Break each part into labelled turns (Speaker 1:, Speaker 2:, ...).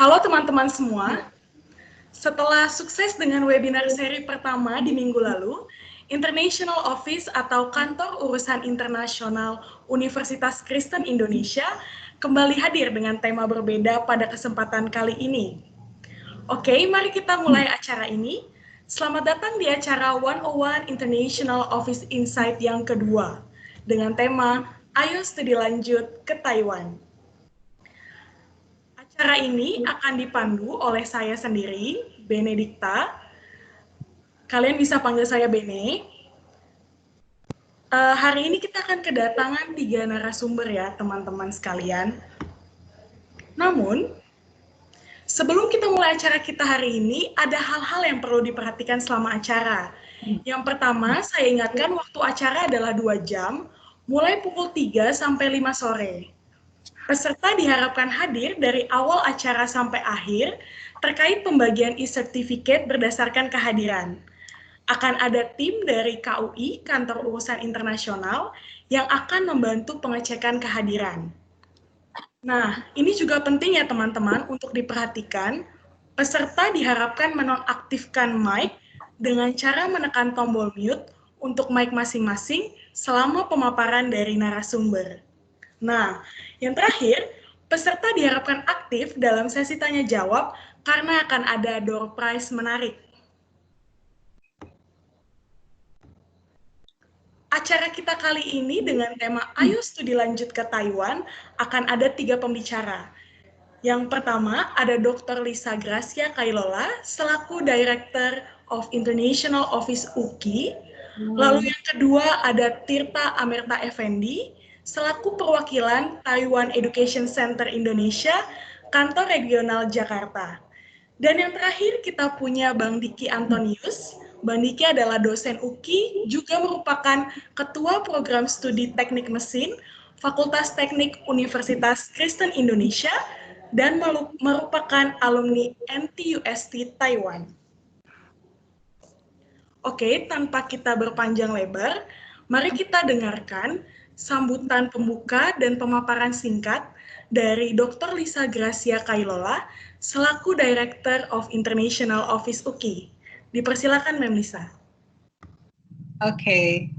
Speaker 1: Halo teman-teman semua, setelah sukses dengan webinar seri pertama di minggu lalu, International Office atau Kantor Urusan Internasional Universitas Kristen Indonesia kembali hadir dengan tema berbeda pada kesempatan kali ini. Oke, mari kita mulai acara ini. Selamat datang di acara 101 International Office Insight yang kedua, dengan tema Ayo Studi Lanjut ke Taiwan. Acara ini akan dipandu oleh saya sendiri, Benedikta. Kalian bisa panggil saya Bene. Hari ini kita akan kedatangan 3 narasumber ya, teman-teman sekalian. Namun, sebelum kita mulai acara kita hari ini, ada hal-hal yang perlu diperhatikan selama acara. Yang pertama, saya ingatkan waktu acara adalah 2 jam, mulai pukul 3 sampai 5 sore. Peserta diharapkan hadir dari awal acara sampai akhir terkait pembagian e-certificate berdasarkan kehadiran. Akan ada tim dari KUI, Kantor Urusan Internasional, yang akan membantu pengecekan kehadiran. Nah, ini juga penting ya teman-teman untuk diperhatikan. Peserta diharapkan menonaktifkan mic dengan cara menekan tombol mute untuk mic masing-masing selama pemaparan dari narasumber. Nah, yang terakhir, peserta diharapkan aktif dalam sesi tanya jawab karena akan ada door prize menarik. Acara kita kali ini dengan tema Ayo Studi Lanjut ke Taiwan akan ada 3 pembicara. Yang pertama ada Dr. Lisa Gracia Kailola selaku Director of International Office UKI. Lalu yang kedua ada Tirta Amerta Effendi selaku perwakilan Taiwan Education Center Indonesia, Kantor Regional Jakarta. Dan yang terakhir kita punya Bang Diki Antonius. Bang Diki adalah dosen UKI, juga merupakan Ketua Program Studi Teknik Mesin, Fakultas Teknik Universitas Kristen Indonesia, dan merupakan alumni NTUST Taiwan. Oke, tanpa kita berpanjang lebar, mari kita dengarkan sambutan pembuka dan pemaparan singkat dari Dr. Lisa Gracia Kailola selaku Director of International Office UKI. Dipersilakan, Mem Lisa.
Speaker 2: Oke.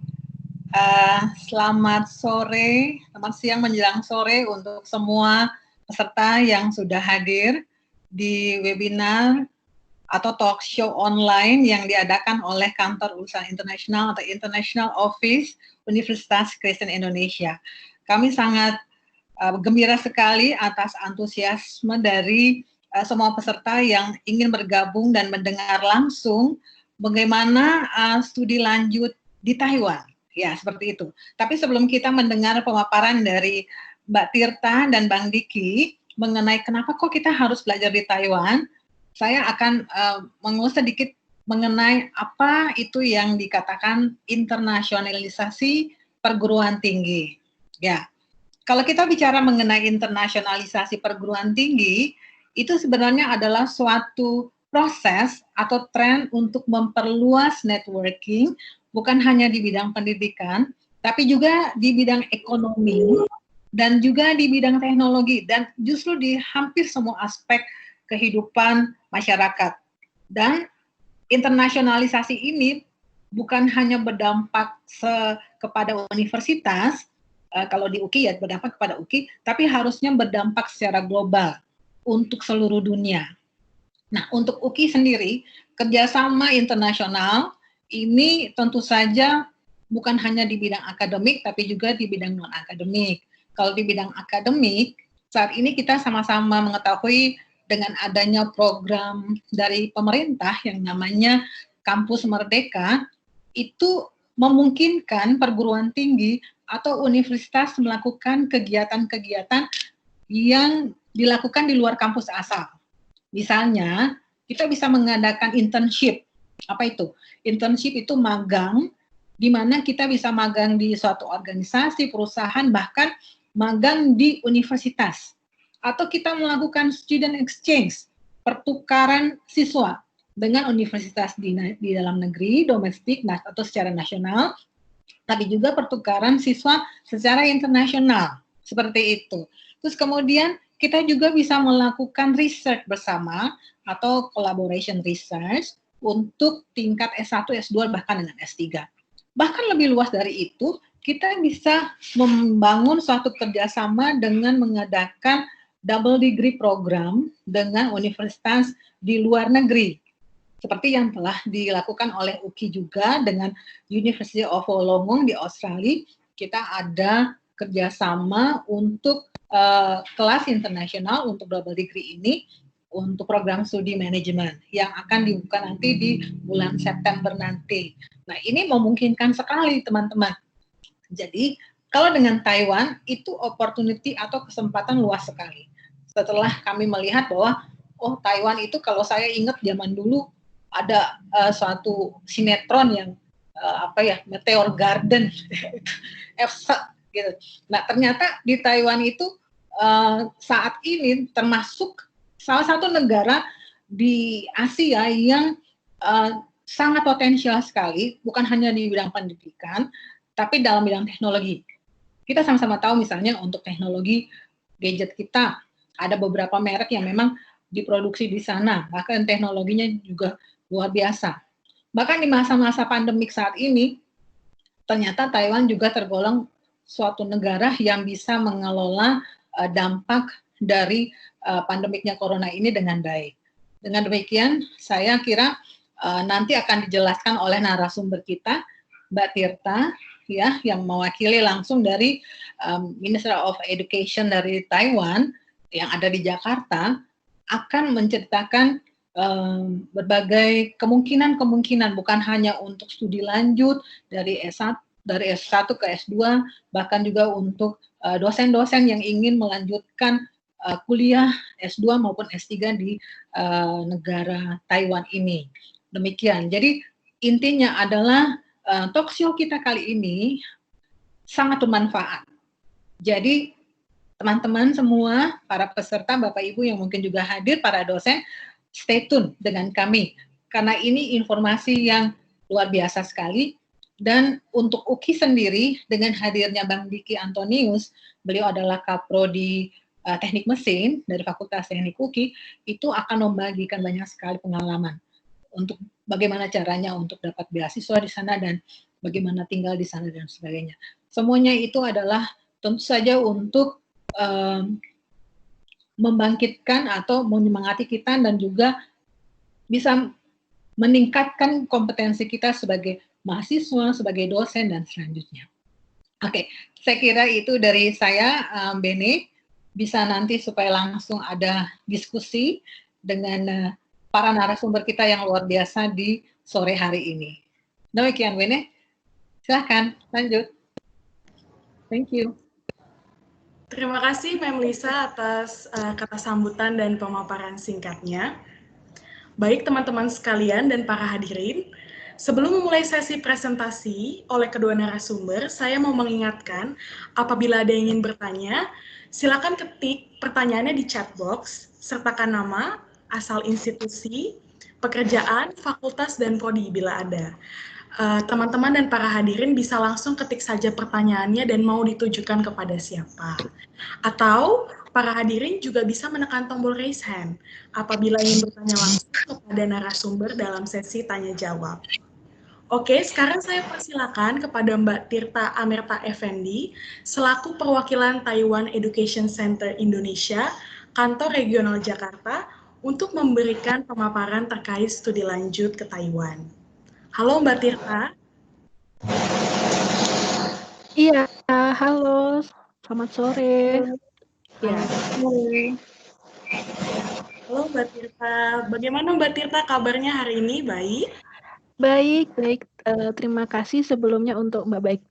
Speaker 2: Selamat sore, selamat siang menjelang sore untuk semua peserta yang sudah hadir di webinar atau talk show online yang diadakan oleh Kantor Urusan Internasional atau International Office Universitas Kristen Indonesia. Kami sangat gembira sekali atas antusiasme dari semua peserta yang ingin bergabung dan mendengar langsung bagaimana studi lanjut di Taiwan. Ya, seperti itu. Tapi sebelum kita mendengar pemaparan dari Mbak Tirta dan Bang Diki mengenai kenapa kok kita harus belajar di Taiwan, saya akan mengulas sedikit mengenai apa itu yang dikatakan internasionalisasi perguruan tinggi. Ya, kalau kita bicara mengenai internasionalisasi perguruan tinggi, itu sebenarnya adalah suatu proses atau tren untuk memperluas networking, bukan hanya di bidang pendidikan, tapi juga di bidang ekonomi, dan juga di bidang teknologi, dan justru di hampir semua aspek kehidupan masyarakat. Dan internasionalisasi ini bukan hanya berdampak kepada universitas, kalau di UKI ya berdampak kepada UKI, tapi harusnya berdampak secara global untuk seluruh dunia. Nah, untuk UKI sendiri, kerjasama internasional ini tentu saja bukan hanya di bidang akademik, tapi juga di bidang non-akademik. Kalau di bidang akademik, saat ini kita sama-sama mengetahui dengan adanya program dari pemerintah yang namanya Kampus Merdeka, itu memungkinkan perguruan tinggi atau universitas melakukan kegiatan-kegiatan yang dilakukan di luar kampus asal. Misalnya, kita bisa mengadakan internship. Apa itu? Internship itu magang, di mana kita bisa magang di suatu organisasi, perusahaan, bahkan magang di universitas. Atau kita melakukan student exchange, pertukaran siswa dengan universitas di dalam negeri, domestik, atau secara nasional, tapi juga pertukaran siswa secara internasional. Seperti itu. Terus kemudian kita juga bisa melakukan research bersama atau collaboration research untuk tingkat S1, S2, bahkan dengan S3. Bahkan lebih luas dari itu, kita bisa membangun suatu kerjasama dengan mengadakan double degree program dengan universitas di luar negeri. Seperti yang telah dilakukan oleh UKI juga dengan University of Wollongong di Australia, kita ada kerjasama untuk kelas internasional untuk double degree ini untuk program studi manajemen yang akan dibuka nanti di bulan September nanti. Nah, ini memungkinkan sekali teman-teman. Jadi, kalau dengan Taiwan itu opportunity atau kesempatan luas sekali. Setelah kami melihat bahwa Taiwan itu kalau saya ingat zaman dulu ada suatu sinetron yang Meteor Garden EFSA gitu. Nah, ternyata di Taiwan itu saat ini termasuk salah satu negara di Asia yang sangat potensial sekali, bukan hanya di bidang pendidikan, tapi dalam bidang teknologi. Kita sama-sama tahu misalnya untuk teknologi gadget kita, ada beberapa merek yang memang diproduksi di sana, bahkan teknologinya juga luar biasa. Bahkan di masa-masa pandemik saat ini, ternyata Taiwan juga tergolong suatu negara yang bisa mengelola dampak dari pandemiknya corona ini dengan baik. Dengan demikian, saya kira nanti akan dijelaskan oleh narasumber kita, Mbak Tirta, ya, yang mewakili langsung dari Minister of Education dari Taiwan yang ada di Jakarta, akan menceritakan berbagai kemungkinan bukan hanya untuk studi lanjut dari S1 ke S2, bahkan juga untuk dosen-dosen yang ingin melanjutkan kuliah S2 maupun S3 di negara Taiwan ini. Demikian. Jadi intinya adalah talk show kita kali ini sangat bermanfaat. Jadi teman-teman semua, para peserta, Bapak Ibu yang mungkin juga hadir, para dosen, stay tune dengan kami. Karena ini informasi yang luar biasa sekali. Dan untuk UKI sendiri, dengan hadirnya Bang Diki Antonius, beliau adalah Kaprodi Teknik Mesin dari Fakultas Teknik UKI, itu akan membagikan banyak sekali pengalaman untuk bagaimana caranya untuk dapat beasiswa di sana dan bagaimana tinggal di sana dan sebagainya. Semuanya itu adalah tentu saja untuk membangkitkan atau menyemangati kita dan juga bisa meningkatkan kompetensi kita sebagai mahasiswa, sebagai dosen, dan selanjutnya. Oke, saya kira itu dari saya, Bene. Bisa nanti supaya langsung ada diskusi dengan para narasumber kita yang luar biasa di sore hari ini. Demikian, Bene. Silahkan, lanjut. Thank you.
Speaker 1: Terima kasih, Mem Lisa, atas kata sambutan dan pemaparan singkatnya. Baik, teman-teman sekalian dan para hadirin, sebelum memulai sesi presentasi oleh kedua narasumber, saya mau mengingatkan, apabila ada yang ingin bertanya, silakan ketik pertanyaannya di chat box, sertakan nama, asal institusi, pekerjaan, fakultas, dan prodi bila ada. Teman-teman dan para hadirin bisa langsung ketik saja pertanyaannya dan mau ditujukan kepada siapa. Atau para hadirin juga bisa menekan tombol raise hand apabila ingin bertanya langsung kepada narasumber dalam sesi tanya jawab. Oke, sekarang saya persilakan kepada Mbak Tirta Amerta Effendi selaku perwakilan Taiwan Education Center Indonesia, Kantor Regional Jakarta, untuk memberikan pemaparan terkait studi lanjut ke Taiwan. Halo Mbak Tirta.
Speaker 3: Iya, halo. Selamat sore.
Speaker 1: Ya. Halo Mbak Tirta. Bagaimana Mbak Tirta kabarnya hari ini? Baik?
Speaker 3: Baik. Terima kasih sebelumnya untuk Mbak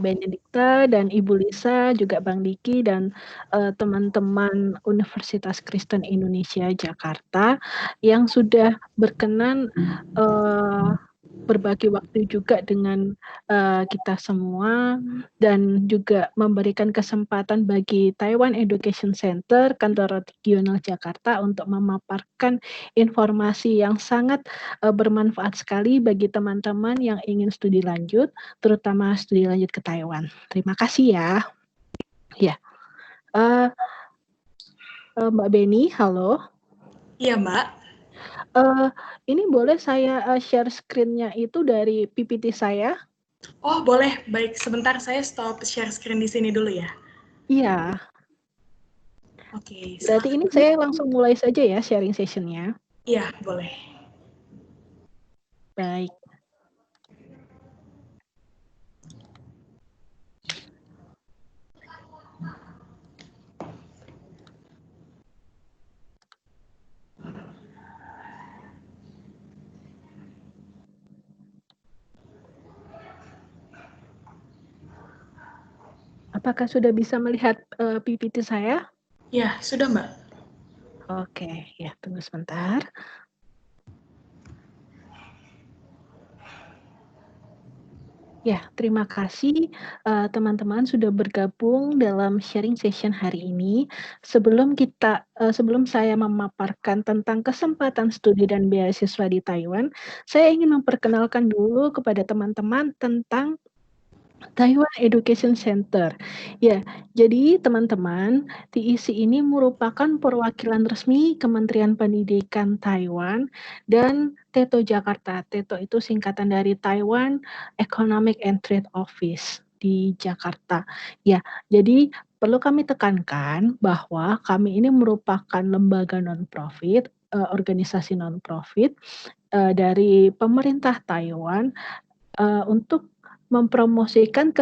Speaker 3: Benedikta dan Ibu Lisa, juga Bang Diki dan teman-teman Universitas Kristen Indonesia Jakarta yang sudah berkenan berbagi waktu juga dengan kita semua dan juga memberikan kesempatan bagi Taiwan Education Center Kantor Regional Jakarta untuk memaparkan informasi yang sangat bermanfaat sekali bagi teman-teman yang ingin studi lanjut, terutama studi lanjut ke Taiwan. Terima kasih ya. Ya. Mbak Beni, halo.
Speaker 1: Iya, Mbak.
Speaker 3: Eee, ini boleh saya, share screen-nya itu dari PPT saya?
Speaker 1: Oh, boleh. Baik, sebentar saya stop share screen di sini dulu ya.
Speaker 3: Iya.
Speaker 1: Oke,
Speaker 3: Berarti
Speaker 1: silakan.
Speaker 3: ini saya langsung mulai saja ya sharing session-nya?
Speaker 1: Iya, boleh.
Speaker 3: Baik. Apakah sudah bisa melihat, PPT saya?
Speaker 1: Ya, sudah, Mbak.
Speaker 3: Oke, ya tunggu sebentar. Ya, terima kasih, teman-teman sudah bergabung dalam sharing session hari ini. Sebelum saya memaparkan tentang kesempatan studi dan beasiswa di Taiwan, saya ingin memperkenalkan dulu kepada teman-teman tentang Taiwan Education Center. Ya, jadi teman-teman, TEC ini merupakan perwakilan resmi Kementerian Pendidikan Taiwan dan TETO Jakarta. TETO itu singkatan dari Taiwan Economic and Trade Office di Jakarta. Ya, jadi perlu kami tekankan bahwa kami ini merupakan lembaga non-profit, organisasi non-profit, dari pemerintah Taiwan untuk mempromosikan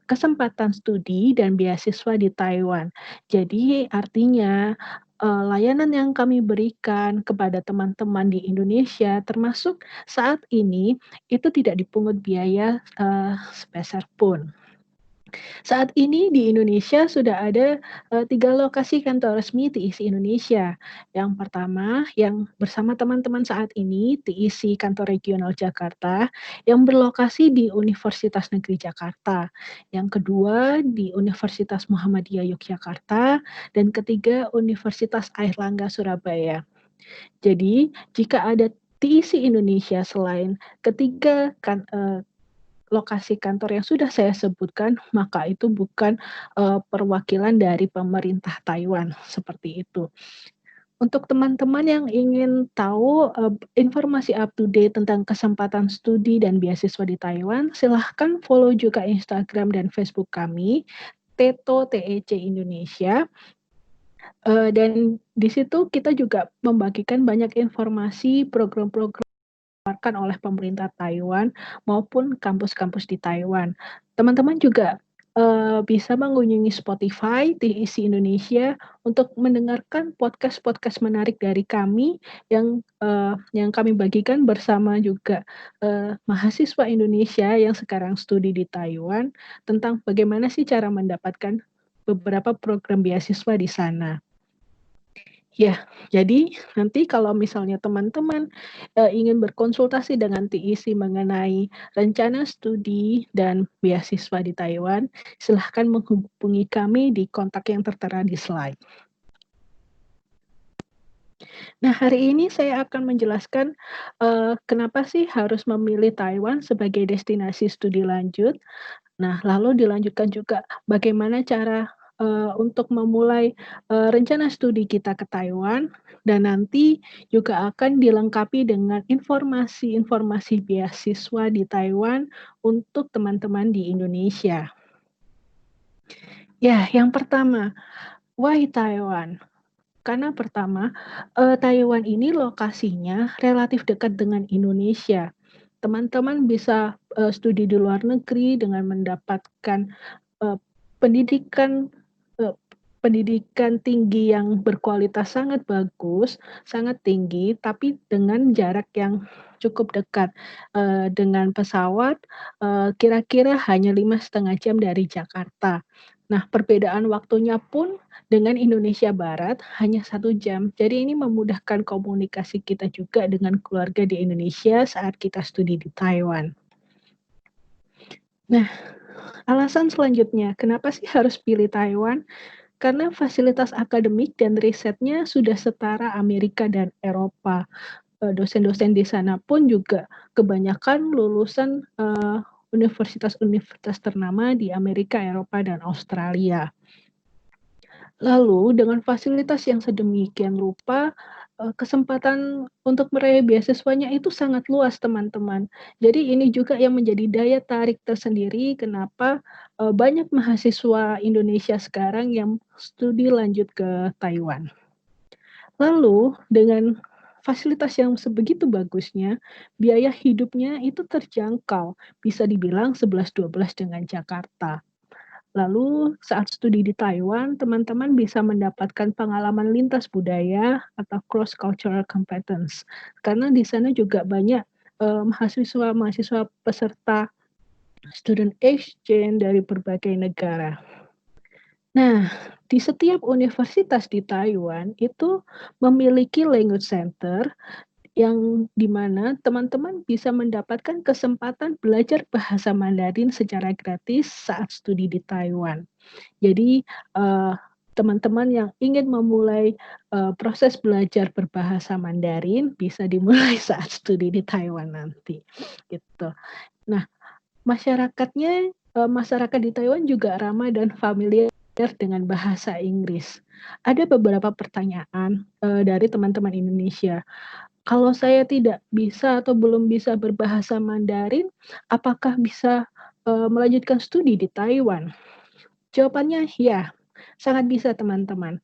Speaker 3: kesempatan studi dan beasiswa di Taiwan. Jadi artinya, layanan yang kami berikan kepada teman-teman di Indonesia, termasuk saat ini, itu tidak dipungut biaya, sepeser pun. Saat ini di Indonesia sudah ada, 3 lokasi kantor resmi TIC Indonesia. Yang pertama, yang bersama teman-teman saat ini, TIC Kantor Regional Jakarta, yang berlokasi di Universitas Negeri Jakarta. Yang kedua, di Universitas Muhammadiyah Yogyakarta, dan ketiga, Universitas Airlangga Surabaya. Jadi, jika ada TIC Indonesia selain ketiga lokasi kantor yang sudah saya sebutkan, maka itu bukan, perwakilan dari pemerintah Taiwan, seperti itu. Untuk teman-teman yang ingin tahu, informasi up to date tentang kesempatan studi dan beasiswa di Taiwan, silahkan follow juga Instagram dan Facebook kami, TETO TEC Indonesia. Dan di situ kita juga membagikan banyak informasi program-program ditawarkan oleh pemerintah Taiwan maupun kampus-kampus di Taiwan. Teman-teman juga, bisa mengunjungi Spotify TIC Indonesia untuk mendengarkan podcast-podcast menarik dari kami yang kami bagikan bersama juga, mahasiswa Indonesia yang sekarang studi di Taiwan tentang bagaimana sih cara mendapatkan beberapa program beasiswa di sana. Ya, jadi nanti kalau misalnya teman-teman, ingin berkonsultasi dengan TIC mengenai rencana studi dan beasiswa di Taiwan, silahkan menghubungi kami di kontak yang tertera di slide. Nah, hari ini saya akan menjelaskan, kenapa sih harus memilih Taiwan sebagai destinasi studi lanjut. Nah, lalu dilanjutkan juga bagaimana cara, untuk memulai, rencana studi kita ke Taiwan, dan nanti juga akan dilengkapi dengan informasi-informasi beasiswa di Taiwan untuk teman-teman di Indonesia. Ya, yang pertama, why Taiwan? Karena pertama, Taiwan ini lokasinya relatif dekat dengan Indonesia. Teman-teman bisa, studi di luar negeri dengan mendapatkan, eee, pendidikan, eee, pendidikan tinggi yang berkualitas sangat bagus, sangat tinggi, tapi dengan jarak yang cukup dekat, dengan pesawat, kira-kira hanya 5,5 jam dari Jakarta. Nah, perbedaan waktunya pun dengan Indonesia Barat hanya 1 jam. Jadi ini memudahkan komunikasi kita juga dengan keluarga di Indonesia saat kita studi di Taiwan. Nah, alasan selanjutnya, kenapa sih harus pilih Taiwan? Karena fasilitas akademik dan risetnya sudah setara Amerika dan Eropa. Dosen-dosen di sana pun juga kebanyakan lulusan, universitas-universitas ternama di Amerika, Eropa, dan Australia. Lalu dengan fasilitas yang sedemikian rupa, kesempatan untuk meraih beasiswanya itu sangat luas teman-teman. Jadi ini juga yang menjadi daya tarik tersendiri kenapa, banyak mahasiswa Indonesia sekarang yang studi lanjut ke Taiwan. Lalu dengan fasilitas yang sebegitu bagusnya, biaya hidupnya itu terjangkau, bisa dibilang 11-12 dengan Jakarta. Lalu saat studi di Taiwan, teman-teman bisa mendapatkan pengalaman lintas budaya atau cross cultural competence. Karena di sana juga banyak mahasiswa-mahasiswa peserta student exchange dari berbagai negara. Nah, di setiap universitas di Taiwan itu memiliki language center yang di mana teman-teman bisa mendapatkan kesempatan belajar bahasa Mandarin secara gratis saat studi di Taiwan. Jadi, teman-teman yang ingin memulai, proses belajar berbahasa Mandarin bisa dimulai saat studi di Taiwan nanti, gitu. Nah, masyarakat di Taiwan juga ramah dan familiar dengan bahasa Inggris. Ada beberapa pertanyaan, dari teman-teman Indonesia. Kalau saya tidak bisa atau belum bisa berbahasa Mandarin, apakah bisa, melanjutkan studi di Taiwan? Jawabannya ya, sangat bisa teman-teman.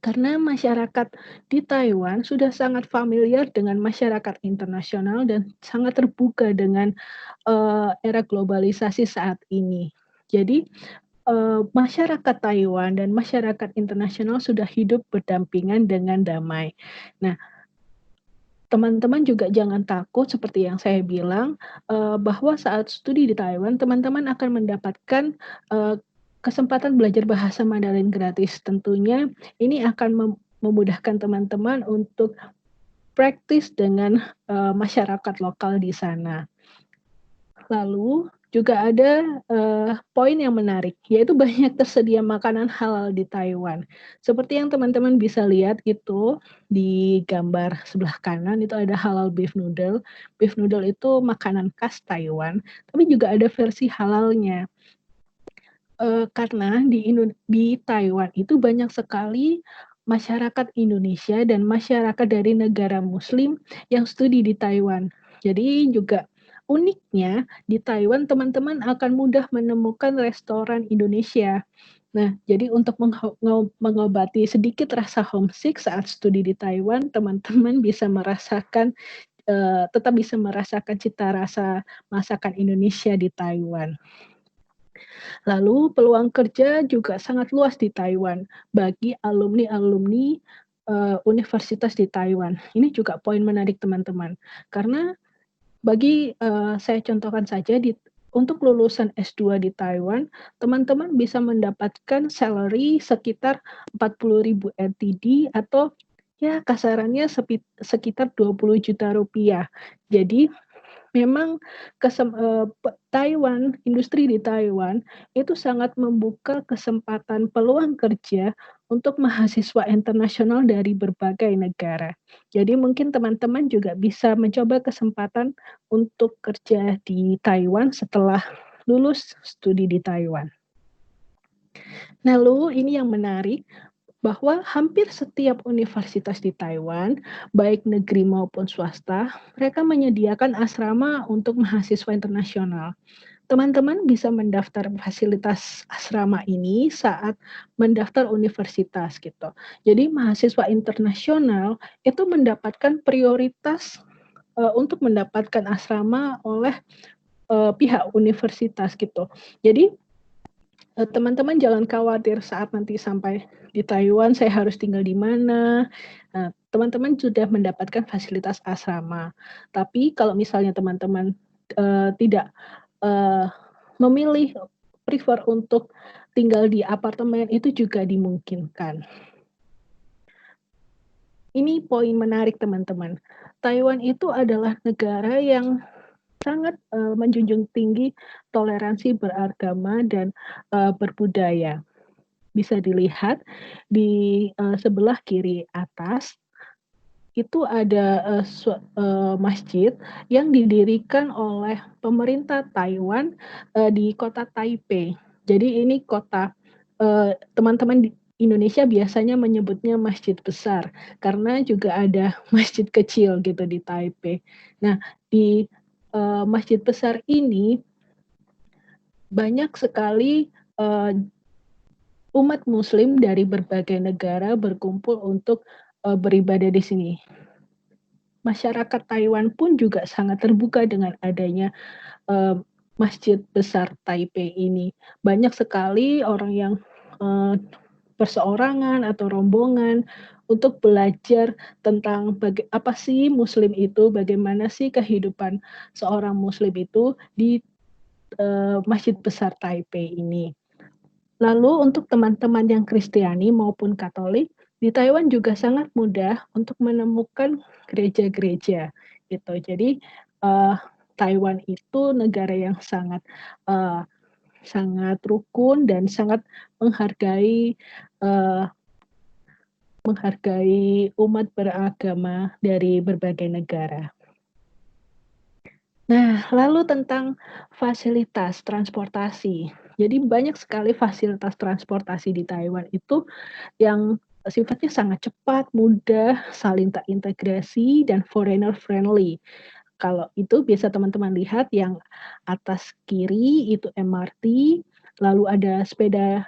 Speaker 3: Karena masyarakat di Taiwan sudah sangat familiar dengan masyarakat internasional dan sangat terbuka dengan, era globalisasi saat ini. Jadi, masyarakat Taiwan dan masyarakat internasional sudah hidup berdampingan dengan damai. Nah, teman-teman juga jangan takut seperti yang saya bilang, bahwa saat studi di Taiwan, teman-teman akan mendapatkan, eee, kesempatan belajar bahasa Mandarin gratis. Tentunya ini akan memudahkan teman-teman untuk praktis dengan, masyarakat lokal di sana. Lalu juga ada, poin yang menarik, yaitu banyak tersedia makanan halal di Taiwan. Seperti yang teman-teman bisa lihat itu di gambar sebelah kanan itu ada halal beef noodle. Beef noodle itu makanan khas Taiwan, tapi juga ada versi halalnya. Karena di Taiwan itu banyak sekali masyarakat Indonesia dan masyarakat dari negara muslim yang studi di Taiwan. Jadi juga uniknya di Taiwan teman-teman akan mudah menemukan restoran Indonesia. Nah, jadi untuk mengobati sedikit rasa homesick saat studi di Taiwan, teman-teman bisa merasakan, tetap bisa merasakan cita rasa masakan Indonesia di Taiwan. Lalu peluang kerja juga sangat luas di Taiwan bagi alumni-alumni, universitas di Taiwan. Ini juga poin menarik teman-teman, karena saya contohkan saja untuk lulusan S2 di Taiwan, teman-teman bisa mendapatkan salary sekitar 40.000 NTD atau ya kasarannya sekitar 20 juta rupiah. Jadi memang industri di Taiwan itu sangat membuka kesempatan peluang kerja untuk mahasiswa internasional dari berbagai negara. Jadi mungkin teman-teman juga bisa mencoba kesempatan untuk kerja di Taiwan setelah lulus studi di Taiwan. Lalu ini yang menarik, bahwa hampir setiap universitas di Taiwan, baik negeri maupun swasta, mereka menyediakan asrama untuk mahasiswa internasional. Teman-teman bisa mendaftar fasilitas asrama ini saat mendaftar universitas gitu. Jadi mahasiswa internasional itu mendapatkan prioritas, untuk mendapatkan asrama oleh, pihak universitas gitu. Jadi teman-teman jangan khawatir saat nanti sampai di Taiwan saya harus tinggal di mana. Nah, teman-teman sudah mendapatkan fasilitas asrama. Tapi kalau misalnya teman-teman, tidak, eee, memilih prefer untuk tinggal di apartemen itu juga dimungkinkan. Ini poin menarik teman-teman. Taiwan itu adalah negara yang sangat, menjunjung tinggi toleransi beragama dan, berbudaya. Bisa dilihat di, sebelah kiri atas, itu ada, masjid yang didirikan oleh pemerintah Taiwan, di kota Taipei. Jadi ini kota, teman-teman Indonesia biasanya menyebutnya masjid besar, karena juga ada masjid kecil gitu di Taipei. Nah, di masjid besar ini banyak sekali umat Muslim dari berbagai negara berkumpul untuk beribadah di sini. Masyarakat Taiwan pun juga sangat terbuka dengan adanya masjid besar Taipei ini. Banyak sekali orang yang perseorangan atau rombongan untuk belajar tentang apa sih Muslim itu, bagaimana sih kehidupan seorang Muslim itu di masjid besar Taipei ini. Lalu untuk teman-teman yang Kristiani maupun Katolik, di Taiwan juga sangat mudah untuk menemukan gereja-gereja gitu. Jadi Taiwan itu negara yang sangat sangat rukun dan sangat menghargai umat beragama dari berbagai negara. Nah, lalu tentang fasilitas transportasi. Jadi banyak sekali fasilitas transportasi di Taiwan itu yang sifatnya sangat cepat, mudah, saling terintegrasi, dan foreigner friendly. Kalau itu bisa teman-teman lihat yang atas kiri itu MRT, lalu ada sepeda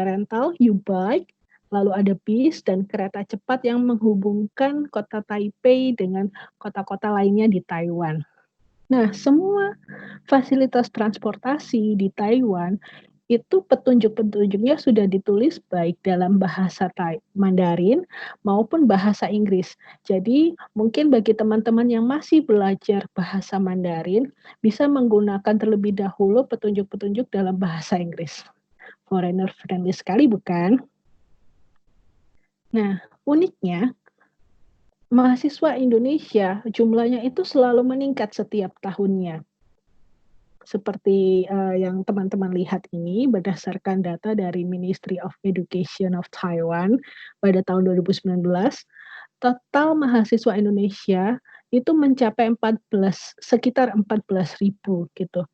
Speaker 3: rental, U-Bike, lalu ada bis dan kereta cepat yang menghubungkan kota Taipei dengan kota-kota lainnya di Taiwan. Nah, semua fasilitas transportasi di Taiwan itu petunjuk-petunjuknya sudah ditulis baik dalam bahasa Mandarin maupun bahasa Inggris. Jadi, mungkin bagi teman-teman yang masih belajar bahasa Mandarin bisa menggunakan terlebih dahulu petunjuk-petunjuk dalam bahasa Inggris. Foreigner friendly sekali, bukan? Nah, uniknya mahasiswa Indonesia jumlahnya itu selalu meningkat setiap tahunnya. Seperti yang teman-teman lihat ini berdasarkan data dari Ministry of Education of Taiwan pada tahun 2019, total mahasiswa Indonesia itu mencapai sekitar 14.000 gitu.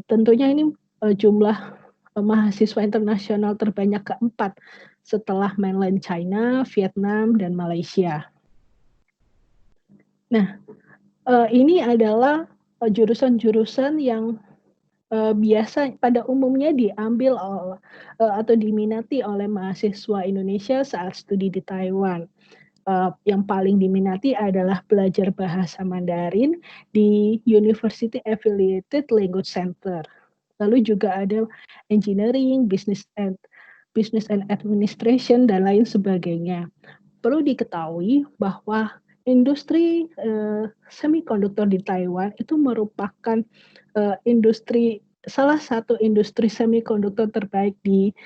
Speaker 3: Tentunya ini jumlah mahasiswa internasional terbanyak keempat setelah mainland China, Vietnam, dan Malaysia. Nah, ini adalah jurusan-jurusan yang biasa pada umumnya diambil atau diminati oleh mahasiswa Indonesia saat studi di Taiwan. Yang paling diminati adalah belajar bahasa Mandarin di University Affiliated Language Center. Lalu juga ada engineering, business and administration, dan lain sebagainya. Perlu diketahui bahwa industri semikonduktor di Taiwan itu merupakan salah satu industri semikonduktor terbaik di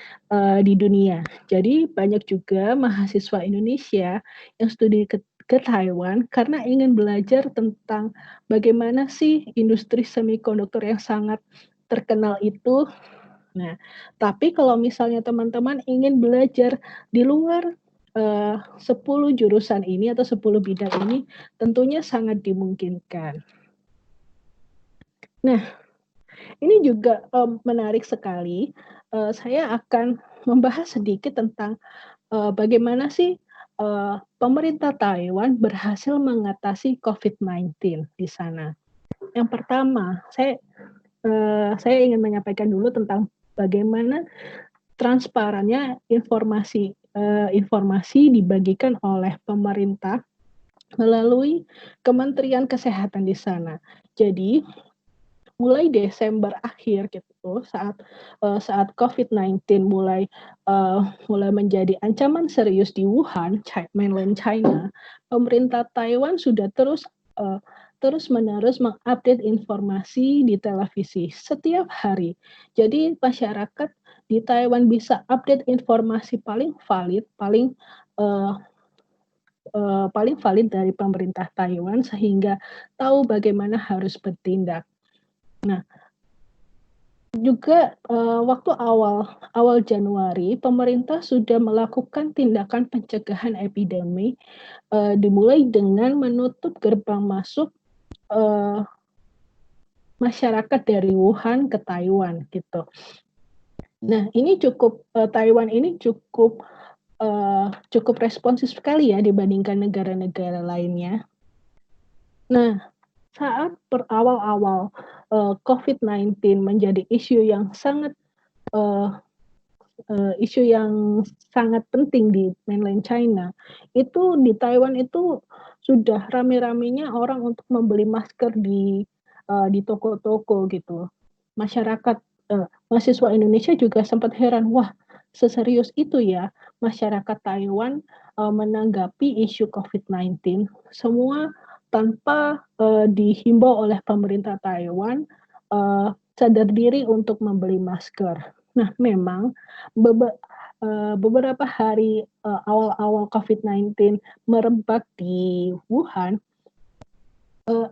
Speaker 3: dunia. Jadi banyak juga mahasiswa Indonesia yang studi ke Taiwan karena ingin belajar tentang bagaimana sih industri semikonduktor yang sangat terkenal itu. Nah, tapi kalau misalnya teman-teman ingin belajar di luar 10 jurusan ini atau 10 bidang ini, tentunya sangat dimungkinkan. Nah, ini juga menarik sekali. Saya akan membahas sedikit tentang bagaimana sih pemerintah Taiwan berhasil mengatasi COVID-19 di sana. Yang pertama, saya ingin menyampaikan dulu tentang bagaimana transparannya informasi dibagikan oleh pemerintah melalui Kementerian Kesehatan di sana. Jadi mulai Desember akhir gitu saat COVID-19 mulai menjadi ancaman serius di Wuhan, mainland China, pemerintah Taiwan sudah terus-menerus mengupdate informasi di televisi setiap hari. Jadi masyarakat di Taiwan bisa update informasi paling valid dari pemerintah Taiwan sehingga tahu bagaimana harus bertindak. Nah, juga waktu awal Januari pemerintah sudah melakukan tindakan pencegahan epidemi dimulai dengan menutup gerbang masuk masyarakat dari Wuhan ke Taiwan gitu. Nah, ini Taiwan ini cukup cukup responsif sekali ya dibandingkan negara-negara lainnya. Nah, saat awal-awal COVID-19 menjadi isu yang sangat penting di mainland China, itu di Taiwan itu sudah rame-ramenya orang untuk membeli masker di toko-toko gitu. Masyarakat mahasiswa Indonesia juga sempat heran, wah seserius itu ya masyarakat Taiwan menanggapi isu COVID-19. Semua tanpa dihimbau oleh pemerintah Taiwan sadar diri untuk membeli masker. Nah, memang beberapa hari awal-awal COVID-19 merebak di Wuhan,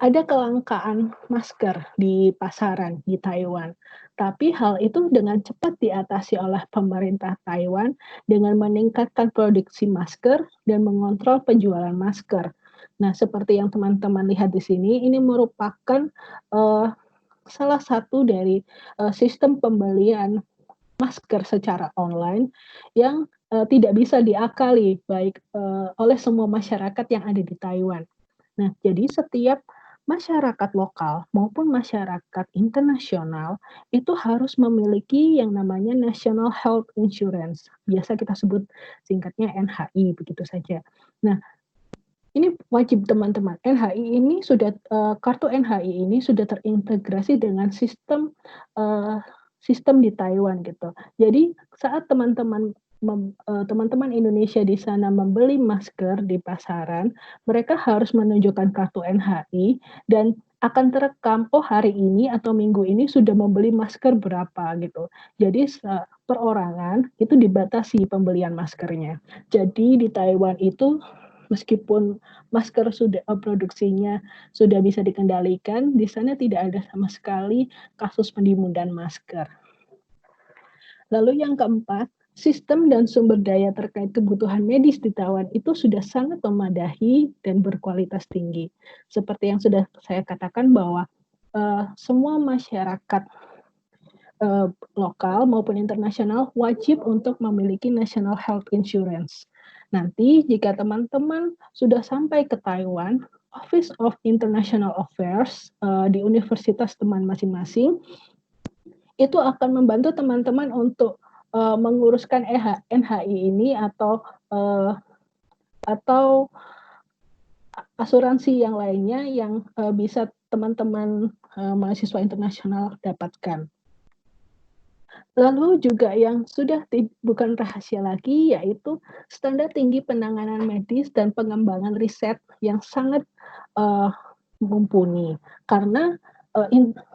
Speaker 3: ada kelangkaan masker di pasaran di Taiwan. Tapi hal itu dengan cepat diatasi oleh pemerintah Taiwan dengan meningkatkan produksi masker dan mengontrol penjualan masker. Nah, seperti yang teman-teman lihat di sini, ini merupakan salah satu dari sistem pembelian masker secara online yang tidak bisa diakali baik oleh semua masyarakat yang ada di Taiwan. Nah, jadi setiap masyarakat lokal maupun masyarakat internasional itu harus memiliki yang namanya National Health Insurance. Biasa kita sebut singkatnya NHI, begitu saja. Nah, ini wajib teman-teman. Kartu NHI ini sudah terintegrasi dengan sistem di Taiwan gitu. Jadi saat teman-teman Indonesia di sana membeli masker di pasaran, mereka harus menunjukkan kartu NHI dan akan terekam, oh hari ini atau minggu ini sudah membeli masker berapa gitu. Jadi perorangan itu dibatasi pembelian maskernya. Jadi di Taiwan itu meskipun masker produksinya sudah bisa dikendalikan, di sana tidak ada sama sekali kasus penimbunan masker. Lalu yang keempat, sistem dan sumber daya terkait kebutuhan medis di Taiwan itu sudah sangat memadai dan berkualitas tinggi. Seperti yang sudah saya katakan bahwa semua masyarakat lokal maupun internasional wajib untuk memiliki National Health Insurance. Nanti jika teman-teman sudah sampai ke Taiwan, Office of International Affairs di universitas teman masing-masing itu akan membantu teman-teman untuk menguruskan NHI ini atau asuransi yang lainnya yang bisa teman-teman mahasiswa internasional dapatkan. Lalu juga yang sudah bukan rahasia lagi, yaitu standar tinggi penanganan medis dan pengembangan riset yang sangat mumpuni. Karena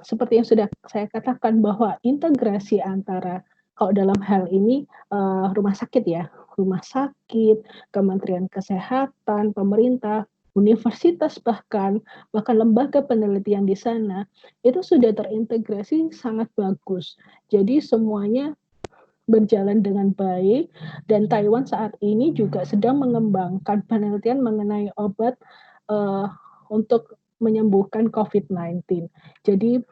Speaker 3: seperti yang sudah saya katakan bahwa integrasi antara, kalau dalam hal ini rumah sakit, Kementerian Kesehatan, pemerintah, universitas bahkan lembaga penelitian di sana itu sudah terintegrasi sangat bagus. Jadi semuanya berjalan dengan baik dan Taiwan saat ini juga sedang mengembangkan penelitian mengenai obat untuk menyembuhkan COVID-19. Jadi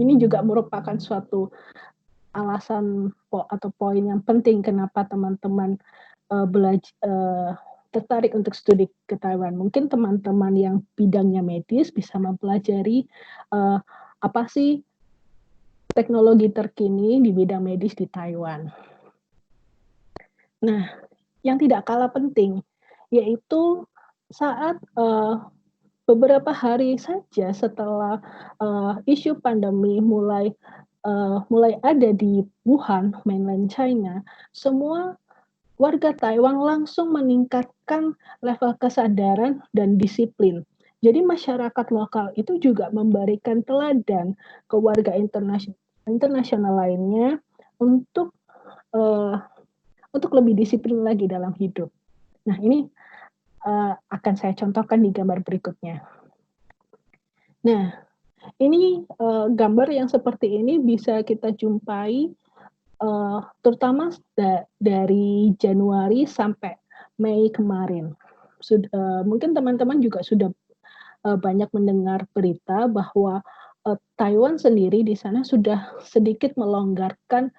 Speaker 3: ini juga merupakan suatu alasan atau poin yang penting kenapa teman-teman tertarik untuk studi ke Taiwan. Mungkin teman-teman yang bidangnya medis bisa mempelajari apa sih teknologi terkini di bidang medis di Taiwan. Nah, yang tidak kalah penting yaitu saat beberapa hari saja setelah isu pandemi mulai ada di Wuhan, mainland China, semua warga Taiwan langsung meningkatkan level kesadaran dan disiplin. Jadi masyarakat lokal itu juga memberikan teladan ke warga internasional lainnya untuk lebih disiplin lagi dalam hidup. Nah, ini akan saya contohkan di gambar berikutnya. Nah, ini gambar yang seperti ini bisa kita jumpai terutama dari Januari sampai Mei kemarin. Mungkin teman-teman juga sudah banyak mendengar berita bahwa Taiwan sendiri di sana sudah sedikit melonggarkan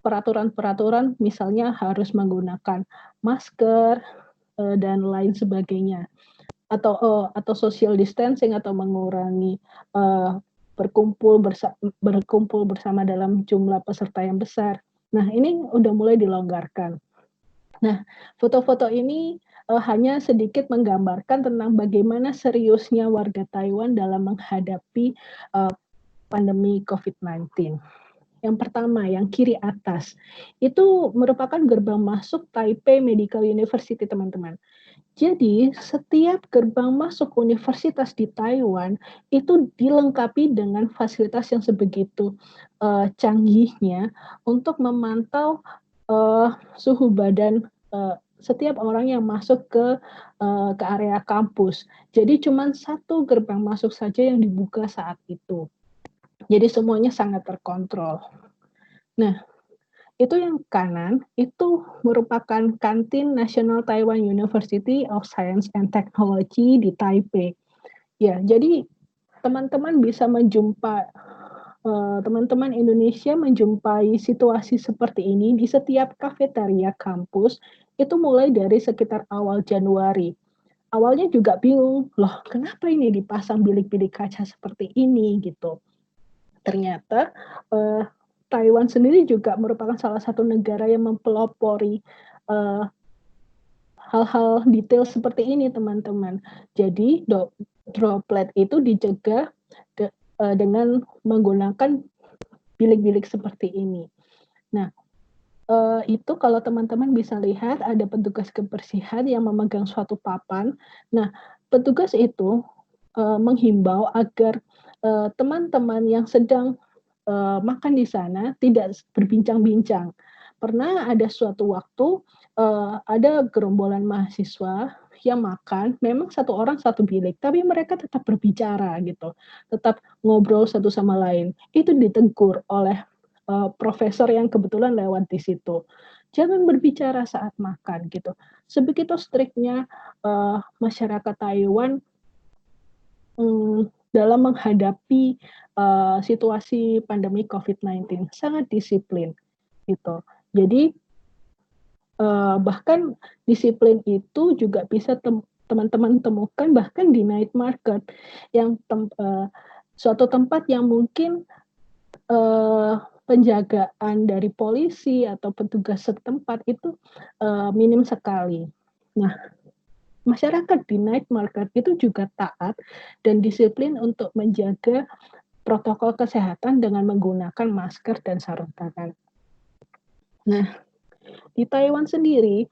Speaker 3: peraturan-peraturan misalnya harus menggunakan masker, dan lain sebagainya. Atau social distancing atau mengurangi, eee, berkumpul bersama dalam jumlah peserta yang besar. Nah, ini udah mulai dilonggarkan. Nah, foto-foto ini, hanya sedikit menggambarkan tentang bagaimana seriusnya warga Taiwan dalam menghadapi, pandemi COVID-19. Yang pertama, yang kiri atas, itu merupakan gerbang masuk Taipei Medical University, teman-teman. Jadi, setiap gerbang masuk universitas di Taiwan itu dilengkapi dengan fasilitas yang sebegitu, canggihnya untuk memantau, suhu badan, setiap orang yang masuk ke area kampus. Jadi cuman satu gerbang masuk saja yang dibuka saat itu. Jadi semuanya sangat terkontrol. Nah, itu yang kanan, itu merupakan kantin National Taiwan University of Science and Technology di Taipei. Ya, jadi teman-teman teman-teman Indonesia menjumpai situasi seperti ini di setiap kafetaria kampus, itu mulai dari sekitar awal Januari. Awalnya juga bingung, loh kenapa ini dipasang bilik-bilik kaca seperti ini gitu. Ternyata, Taiwan sendiri juga merupakan salah satu negara yang mempelopori, hal-hal detail seperti ini, teman-teman. Jadi droplet itu dicegah dengan menggunakan bilik-bilik seperti ini. Nah, itu kalau teman-teman bisa lihat ada petugas kebersihan yang memegang suatu papan. Nah, petugas itu, menghimbau agar, teman-teman yang sedang, makan di sana tidak berbincang-bincang. Pernah ada suatu waktu, ada gerombolan mahasiswa yang makan, memang satu orang satu bilik, tapi mereka tetap berbicara gitu, tetap ngobrol satu sama lain. Itu ditegur oleh, profesor yang kebetulan lewat di situ. Jangan berbicara saat makan gitu. Sebegitu strict-nya, masyarakat Taiwan, dalam menghadapi, situasi pandemi COVID-19, sangat disiplin gitu. Jadi, bahkan disiplin itu juga bisa teman-teman temukan bahkan di night market yang suatu tempat yang mungkin, penjagaan dari polisi atau petugas setempat itu, minim sekali. Nah, masyarakat di night market itu juga taat dan disiplin untuk menjaga protokol kesehatan dengan menggunakan masker dan sarung tangan. Nah, di Taiwan sendiri,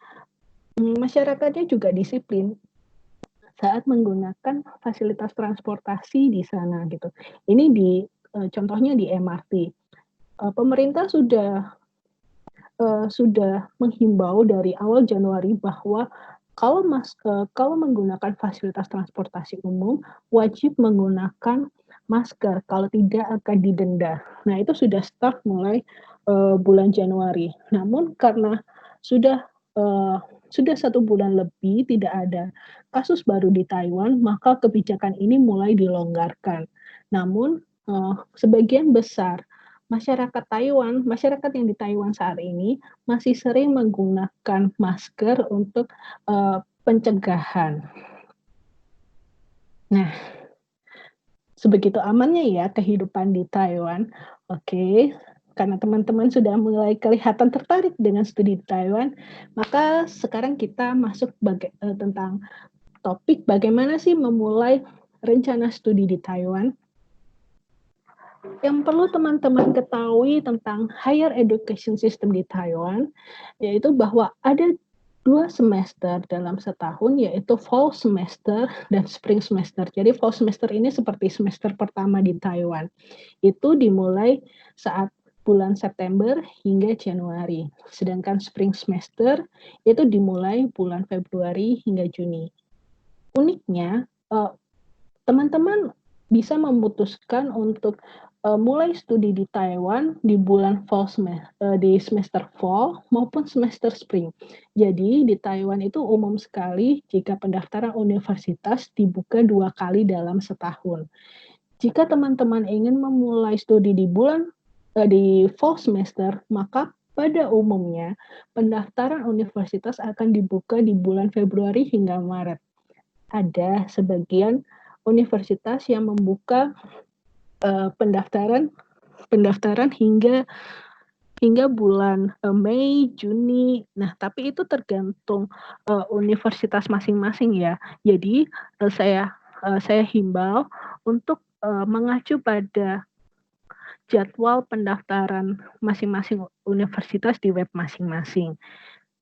Speaker 3: masyarakatnya juga disiplin saat menggunakan fasilitas transportasi di sana gitu. Ini contohnya di MRT. Pemerintah sudah menghimbau dari awal Januari bahwa kalau menggunakan fasilitas transportasi umum, wajib menggunakan masker, kalau tidak akan didenda. Nah, itu sudah start mulai, bulan Januari. Namun karena sudah 1 bulan lebih tidak ada kasus baru di Taiwan, maka kebijakan ini mulai dilonggarkan. Namun, sebagian besar masyarakat yang di Taiwan saat ini masih sering menggunakan masker untuk, pencegahan. Nah, sebegitu amannya ya kehidupan di Taiwan. Oke, karena teman-teman sudah mulai kelihatan tertarik dengan studi di Taiwan, maka sekarang kita masuk tentang topik bagaimana sih memulai rencana studi di Taiwan. Yang perlu teman-teman ketahui tentang higher education system di Taiwan, yaitu bahwa ada 2 semester dalam setahun, yaitu fall semester dan spring semester. Jadi fall semester ini seperti semester pertama di Taiwan. Itu dimulai saat bulan September hingga Januari. Sedangkan spring semester itu dimulai bulan Februari hingga Juni. Uniknya, teman-teman bisa memutuskan untuk mulai studi di Taiwan di bulan di semester fall maupun semester spring. Jadi di Taiwan itu umum sekali jika pendaftaran universitas dibuka 2 kali dalam setahun. Jika teman-teman ingin memulai studi di fall semester, maka Pada umumnya, pendaftaran universitas akan dibuka di bulan Februari hingga Maret. Ada sebagian universitas yang membuka pendaftaran hingga bulan Mei, Juni. Nah, tapi itu tergantung universitas masing-masing ya. Jadi saya himbau untuk mengacu pada jadwal pendaftaran masing-masing universitas di web masing-masing.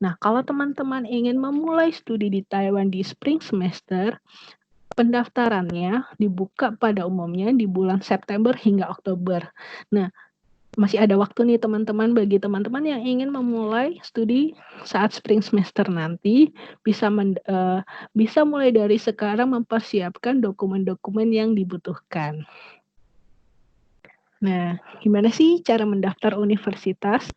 Speaker 3: Nah, kalau teman-teman ingin memulai studi di Taiwan di spring semester, pendaftarannya dibuka pada umumnya di bulan September hingga Oktober. Nah, masih ada waktu nih teman-teman, bagi teman-teman yang ingin memulai studi saat spring semester nanti, bisa mulai dari sekarang mempersiapkan dokumen-dokumen yang dibutuhkan. Nah, gimana sih cara mendaftar universitas?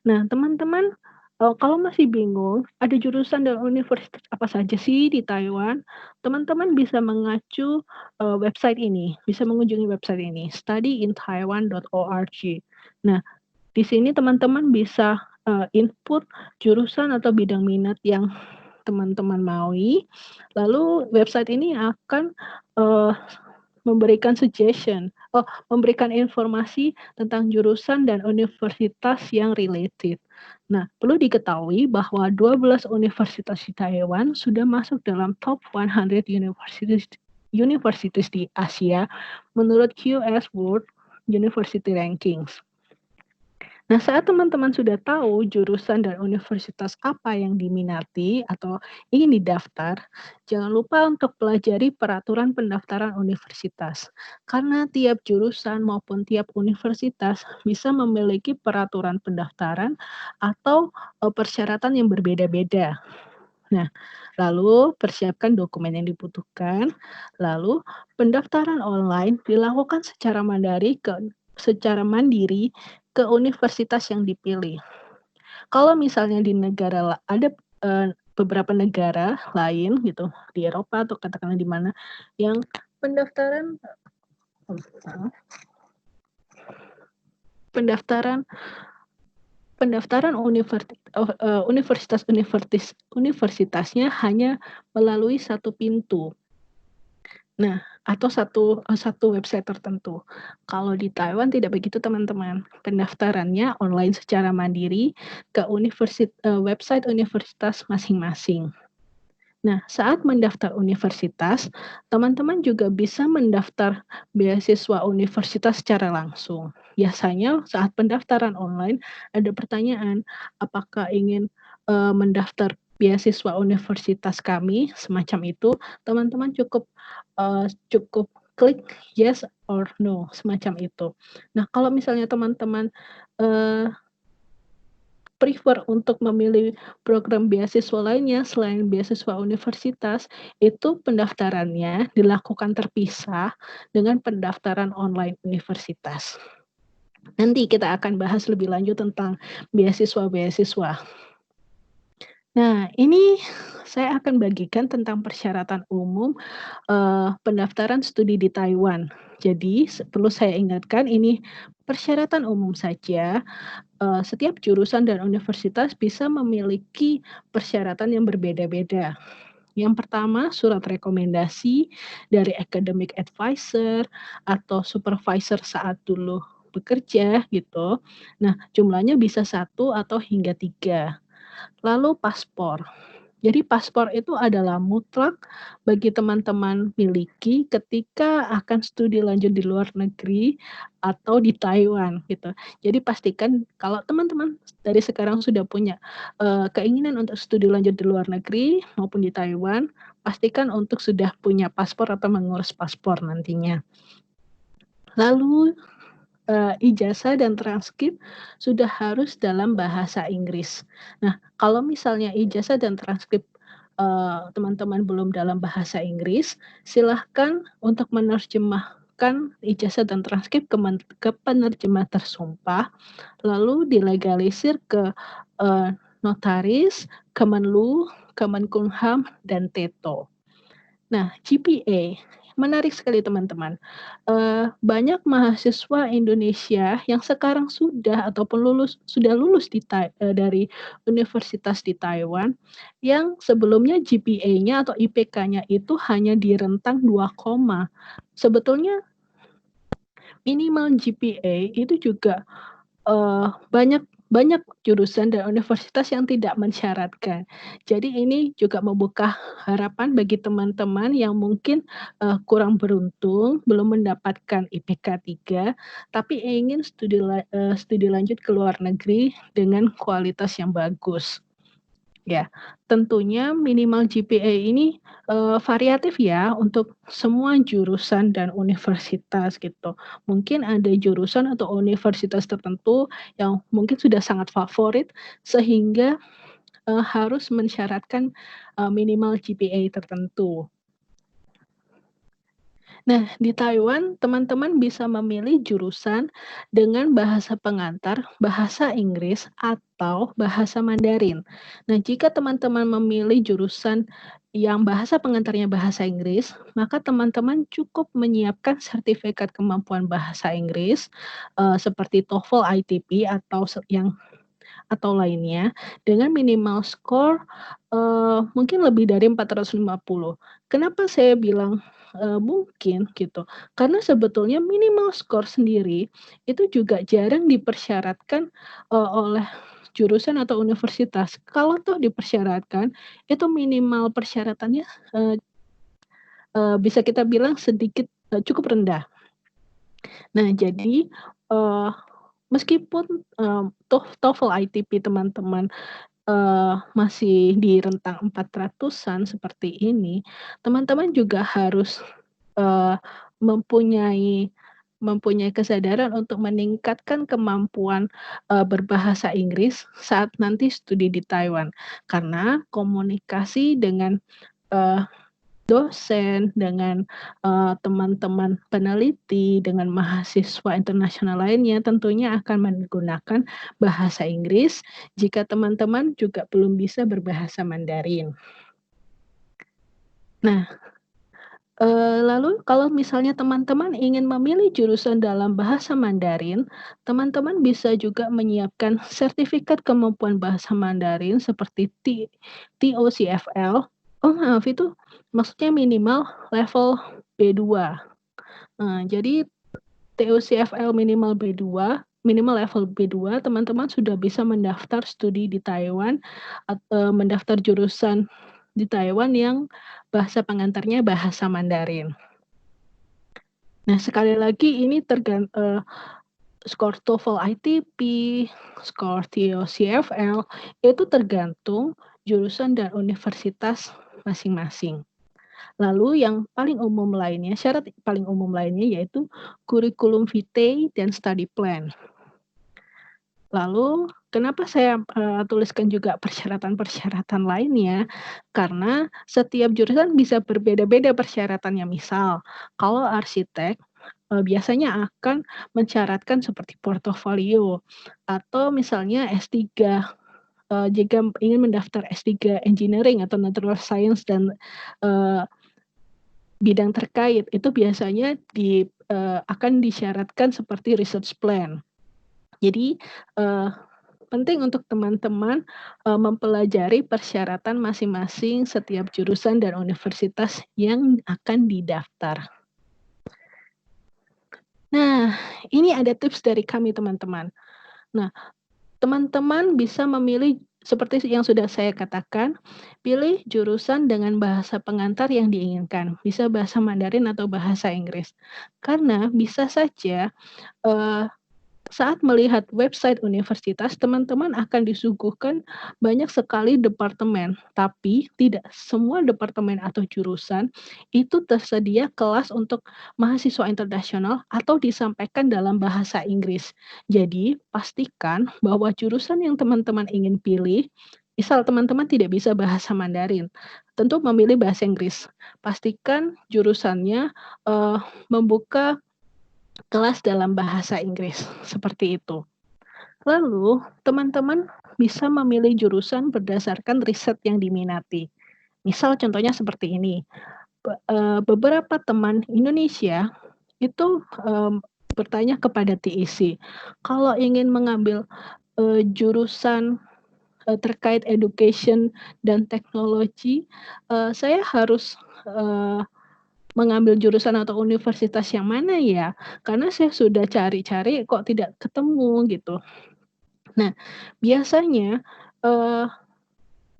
Speaker 3: Nah, teman-teman, kalau masih bingung, ada jurusan dan universitas apa saja sih di Taiwan? Teman-teman bisa mengacu website ini, bisa mengunjungi website ini, studyintaiwan.org. Nah, di sini teman-teman bisa input jurusan atau bidang minat yang teman-teman maui. Lalu website ini akan memberikan memberikan informasi tentang jurusan dan universitas yang related. Nah, perlu diketahui bahwa 12 universitas di Taiwan sudah masuk dalam top 100 universities di Asia menurut QS World University Rankings. Nah, saat teman-teman sudah tahu jurusan dan universitas apa yang diminati atau ingin didaftar, jangan lupa untuk pelajari peraturan pendaftaran universitas. Karena tiap jurusan maupun tiap universitas bisa memiliki peraturan pendaftaran atau persyaratan yang berbeda-beda. Nah, lalu persiapkan dokumen yang dibutuhkan. Lalu pendaftaran online dilakukan secara mandiri ke universitas yang dipilih. Kalau misalnya di negara ada beberapa negara lain gitu di Eropa atau katakanlah di mana yang pendaftaran universitasnya hanya melalui satu pintu. Nah, atau satu website tertentu. Kalau di Taiwan tidak begitu teman-teman. Pendaftarannya online secara mandiri ke website universitas masing-masing. Nah, saat mendaftar universitas, teman-teman juga bisa mendaftar beasiswa universitas secara langsung. Biasanya saat pendaftaran online ada pertanyaan, apakah ingin mendaftar beasiswa universitas kami, semacam itu. Teman-teman cukup klik yes or no, semacam itu. Nah, kalau misalnya teman-teman prefer untuk memilih program beasiswa lainnya selain beasiswa universitas, itu pendaftarannya dilakukan terpisah dengan pendaftaran online universitas. Nanti kita akan bahas lebih lanjut tentang beasiswa-beasiswa. Nah, ini saya akan bagikan tentang persyaratan umum pendaftaran studi di Taiwan. Jadi perlu saya ingatkan ini persyaratan umum saja. Setiap jurusan dan universitas bisa memiliki persyaratan yang berbeda-beda. Yang pertama, surat rekomendasi dari academic advisor atau supervisor saat dulu bekerja gitu. Nah, jumlahnya bisa 1 atau hingga 3. Lalu paspor. Jadi paspor itu adalah mutlak bagi teman-teman miliki ketika akan studi lanjut di luar negeri atau di Taiwan gitu. Jadi pastikan kalau teman-teman dari sekarang sudah punya keinginan untuk studi lanjut di luar negeri maupun di Taiwan, pastikan untuk sudah punya paspor atau mengurus paspor nantinya. Lalu ijazah dan transkrip sudah harus dalam bahasa Inggris. Nah, kalau misalnya ijazah dan transkrip teman-teman belum dalam bahasa Inggris, silahkan untuk menerjemahkan ijazah dan transkrip ke penerjemah tersumpah, lalu dilegalisir ke notaris, Kemenlu, Kemenkumham, dan TETO. Nah, GPA. menarik sekali teman-teman. Banyak mahasiswa Indonesia yang sekarang sudah lulus dari universitas di Taiwan, yang sebelumnya GPA-nya atau IPK-nya itu hanya di rentang 2 koma. Sebetulnya minimal GPA itu juga, banyak banyak jurusan dan universitas yang tidak mensyaratkan. Jadi ini juga membuka harapan bagi teman-teman yang mungkin, kurang beruntung, belum mendapatkan IPK 3, tapi ingin studi lanjut ke luar negeri dengan kualitas yang bagus. Ya, tentunya minimal GPA ini, variatif ya untuk semua jurusan dan universitas gitu. Mungkin ada jurusan atau universitas tertentu yang mungkin sudah sangat favorit sehingga, harus mensyaratkan, minimal GPA tertentu. Nah, di Taiwan, teman-teman bisa memilih jurusan dengan bahasa pengantar, bahasa Inggris, atau bahasa Mandarin. Nah, jika teman-teman memilih jurusan yang bahasa pengantarnya bahasa Inggris, maka teman-teman cukup menyiapkan sertifikat kemampuan bahasa Inggris, seperti TOEFL, ITP, atau lainnya dengan minimal skor, mungkin lebih dari 450. Kenapa saya bilang, mungkin gitu, karena sebetulnya minimal skor sendiri itu juga jarang dipersyaratkan, oleh jurusan atau universitas. Kalau toh dipersyaratkan, itu minimal persyaratannya, eee bisa kita bilang cukup rendah. Nah jadi, eee, meskipun, TOEFL, ITP teman-teman masih di rentang 400-an seperti ini, teman-teman juga harus, eee, mempunyai mempunyai kesadaran untuk meningkatkan kemampuan, berbahasa Inggris saat nanti studi di Taiwan. Karena komunikasi dengan, eee, dosen, dengan, teman-teman peneliti, dengan mahasiswa internasional lainnya tentunya akan menggunakan bahasa Inggris jika teman-teman juga belum bisa berbahasa Mandarin. Nah, lalu kalau misalnya teman-teman ingin memilih jurusan dalam bahasa Mandarin, teman-teman bisa juga menyiapkan sertifikat kemampuan bahasa Mandarin seperti TOCFL. Oh maaf, itu maksudnya minimal level B2. Jadi TOCFL minimal level B2, teman-teman sudah bisa mendaftar studi di Taiwan, mendaftar jurusan di Taiwan yang bahasa pengantarnya bahasa Mandarin. Nah, sekali lagi ini skor TOEFL ITP, skor TOCFL, itu tergantung jurusan dan universitas masing-masing. Lalu yang syarat paling umum lainnya yaitu kurikulum vitae dan study plan. Lalu kenapa saya, tuliskan juga persyaratan-persyaratan lainnya, karena setiap jurusan bisa berbeda-beda persyaratannya. Misal, kalau arsitek, biasanya akan mensyaratkan seperti portofolio atau misalnya S3, jika ingin mendaftar S3 engineering atau natural science dan, eee, bidang terkait, itu biasanya akan disyaratkan seperti research plan. Jadi, eee, penting untuk teman-teman, mempelajari persyaratan masing-masing setiap jurusan dan universitas yang akan didaftar. Nah, ini ada tips dari kami teman-teman. Nah, teman-teman bisa memilih seperti yang sudah saya katakan, pilih jurusan dengan bahasa pengantar yang diinginkan, bisa bahasa Mandarin atau bahasa Inggris. Karena bisa saja, eee saat melihat website universitas, teman-teman akan disuguhkan banyak sekali departemen, tapi tidak semua departemen atau jurusan itu tersedia kelas untuk mahasiswa internasional atau disampaikan dalam bahasa Inggris. Jadi, pastikan bahwa jurusan yang teman-teman ingin pilih, misal teman-teman tidak bisa bahasa Mandarin, tentu memilih bahasa Inggris. Pastikan jurusannya, membuka kelas dalam bahasa Inggris, seperti itu. Lalu, teman-teman bisa memilih jurusan berdasarkan riset yang diminati. Misal contohnya seperti ini, beberapa teman Indonesia itu, bertanya kepada TEC, kalau ingin mengambil, jurusan, terkait education dan teknologi, saya harus, eee, mengambil jurusan atau universitas yang mana ya? Karena saya sudah cari-cari kok tidak ketemu gitu. Nah, biasanya, eee,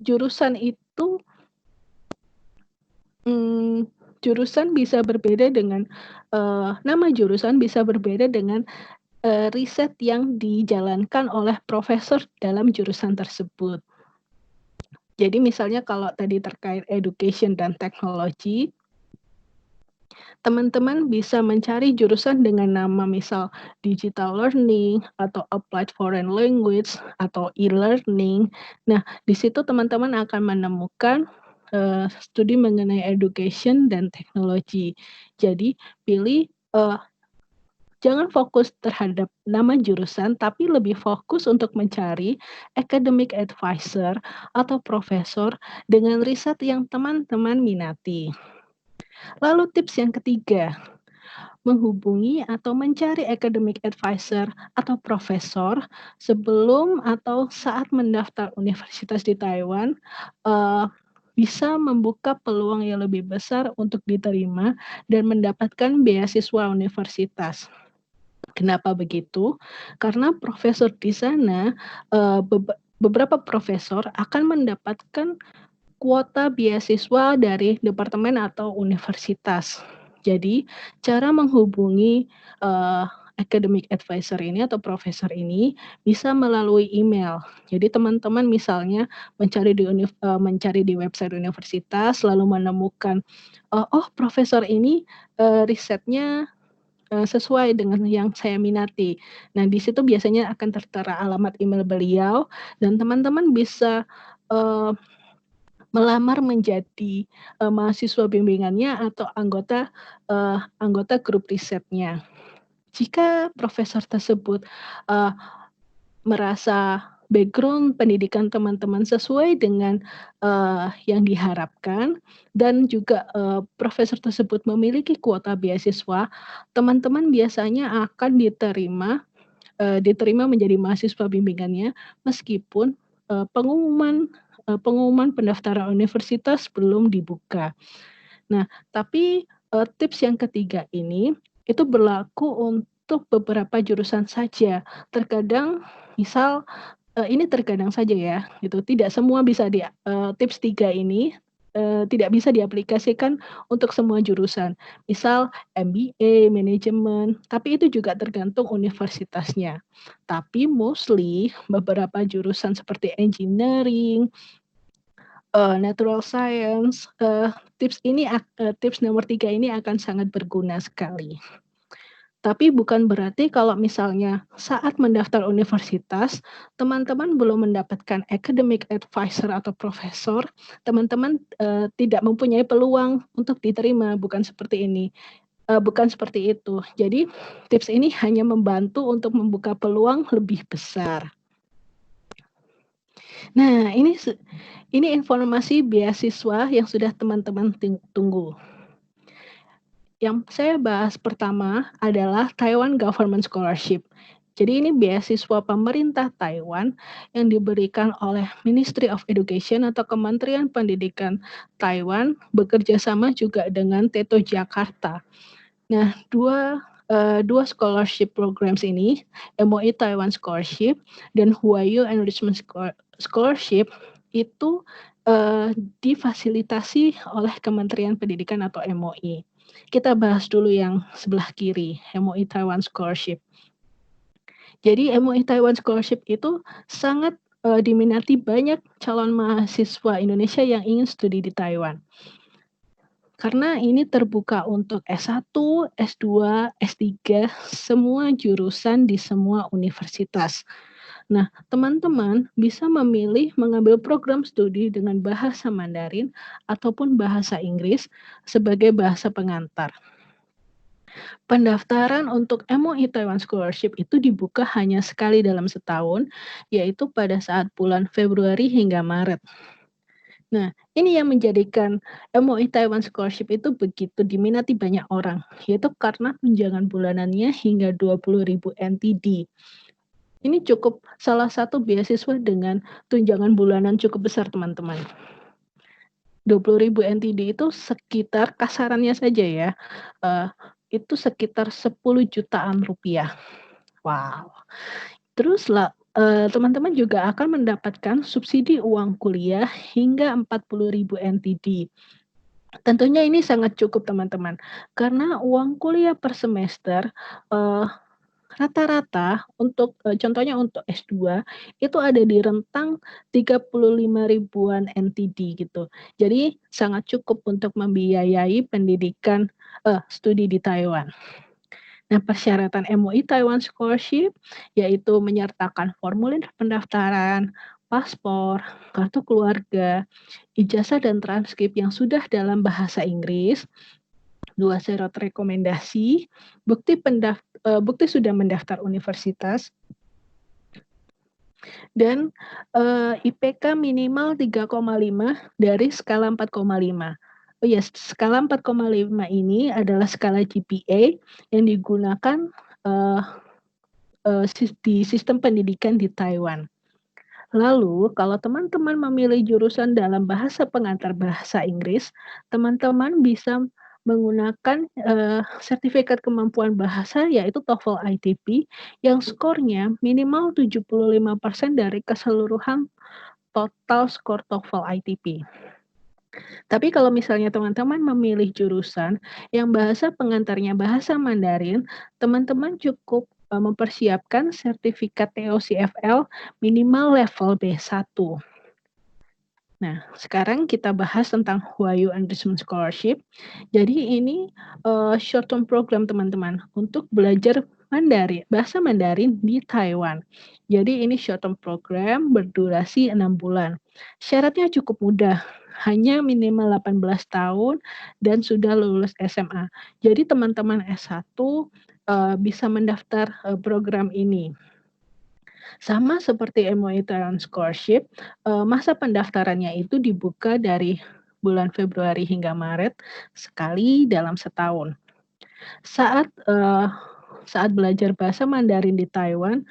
Speaker 3: jurusan itu, mmm, jurusan bisa berbeda dengan, nama jurusan bisa berbeda dengan, riset yang dijalankan oleh profesor dalam jurusan tersebut. Jadi misalnya kalau tadi terkait education dan teknologi, teman-teman bisa mencari jurusan dengan nama misal digital learning atau applied foreign language atau e-learning. Nah, di situ teman-teman akan menemukan, studi mengenai education dan teknologi. Jadi pilih, jangan fokus terhadap nama jurusan, tapi lebih fokus untuk mencari academic advisor atau profesor dengan riset yang teman-teman minati. Lalu tips yang ketiga, menghubungi atau mencari academic advisor atau profesor sebelum atau saat mendaftar universitas di Taiwan, eee, bisa membuka peluang yang lebih besar untuk diterima dan mendapatkan beasiswa universitas. Kenapa begitu? Karena profesor di sana, beberapa profesor akan mendapatkan kuota beasiswa dari departemen atau universitas. Jadi, cara menghubungi, eee, academic advisor ini atau profesor ini bisa melalui email. Jadi teman-teman misalnya mencari di website universitas lalu menemukan, "Oh profesor ini, risetnya sesuai dengan yang saya minati." Nah, di situ biasanya akan tertera alamat email beliau dan teman-teman bisa, eee, melamar menjadi, mahasiswa bimbingannya atau anggota grup risetnya. Jika profesor tersebut, eee, merasa background pendidikan teman-teman sesuai dengan, yang diharapkan dan juga, profesor tersebut memiliki kuota beasiswa, teman-teman biasanya akan diterima menjadi mahasiswa bimbingannya meskipun, pengumuman pendaftaran universitas belum dibuka. Nah, tapi, tips yang ketiga ini, itu berlaku untuk beberapa jurusan saja. Terkadang misal, ini terkadang saja ya, gitu, tidak semua bisa tips 3 ini, tidak bisa diaplikasikan untuk semua jurusan. Misal MBA, manajemen, tapi itu juga tergantung universitasnya. Tapi mostly beberapa jurusan seperti engineering, natural science, tips nomor 3 ini akan sangat berguna sekali. Tapi bukan berarti kalau misalnya saat mendaftar universitas, teman-teman belum mendapatkan academic advisor atau profesor, teman-teman, tidak mempunyai peluang untuk diterima, bukan seperti itu. Jadi tips ini hanya membantu untuk membuka peluang lebih besar. Nah, ini informasi beasiswa yang sudah teman-teman tunggu. Yang saya bahas pertama adalah Taiwan Government Scholarship. Jadi ini beasiswa pemerintah Taiwan yang diberikan oleh Ministry of Education atau Kementerian Pendidikan Taiwan bekerja sama juga dengan TETO Jakarta. Nah, dua scholarship programs ini, MOE Taiwan Scholarship dan Huayu Enrichment Scholarship itu, difasilitasi oleh Kementerian Pendidikan atau MOE. Kita bahas dulu yang sebelah kiri, MOE Taiwan Scholarship. Jadi MOE Taiwan Scholarship itu sangat, diminati banyak calon mahasiswa Indonesia yang ingin studi di Taiwan. Karena ini terbuka untuk S1, S2, S3, semua jurusan di semua universitas. Nah, teman-teman bisa memilih mengambil program studi dengan bahasa Mandarin ataupun bahasa Inggris sebagai bahasa pengantar. Pendaftaran untuk MOE Taiwan Scholarship itu dibuka hanya sekali dalam setahun, yaitu pada saat bulan Februari hingga Maret. Nah, ini yang menjadikan MOE Taiwan Scholarship itu begitu diminati banyak orang, yaitu karena tunjangan bulanannya hingga 20.000 NTD. Ini cukup salah satu beasiswa dengan tunjangan bulanan cukup besar, teman-teman. 20.000 NTD itu sekitar kasarannya saja ya, itu sekitar 10 jutaan rupiah. Wow. Terus teman-teman juga akan mendapatkan subsidi uang kuliah hingga 40.000 NTD. Tentunya ini sangat cukup, teman-teman, karena uang kuliah per semester, rata-rata untuk contohnya untuk S2 itu ada di rentang 35 ribuan NTD gitu. Jadi sangat cukup untuk membiayai pendidikan studi di Taiwan. Nah, persyaratan MOE Taiwan Scholarship yaitu menyertakan formulir pendaftaran, paspor, kartu keluarga, ijazah dan transkrip yang sudah dalam bahasa Inggris, 2 surat rekomendasi, bukti sudah mendaftar universitas, dan IPK minimal 3,5 dari skala 4,5. Oh ya, skala 4,5 ini adalah skala GPA yang digunakan di sistem pendidikan di Taiwan. Lalu, kalau teman-teman memilih jurusan dalam bahasa pengantar bahasa Inggris, teman-teman bisa menggunakan sertifikat kemampuan bahasa yaitu TOEFL ITP yang skornya minimal 75% dari keseluruhan total skor TOEFL ITP. Tapi kalau misalnya teman-teman memilih jurusan yang bahasa pengantarnya bahasa Mandarin, teman-teman cukup mempersiapkan sertifikat TOCFL minimal level B1. Nah, sekarang kita bahas tentang Huayu Enrichment Scholarship. Jadi ini short term program, teman-teman, untuk belajar Mandarin, bahasa Mandarin di Taiwan. Jadi ini short term program berdurasi 6 bulan. Syaratnya cukup mudah, hanya minimal 18 tahun dan sudah lulus SMA. Jadi teman-teman S1 bisa mendaftar program ini. Sama seperti MOE Taiwan Scholarship, masa pendaftarannya itu dibuka dari bulan Februari hingga Maret sekali dalam setahun. Saat belajar bahasa Mandarin di Taiwan,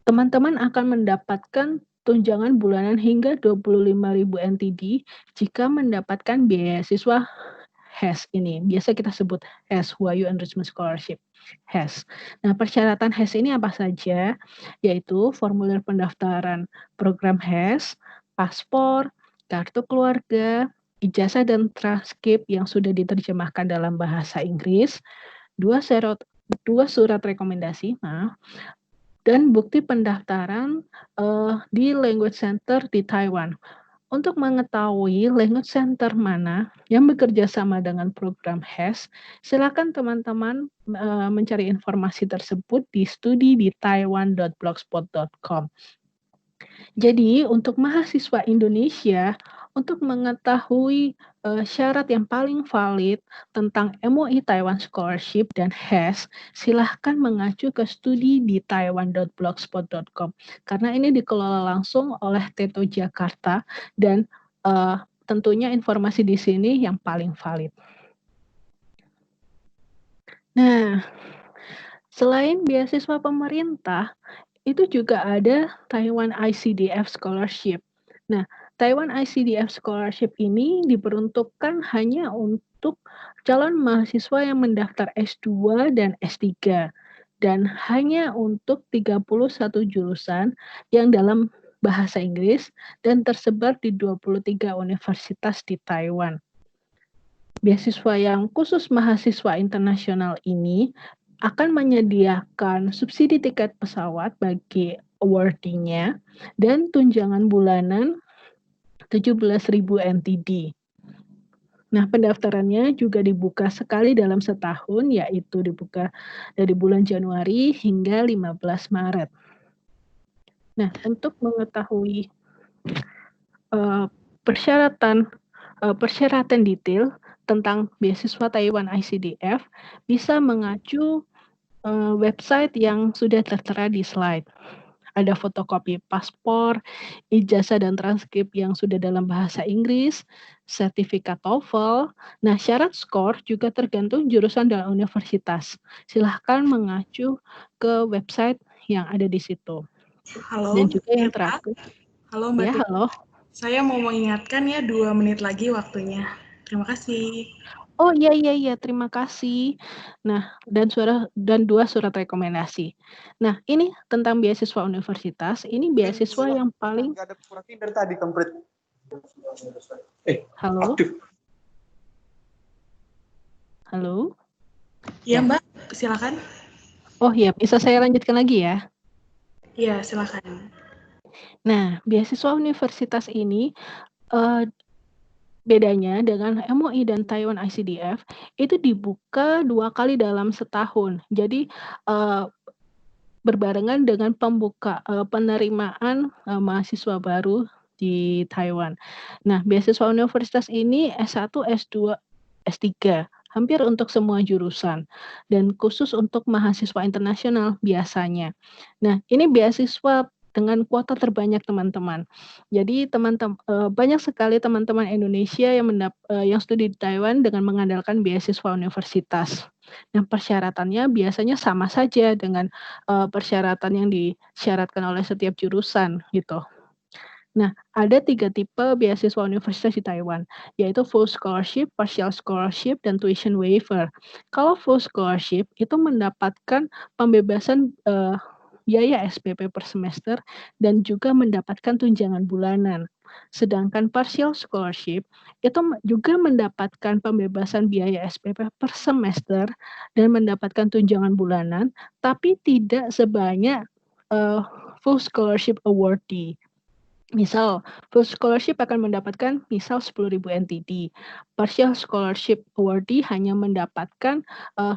Speaker 3: teman-teman akan mendapatkan tunjangan bulanan hingga 25.000 NTD jika mendapatkan beasiswa HES ini. Biasa kita sebut HES, Huayu Enrichment Scholarship, HES. Nah, persyaratan HES ini apa saja? Yaitu formulir pendaftaran program HES, paspor, kartu keluarga, ijazah dan transkrip yang sudah diterjemahkan dalam bahasa Inggris, 2 surat rekomendasi, dan bukti pendaftaran di Language Center di Taiwan. Untuk mengetahui language center mana yang bekerja sama dengan program HES, silakan teman-teman mencari informasi tersebut di studi di taiwan.blogspot.com. Jadi, untuk mahasiswa Indonesia, untuk mengetahui syarat yang paling valid tentang MOE Taiwan Scholarship dan HES, silahkan mengacu ke studi di taiwan.blogspot.com karena ini dikelola langsung oleh Teto Jakarta dan tentunya informasi di sini yang paling valid. Nah, selain beasiswa pemerintah, itu juga ada Taiwan ICDF Scholarship. Nah, Taiwan ICDF Scholarship ini diperuntukkan hanya untuk calon mahasiswa yang mendaftar S2 dan S3 dan hanya untuk 31 jurusan yang dalam bahasa Inggris dan tersebar di 23 universitas di Taiwan. Beasiswa yang khusus mahasiswa internasional ini akan menyediakan subsidi tiket pesawat bagi awardee-nya dan tunjangan bulanan 17.000 NTD. Nah, pendaftarannya juga dibuka sekali dalam setahun, yaitu dibuka dari bulan Januari hingga 15 Maret. Nah, untuk mengetahui persyaratan detail tentang beasiswa Taiwan ICDF, bisa mengacu website yang sudah tertera di slide. ada fotokopi paspor, ijazah dan transkrip yang sudah dalam bahasa Inggris, sertifikat TOEFL. Nah, syarat skor juga tergantung jurusan dan universitas. Silahkan mengacu ke website yang ada di situ. Dan
Speaker 1: Halo,
Speaker 3: juga yang
Speaker 1: Mbak.
Speaker 3: terakhir,
Speaker 1: Halo Mbak
Speaker 3: ya
Speaker 1: Tika.
Speaker 3: halo.
Speaker 1: Saya mau mengingatkan ya 2 menit lagi waktunya. Terima kasih.
Speaker 3: Oh iya, terima kasih. Nah, dan 2 surat rekomendasi. Nah, ini tentang beasiswa universitas, ini beasiswa yang paling
Speaker 4: Nggak ada surat dari tadi, komplit.
Speaker 3: halo?
Speaker 4: Aktif.
Speaker 3: Halo?
Speaker 1: Ya Mbak, silakan.
Speaker 3: Oh iya, bisa saya lanjutkan lagi ya?
Speaker 1: Iya, silakan.
Speaker 3: Nah, beasiswa universitas ini, bedanya dengan MUI dan Taiwan ICDF, itu dibuka 2 kali dalam setahun. Jadi, berbarengan dengan penerimaan, mahasiswa baru di Taiwan. Nah, beasiswa universitas ini S1, S2, S3, hampir untuk semua jurusan, dan khusus untuk mahasiswa internasional biasanya. Nah, ini beasiswa dengan kuota terbanyak teman-teman. Jadi banyak sekali teman-teman Indonesia yang studi di Taiwan dengan mengandalkan beasiswa universitas. Nah, persyaratannya biasanya sama saja dengan, persyaratan yang disyaratkan oleh setiap jurusan, gitu. Nah, ada 3 tipe beasiswa universitas di Taiwan, yaitu full scholarship, partial scholarship, dan tuition waiver. Kalau full scholarship itu mendapatkan pembebasan, biaya SPP per semester dan juga mendapatkan tunjangan bulanan. Sedangkan partial scholarship itu juga mendapatkan pembebasan biaya SPP per semester dan mendapatkan tunjangan bulanan, tapi tidak sebanyak, full scholarship awardee. Misal, full scholarship akan mendapatkan misal 10.000 NTD, partial scholarship awardee hanya mendapatkan,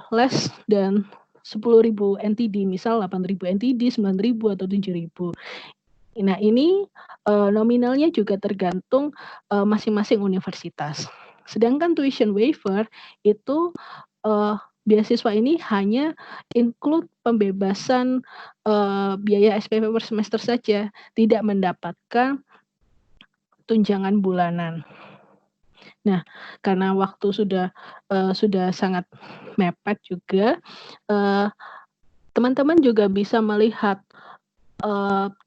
Speaker 3: less than 10.000 NTD, misal 8.000 NTD, 9.000 atau 7.000. Nah ini, nominalnya juga tergantung, masing-masing universitas. Sedangkan tuition waiver itu, beasiswa ini hanya include pembebasan, biaya SPP per semester saja, tidak mendapatkan tunjangan bulanan. Nah, karena waktu sudah sangat mepet juga, teman-teman juga bisa melihat,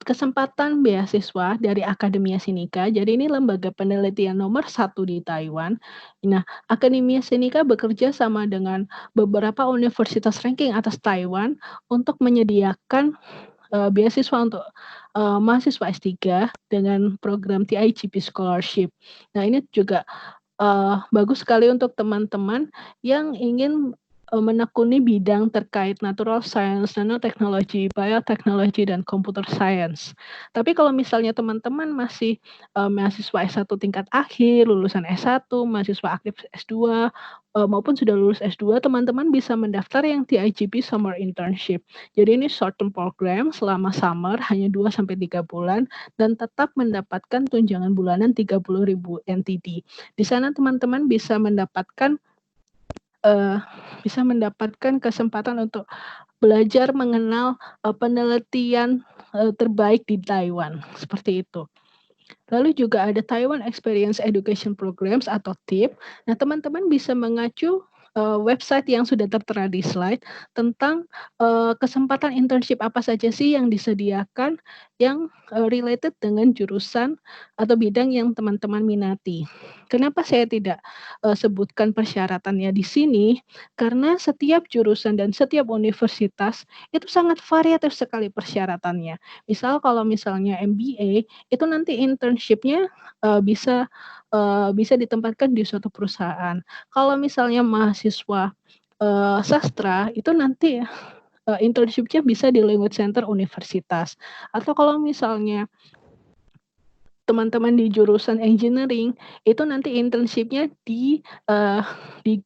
Speaker 3: kesempatan beasiswa dari Akademia Sinica. Jadi ini lembaga penelitian nomor 1 di Taiwan. Nah, Akademia Sinica bekerja sama dengan beberapa universitas ranking atas Taiwan untuk menyediakan, beasiswa untuk, mahasiswa S3 dengan program TIGP Scholarship. Nah, ini juga, bagus sekali untuk teman-teman yang ingin, menekuni bidang terkait natural science, nanoteknologi, bioteknologi, dan computer science. Tapi kalau misalnya teman-teman masih, mahasiswa S1 tingkat akhir, lulusan S1, mahasiswa aktif S2, maupun sudah lulus S2, teman-teman bisa mendaftar yang TIGP Summer Internship. Jadi ini short term program selama summer hanya 2-3 bulan dan tetap mendapatkan tunjangan bulanan 30.000 NTD. Di sana teman-teman bisa mendapatkan kesempatan untuk belajar mengenal, penelitian, terbaik di Taiwan, seperti itu. Lalu juga ada Taiwan Experience Education Programs atau TIP. Nah, teman-teman bisa mengacu, website yang sudah tertera di slide tentang, kesempatan internship apa saja sih yang disediakan yang, related dengan jurusan atau bidang yang teman-teman minati. Kenapa saya tidak, sebutkan persyaratannya di sini, karena setiap jurusan dan setiap universitas itu sangat variatif sekali persyaratannya. Misal kalau misalnya MBA, itu nanti internship-nya, bisa ditempatkan di suatu perusahaan. Kalau misalnya mahasiswa, sastra, itu nanti, internship-nya bisa di language center universitas. Atau kalau misalnya teman-teman di jurusan engineering, itu nanti internship-nya di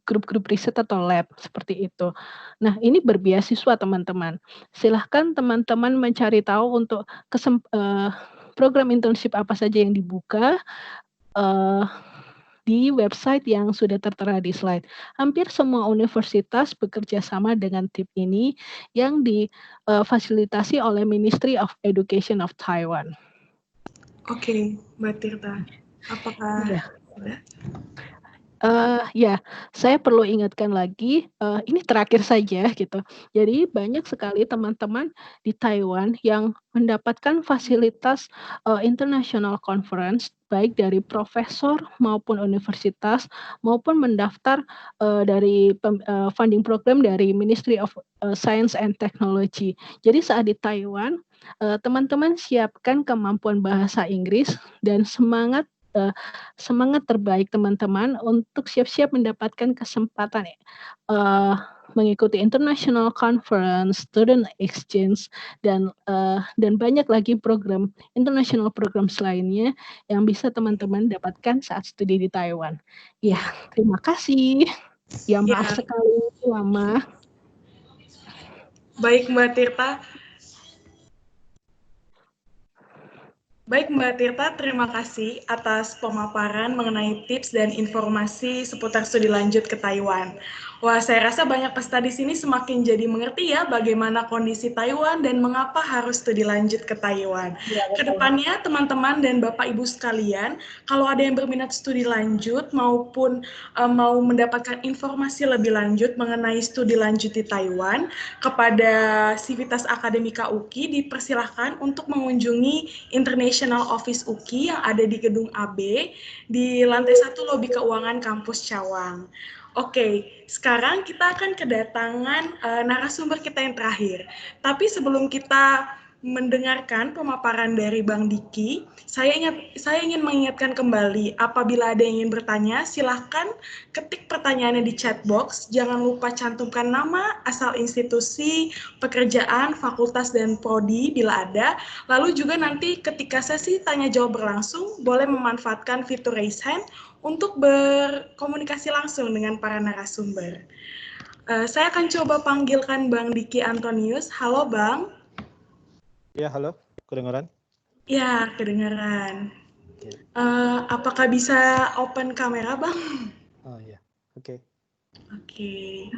Speaker 3: grup-grup riset atau lab, seperti itu. Nah, ini berbeasiswa teman-teman. Silahkan teman-teman mencari tahu untuk program internship apa saja yang dibuka, di website yang sudah tertera di slide. Hampir semua universitas bekerja sama dengan tim ini yang difasilitasi oleh Ministry of Education of Taiwan.
Speaker 1: Oke, Mbak Tirta. Apakah
Speaker 3: Iya.
Speaker 1: sudah?
Speaker 3: Ya, saya perlu ingatkan lagi, ini terakhir saja gitu. Jadi banyak sekali teman-teman di Taiwan yang mendapatkan fasilitas, international conference, baik dari profesor maupun universitas, maupun mendaftar, dari funding program dari Ministry of, Science and Technology. Jadi saat di Taiwan, teman-teman siapkan kemampuan bahasa Inggris dan semangat terbaik teman-teman untuk siap-siap mendapatkan kesempatan mengikuti international conference, student exchange, dan banyak lagi program international programs lainnya yang bisa teman-teman dapatkan saat studi di Taiwan. Ya, terima kasih. Ya, maaf
Speaker 1: Ya,
Speaker 3: sekali lama.
Speaker 1: baik Mbak Tirta. Baik Mbak Tirta, terima kasih atas pemaparan mengenai tips dan informasi seputar studi lanjut ke Taiwan. Wah, saya rasa banyak peserta di sini semakin jadi mengerti ya bagaimana kondisi Taiwan dan mengapa harus studi lanjut ke Taiwan.
Speaker 2: Ya,
Speaker 1: Kedepannya teman-teman dan Bapak Ibu sekalian, kalau ada yang berminat studi lanjut maupun mau mendapatkan informasi lebih lanjut mengenai studi lanjut di Taiwan, kepada Civitas Akademika UKI dipersilahkan untuk mengunjungi International Office UKI yang ada di gedung AB di lantai 1 lobi keuangan kampus Cawang. Oke, sekarang kita akan kedatangan narasumber kita yang terakhir. Tapi sebelum kita mendengarkan pemaparan dari Bang Diki, saya ingin mengingatkan kembali, apabila ada yang ingin bertanya, silahkan ketik pertanyaannya di chat box. Jangan lupa cantumkan nama, asal institusi, pekerjaan, fakultas, dan prodi bila ada. Lalu juga nanti ketika sesi tanya jawab berlangsung, boleh memanfaatkan fitur raise hand untuk berkomunikasi langsung dengan para narasumber. Saya akan coba panggilkan Bang Diki Antonius. Halo Bang.
Speaker 4: Ya, halo. Kedengaran?
Speaker 1: Ya, kedengaran. Apakah bisa open kamera Bang?
Speaker 4: Oh ya, oke.
Speaker 1: Oke.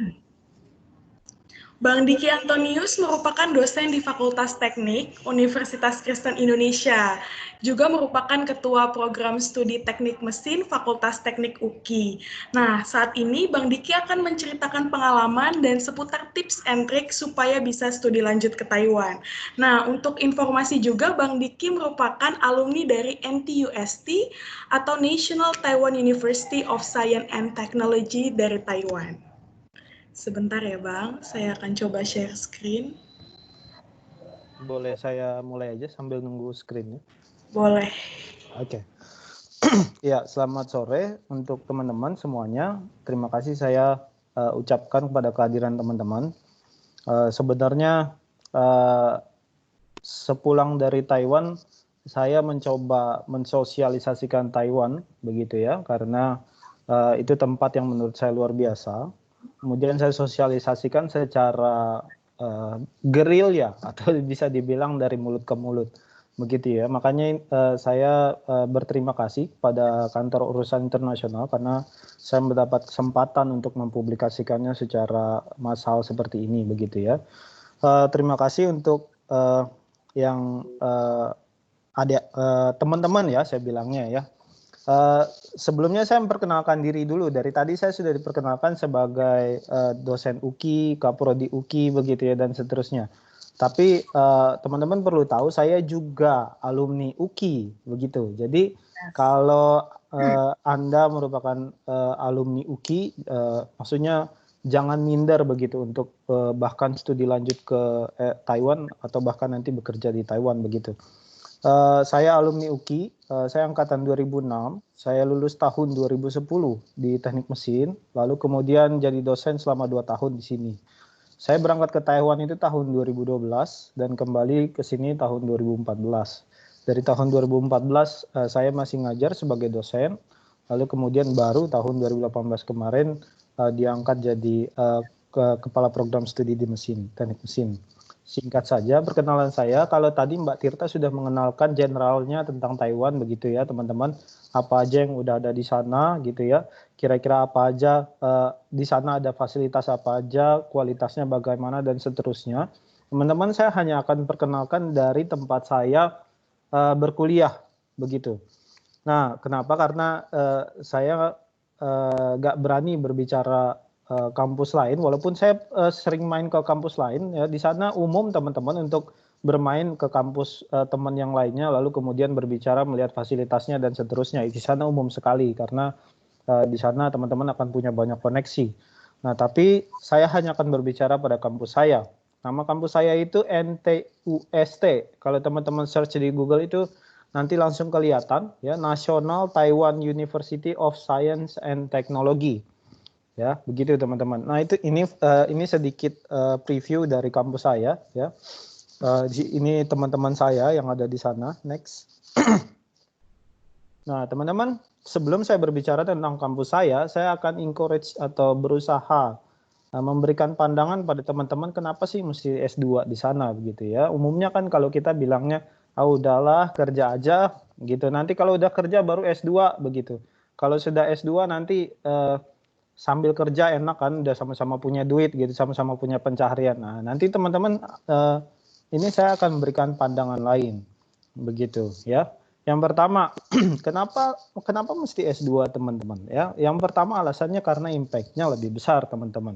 Speaker 1: Bang Diki Antonius merupakan dosen di Fakultas Teknik Universitas Kristen Indonesia, juga merupakan Ketua Program Studi Teknik Mesin Fakultas Teknik UKI. Nah, saat ini Bang Diki akan menceritakan pengalaman dan seputar tips and trik supaya bisa studi lanjut ke Taiwan. Nah, untuk informasi juga, Bang Diki merupakan alumni dari NTUST atau National Taiwan University of Science and Technology dari Taiwan. Sebentar ya Bang, saya akan coba share screen.
Speaker 4: Boleh saya mulai aja sambil nunggu screen-nya?
Speaker 1: Boleh.
Speaker 4: Oke. Ya, selamat sore untuk teman-teman semuanya. Terima kasih saya ucapkan kepada kehadiran teman-teman. Sebenarnya sepulang dari Taiwan, saya mencoba mensosialisasikan Taiwan, begitu ya, karena itu tempat yang menurut saya luar biasa. Kemudian saya sosialisasikan secara gerilya atau bisa dibilang dari mulut ke mulut, begitu ya. Makanya saya berterima kasih pada Kantor Urusan Internasional karena saya mendapat kesempatan untuk mempublikasikannya secara massal seperti ini, begitu ya. Terima kasih untuk yang teman-teman ya, saya bilangnya ya. Sebelumnya saya memperkenalkan diri dulu. Dari tadi saya sudah diperkenalkan sebagai dosen UKI, Kaprodi UKI, begitu ya, dan seterusnya. Tapi teman-teman perlu tahu saya juga alumni UKI, begitu. Jadi kalau Anda merupakan alumni UKI, maksudnya jangan minder begitu untuk bahkan studi lanjut ke Taiwan atau bahkan nanti bekerja di Taiwan, begitu. Saya alumni UKI, saya angkatan 2006, saya lulus tahun 2010 di teknik mesin, lalu kemudian jadi dosen selama 2 tahun di sini. Saya berangkat ke Taiwan itu tahun 2012 dan kembali ke sini tahun 2014. Dari tahun 2014 saya masih ngajar sebagai dosen, lalu kemudian baru tahun 2018 kemarin diangkat jadi kepala program studi di mesin, teknik mesin. Singkat saja perkenalan saya, kalau tadi Mbak Tirta sudah mengenalkan generalnya tentang Taiwan begitu ya teman-teman, apa aja yang udah ada di sana gitu ya, kira-kira apa aja di sana ada fasilitas apa aja, kualitasnya bagaimana dan seterusnya. Teman-teman, saya hanya akan perkenalkan dari tempat saya berkuliah begitu. Nah, kenapa? Karena saya nggak berani berbicara kampus lain, walaupun saya sering main ke kampus lain. Ya, di sana umum teman-teman untuk bermain ke kampus teman yang lainnya, lalu kemudian berbicara, melihat fasilitasnya dan seterusnya. Di sana umum sekali karena di sana teman-teman akan punya banyak koneksi. Nah, tapi saya hanya akan berbicara pada kampus saya. Nama kampus saya itu NTUST. Kalau teman-teman search di Google itu nanti langsung kelihatan ya, National Taiwan University of Science and Technology. Ya, begitu teman-teman. Nah, ini sedikit preview dari kampus saya ya. Ini teman-teman saya yang ada di sana. Next. Nah, teman-teman, sebelum saya berbicara tentang kampus saya akan encourage atau berusaha memberikan pandangan pada teman-teman kenapa sih mesti S2 di sana begitu ya. Umumnya kan kalau kita bilangnya udahlah kerja aja gitu. Nanti kalau udah kerja baru S2 begitu. Kalau sudah S2 nanti sambil kerja enak kan, udah sama-sama punya duit gitu, sama-sama punya pencaharian. Nah, nanti teman-teman ini saya akan memberikan pandangan lain begitu ya. Yang pertama, kenapa mesti S2 teman-teman ya? Yang pertama alasannya karena impact-nya lebih besar teman-teman.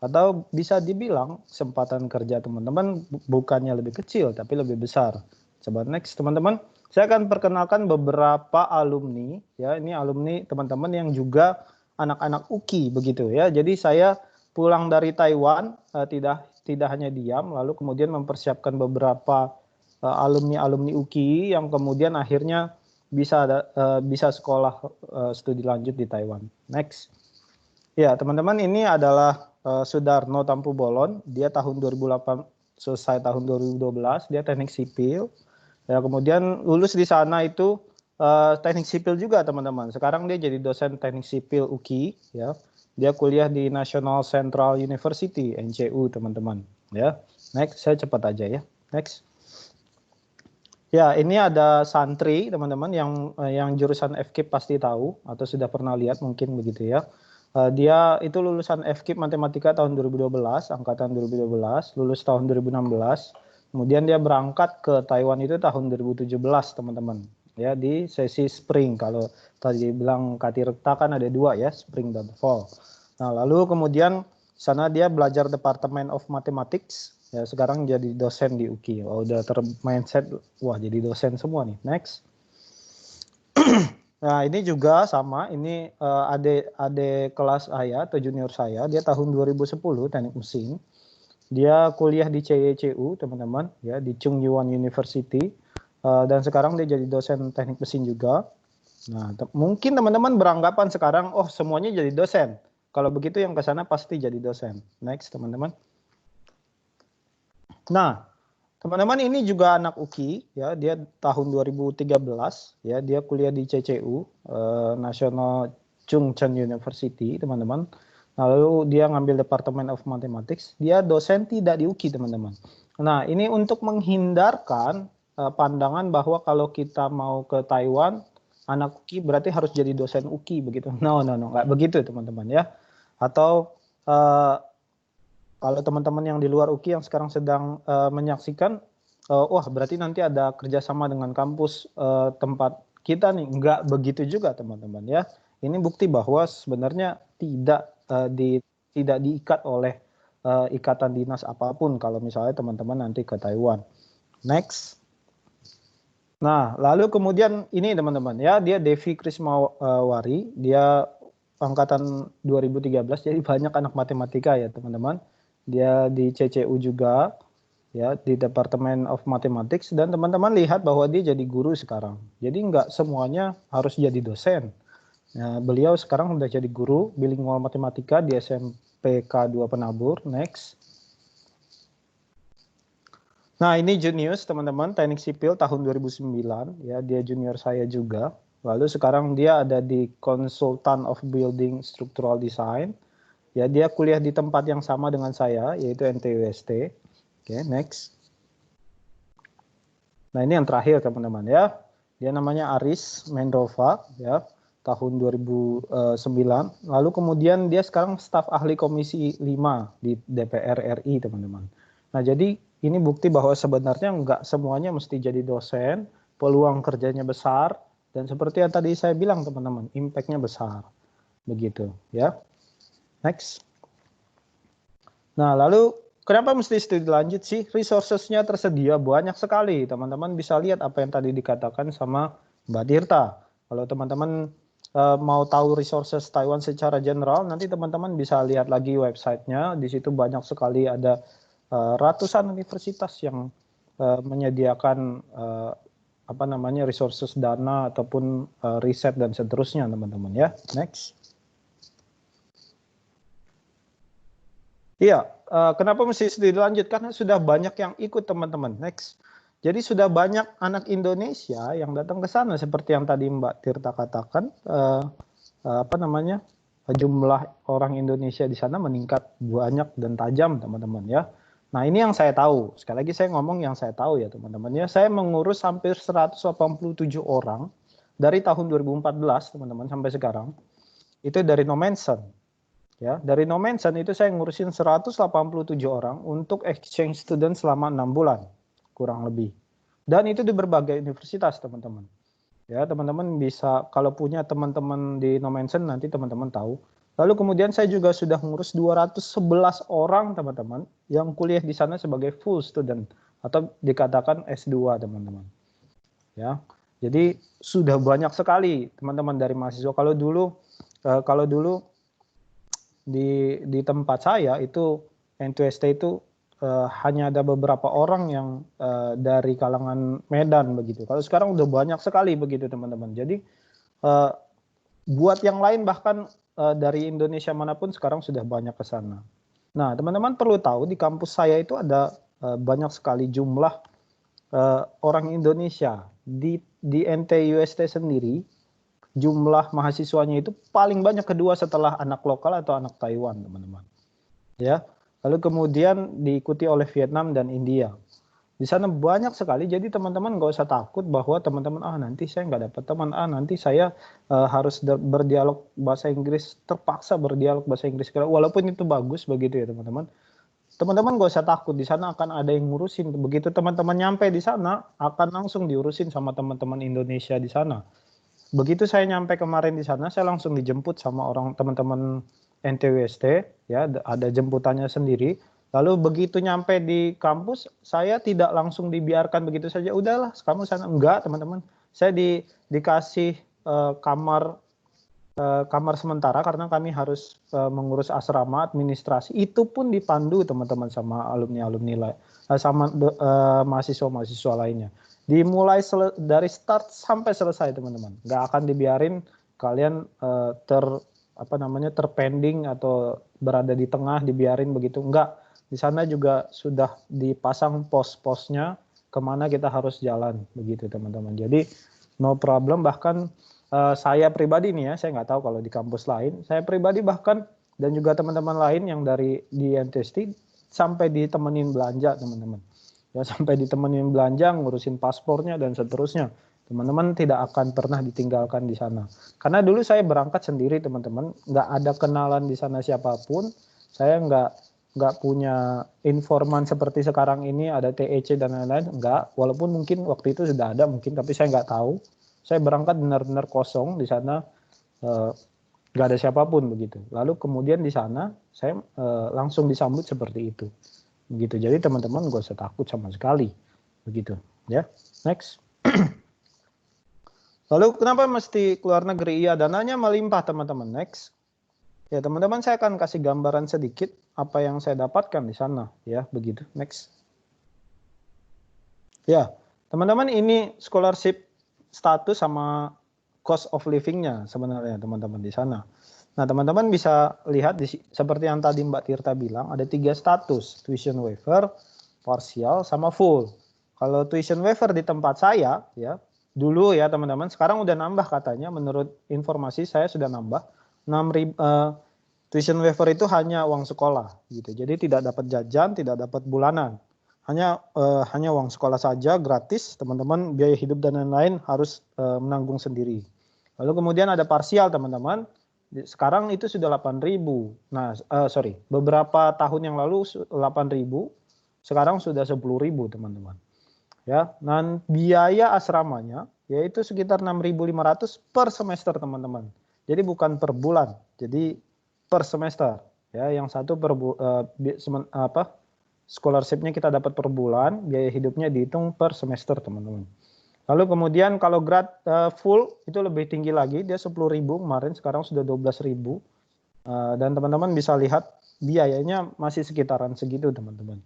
Speaker 4: Atau bisa dibilang kesempatan kerja teman-teman bukannya lebih kecil tapi lebih besar. Coba next teman-teman. Saya akan perkenalkan beberapa alumni ya. Ini alumni teman-teman yang juga anak-anak UKI begitu ya. Jadi saya pulang dari Taiwan tidak hanya diam, lalu kemudian mempersiapkan beberapa alumni UKI yang kemudian akhirnya bisa sekolah studi lanjut di Taiwan. Next. Ya, teman-teman, ini adalah Sudarno Tampu Bolon. Dia tahun 2008 selesai tahun 2012, dia teknik sipil. Ya, kemudian lulus di sana itu teknik sipil juga, teman-teman. Sekarang dia jadi dosen teknik sipil UKI, ya. Dia kuliah di National Central University, NCU, teman-teman, ya. Next, saya cepat aja ya. Next. Ya, ini ada santri, teman-teman, yang jurusan FKIP pasti tahu atau sudah pernah lihat mungkin begitu ya. Dia itu lulusan FKIP Matematika tahun 2012, angkatan 2012, lulus tahun 2016. Kemudian dia berangkat ke Taiwan itu tahun 2017, teman-teman. Ya, di sesi spring. Kalau tadi bilang Katirta kan ada dua ya, spring dan fall. Nah, lalu kemudian sana dia belajar Department of Mathematics. Ya, sekarang jadi dosen di UKI. Oh, udah mindset, wah jadi dosen semua nih. Next. Nah, ini juga sama, ini adik kelas saya atau junior saya, dia tahun 2010 teknik mesin. Dia kuliah di CYCU, teman-teman, ya di Chung Yuan University. Dan sekarang dia jadi dosen teknik mesin juga. Nah, mungkin teman-teman beranggapan sekarang, oh semuanya jadi dosen. Kalau begitu yang ke sana pasti jadi dosen. Next, teman-teman. Nah, teman-teman, ini juga anak UKI ya, dia tahun 2013 ya, dia kuliah di CCU National Chungcheong University, teman-teman. Lalu dia ngambil Department of Mathematics, dia dosen tidak di UKI, teman-teman. Nah, ini untuk menghindarkan pandangan bahwa kalau kita mau ke Taiwan, anak UKI berarti harus jadi dosen UKI begitu. No, nggak begitu, teman-teman ya. Atau kalau teman-teman yang di luar UKI yang sekarang sedang menyaksikan, wah berarti nanti ada kerjasama dengan kampus tempat kita nih. Enggak begitu juga, teman-teman ya. Ini bukti bahwa sebenarnya tidak diikat oleh ikatan dinas apapun kalau misalnya teman-teman nanti ke Taiwan. Next. Nah, lalu kemudian ini teman-teman ya, dia Devi Krismawari, dia angkatan 2013, jadi banyak anak matematika ya teman-teman. Dia di CCU juga, ya di Department of Mathematics, dan teman-teman lihat bahwa dia jadi guru sekarang. Jadi nggak semuanya harus jadi dosen. Nah, beliau sekarang sudah jadi guru bilingual matematika di SMPK 2 Penabur. Next. Nah, ini Junius, teman-teman, teknik sipil tahun 2009, ya dia junior saya juga. Lalu sekarang dia ada di Consultant of Building Structural Design. Ya, dia kuliah di tempat yang sama dengan saya, yaitu NTUST. Oke, next. Nah, ini yang terakhir teman-teman ya. Dia namanya Aris Mendrova ya, tahun 2009. Lalu kemudian dia sekarang staf ahli Komisi 5 di DPR RI, teman-teman. Nah, jadi ini bukti bahwa sebenarnya nggak semuanya mesti jadi dosen, peluang kerjanya besar, dan seperti yang tadi saya bilang teman-teman, impact-nya besar. Begitu ya. Next. Nah, lalu kenapa mesti studi lanjut sih? Resources-nya tersedia banyak sekali. Teman-teman bisa lihat apa yang tadi dikatakan sama Mbak Tirta. Kalau teman-teman mau tahu resources Taiwan secara general, nanti teman-teman bisa lihat lagi websitenya. Di situ banyak sekali ada ratusan universitas yang menyediakan apa namanya resources dana ataupun riset dan seterusnya, teman-teman ya. Next. Iya, kenapa mesti studi lanjut? Karena sudah banyak yang ikut, teman-teman. Next. Jadi sudah banyak anak Indonesia yang datang ke sana seperti yang tadi Mbak Tirta katakan, apa namanya, jumlah orang Indonesia di sana meningkat banyak dan tajam, teman-teman ya. Nah, ini yang saya tahu. Sekali lagi saya ngomong yang saya tahu ya, teman-teman ya. Saya mengurus hampir 187 orang dari tahun 2014, teman-teman, sampai sekarang. Itu dari Nomensen. Ya, dari Nomensen itu saya ngurusin 187 orang untuk exchange student selama 6 bulan, kurang lebih. Dan itu di berbagai universitas, teman-teman. Ya, teman-teman bisa, kalau punya teman-teman di Nomensen, nanti teman-teman tahu. Lalu kemudian saya juga sudah ngurus 211 orang, teman-teman, yang kuliah di sana sebagai full student, atau dikatakan S2, teman-teman. Ya, jadi sudah banyak sekali, teman-teman, dari mahasiswa. Kalau dulu di tempat saya itu N2ST itu hanya ada beberapa orang yang dari kalangan Medan begitu. Kalau sekarang udah banyak sekali begitu, teman-teman. Jadi buat yang lain bahkan dari Indonesia manapun sekarang sudah banyak ke sana. Nah, teman-teman perlu tahu di kampus saya itu ada banyak sekali jumlah orang Indonesia di NTUST sendiri. Jumlah mahasiswanya itu paling banyak kedua setelah anak lokal atau anak Taiwan, teman-teman. Ya, lalu kemudian diikuti oleh Vietnam dan India. Di sana banyak sekali, jadi teman-teman nggak usah takut bahwa teman-teman nanti saya nggak dapat teman, nanti saya harus berdialog bahasa Inggris, terpaksa berdialog bahasa Inggris. Walaupun itu bagus begitu ya, teman-teman. Teman-teman nggak usah takut, di sana akan ada yang ngurusin. Begitu teman-teman nyampe di sana, akan langsung diurusin sama teman-teman Indonesia di sana. Begitu saya nyampe kemarin di sana, saya langsung dijemput sama orang teman-teman NTUST, ya, ada jemputannya sendiri. Lalu begitu nyampe di kampus, saya tidak langsung dibiarkan begitu saja. Udahlah, kamu sana. Enggak, teman-teman. Saya dikasih kamar sementara karena kami harus mengurus asrama, administrasi. Itu pun dipandu, teman-teman, sama alumni-alumni sama mahasiswa-mahasiswa lainnya. Dimulai dari start sampai selesai, teman-teman. Nggak akan dibiarin kalian terpending atau berada di tengah, dibiarin begitu. Enggak. Di sana juga sudah dipasang pos-posnya kemana kita harus jalan begitu, teman-teman. Jadi no problem. Bahkan saya pribadi nih ya, saya nggak tahu kalau di kampus lain. Saya pribadi bahkan dan juga teman-teman lain yang di NTST sampai ditemenin belanja, teman-teman. Ya, sampai ditemenin belanja, ngurusin paspornya dan seterusnya. Teman-teman tidak akan pernah ditinggalkan di sana. Karena dulu saya berangkat sendiri, teman-teman, nggak ada kenalan di sana siapapun. Saya nggak punya informan seperti sekarang ini ada TEC dan lain-lain, nggak. Walaupun mungkin waktu itu sudah ada mungkin, tapi saya nggak tahu. Saya berangkat benar-benar kosong di sana, nggak ada siapapun begitu. Lalu kemudian di sana saya langsung disambut seperti itu. Begitu. Jadi teman-teman gak usah takut sama sekali. Begitu, ya. Next. Lalu kenapa mesti keluar negeri? Iya, dananya melimpah, teman-teman. Next. Ya, teman-teman, saya akan kasih gambaran sedikit apa yang saya dapatkan di sana, ya, begitu. Next. Ya, teman-teman, ini scholarship status sama cost of living-nya sebenarnya, teman-teman, di sana. Nah, teman-teman bisa lihat seperti yang tadi Mbak Tirta bilang, ada 3 status, tuition waiver, partial, sama full. Kalau tuition waiver di tempat saya, ya, dulu ya teman-teman, sekarang udah nambah katanya, menurut informasi saya sudah nambah, 6.000, tuition waiver itu hanya uang sekolah, gitu. Jadi tidak dapat jajan, tidak dapat bulanan. hanya uang sekolah saja gratis, teman-teman, biaya hidup dan lain-lain harus menanggung sendiri. Lalu kemudian ada parsial, teman-teman. Sekarang itu sudah 8.000. Nah, beberapa tahun yang lalu 8.000, sekarang sudah 10.000, teman-teman. Ya, dan biaya asramanya yaitu sekitar 6.500 per semester, teman-teman. Jadi bukan per bulan, jadi per semester. Ya, yang satu scholarship-nya kita dapat per bulan, biaya hidupnya dihitung per semester, teman-teman. Lalu kemudian kalau grad full itu lebih tinggi lagi, dia 10.000 kemarin, sekarang sudah 12.000. Dan teman-teman bisa lihat biayanya masih sekitaran segitu, teman-teman.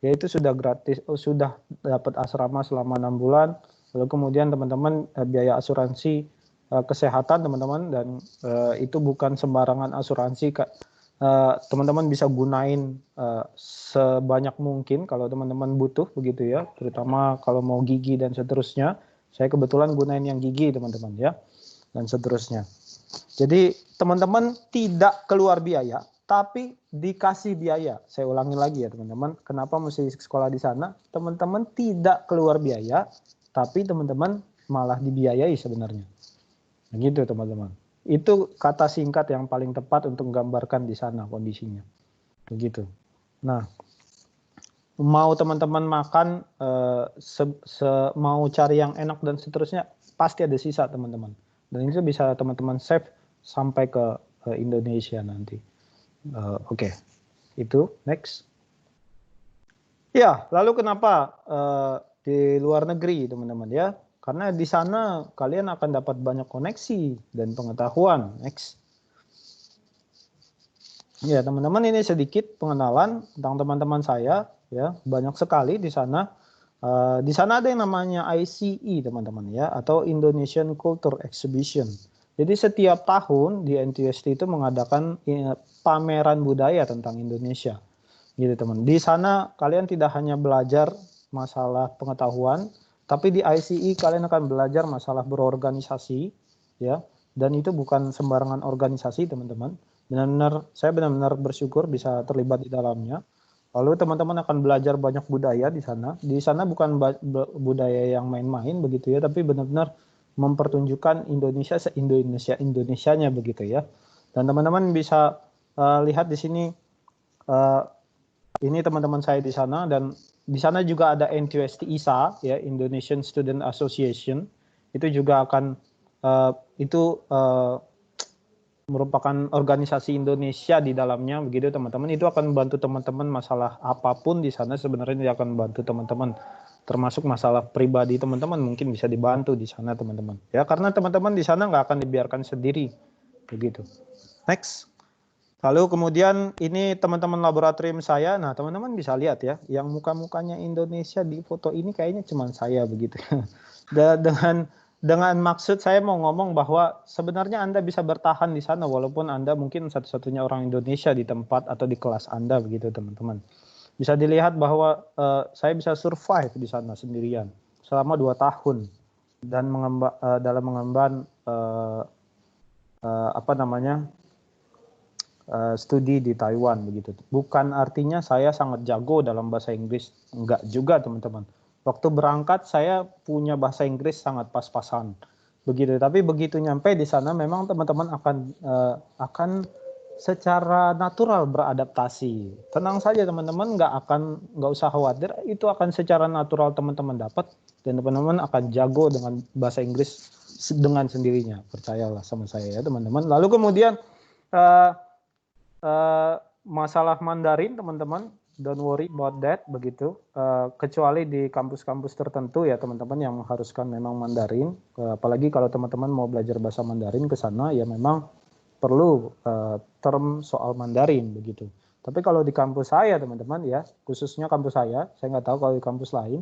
Speaker 4: Yaitu sudah gratis, sudah dapat asrama selama 6 bulan. Lalu kemudian teman-teman biaya asuransi kesehatan, teman-teman, dan itu bukan sembarangan asuransi, Kak. Teman-teman bisa gunain sebanyak mungkin kalau teman-teman butuh, begitu ya, terutama kalau mau gigi dan seterusnya. Saya kebetulan gunain yang gigi, teman-teman, ya, dan seterusnya. Jadi teman-teman tidak keluar biaya, tapi dikasih biaya. Saya ulangi lagi ya, teman-teman, kenapa mesti sekolah di sana? Teman-teman tidak keluar biaya, tapi teman-teman malah dibiayai sebenarnya. Begitu, teman-teman. Itu kata singkat yang paling tepat untuk menggambarkan di sana kondisinya. Begitu. Nah, mau teman-teman makan, mau cari yang enak dan seterusnya, pasti ada sisa, teman-teman. Dan itu bisa teman-teman save sampai ke Indonesia nanti. Oke. Itu, next. Ya, lalu kenapa di luar negeri, teman-teman, ya? Karena di sana kalian akan dapat banyak koneksi dan pengetahuan. Next. Ya, teman-teman, ini sedikit pengenalan tentang teman-teman saya. Ya, banyak sekali di sana. Di sana ada yang namanya ICE, teman-teman, ya, atau Indonesian Culture Exhibition. Jadi setiap tahun di NTUST itu mengadakan pameran budaya tentang Indonesia. Gitu, teman. Di sana kalian tidak hanya belajar masalah pengetahuan, tapi di ICE kalian akan belajar masalah berorganisasi, ya. Dan itu bukan sembarangan organisasi, teman-teman. Saya benar-benar bersyukur bisa terlibat di dalamnya. Lalu teman-teman akan belajar banyak budaya di sana. Di sana bukan budaya yang main-main begitu ya, tapi benar-benar mempertunjukkan Indonesia se-Indonesia-Indonesianya begitu ya. Dan teman-teman bisa lihat di sini, ini teman-teman saya di sana, dan di sana juga ada NTUST ISA, ya, Indonesian Student Association. Itu juga akan merupakan organisasi Indonesia di dalamnya, begitu teman-teman. Itu akan membantu teman-teman masalah apapun di sana, sebenarnya dia akan membantu teman-teman, termasuk masalah pribadi teman-teman mungkin bisa dibantu di sana, teman-teman. Ya, karena teman-teman di sana nggak akan dibiarkan sendiri, begitu. Next. Lalu kemudian ini teman-teman laboratorium saya. Nah, teman-teman bisa lihat ya, yang muka-mukanya Indonesia di foto ini kayaknya cuma saya begitu. Dengan maksud saya mau ngomong bahwa sebenarnya Anda bisa bertahan di sana walaupun Anda mungkin satu-satunya orang Indonesia di tempat atau di kelas Anda begitu, teman-teman. Bisa dilihat bahwa saya bisa survive di sana sendirian selama 2 tahun dan dalam mengemban studi di Taiwan begitu. Bukan artinya saya sangat jago dalam bahasa Inggris, enggak juga, teman-teman. Waktu berangkat saya punya bahasa Inggris sangat pas-pasan begitu. Tapi begitu nyampe di sana memang teman-teman akan secara natural beradaptasi. Tenang saja teman-teman, nggak usah khawatir, itu akan secara natural teman-teman dapat, dan teman-teman akan jago dengan bahasa Inggris dengan sendirinya. Percayalah sama saya ya, teman-teman. Lalu kemudian masalah Mandarin, teman-teman, don't worry about that begitu. Kecuali di kampus-kampus tertentu ya, teman-teman, yang mengharuskan memang Mandarin. Apalagi kalau teman-teman mau belajar bahasa Mandarin ke sana ya memang perlu term soal Mandarin begitu. Tapi kalau di kampus saya, teman-teman ya, khususnya kampus saya nggak tahu kalau di kampus lain,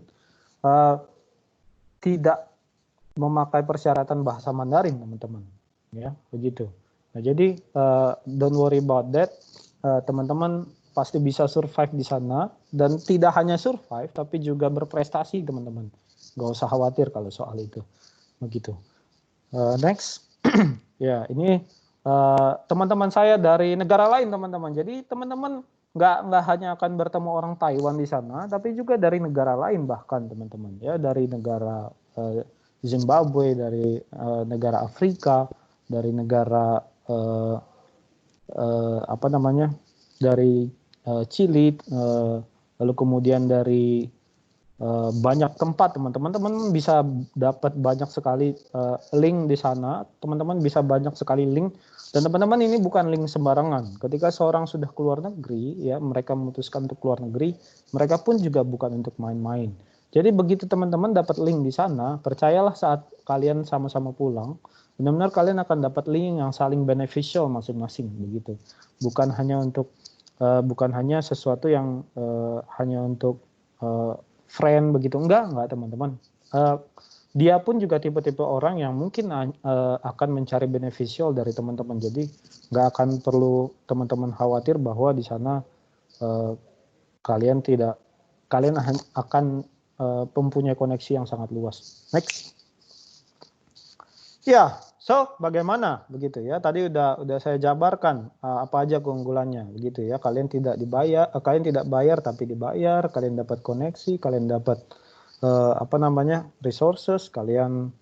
Speaker 4: tidak memakai persyaratan bahasa Mandarin, teman-teman. Ya, begitu. Nah, jadi don't worry about that. Teman-teman pasti bisa survive di sana, dan tidak hanya survive tapi juga berprestasi, teman-teman. Nggak usah khawatir kalau soal itu. Begitu. Next. Ya, ini teman-teman saya dari negara lain, teman-teman. Jadi teman-teman nggak hanya akan bertemu orang Taiwan di sana, tapi juga dari negara lain bahkan teman-teman ya, dari negara Zimbabwe, dari negara Afrika, dari negara apa namanya, dari Chili, lalu kemudian dari banyak tempat teman-teman bisa dapat banyak sekali link di sana, teman-teman bisa banyak sekali link, dan teman-teman ini bukan link sembarangan. Ketika seorang sudah keluar negeri ya, mereka memutuskan untuk keluar negeri, mereka pun juga bukan untuk main-main. Jadi begitu teman-teman dapat link di sana, percayalah saat kalian sama-sama pulang, benar-benar kalian akan dapat link yang saling beneficial masing-masing begitu. Bukan hanya sesuatu yang hanya untuk friend begitu, enggak teman-teman. Dia pun juga tipe-tipe orang yang mungkin akan mencari beneficial dari teman-teman. Jadi nggak akan perlu teman-teman khawatir bahwa di sana kalian akan mempunyai koneksi yang sangat luas. Next. Ya, so bagaimana begitu ya? Tadi udah saya jabarkan apa aja keunggulannya begitu ya. Kalian tidak bayar tapi dibayar, kalian dapat koneksi, kalian dapat resources, kalian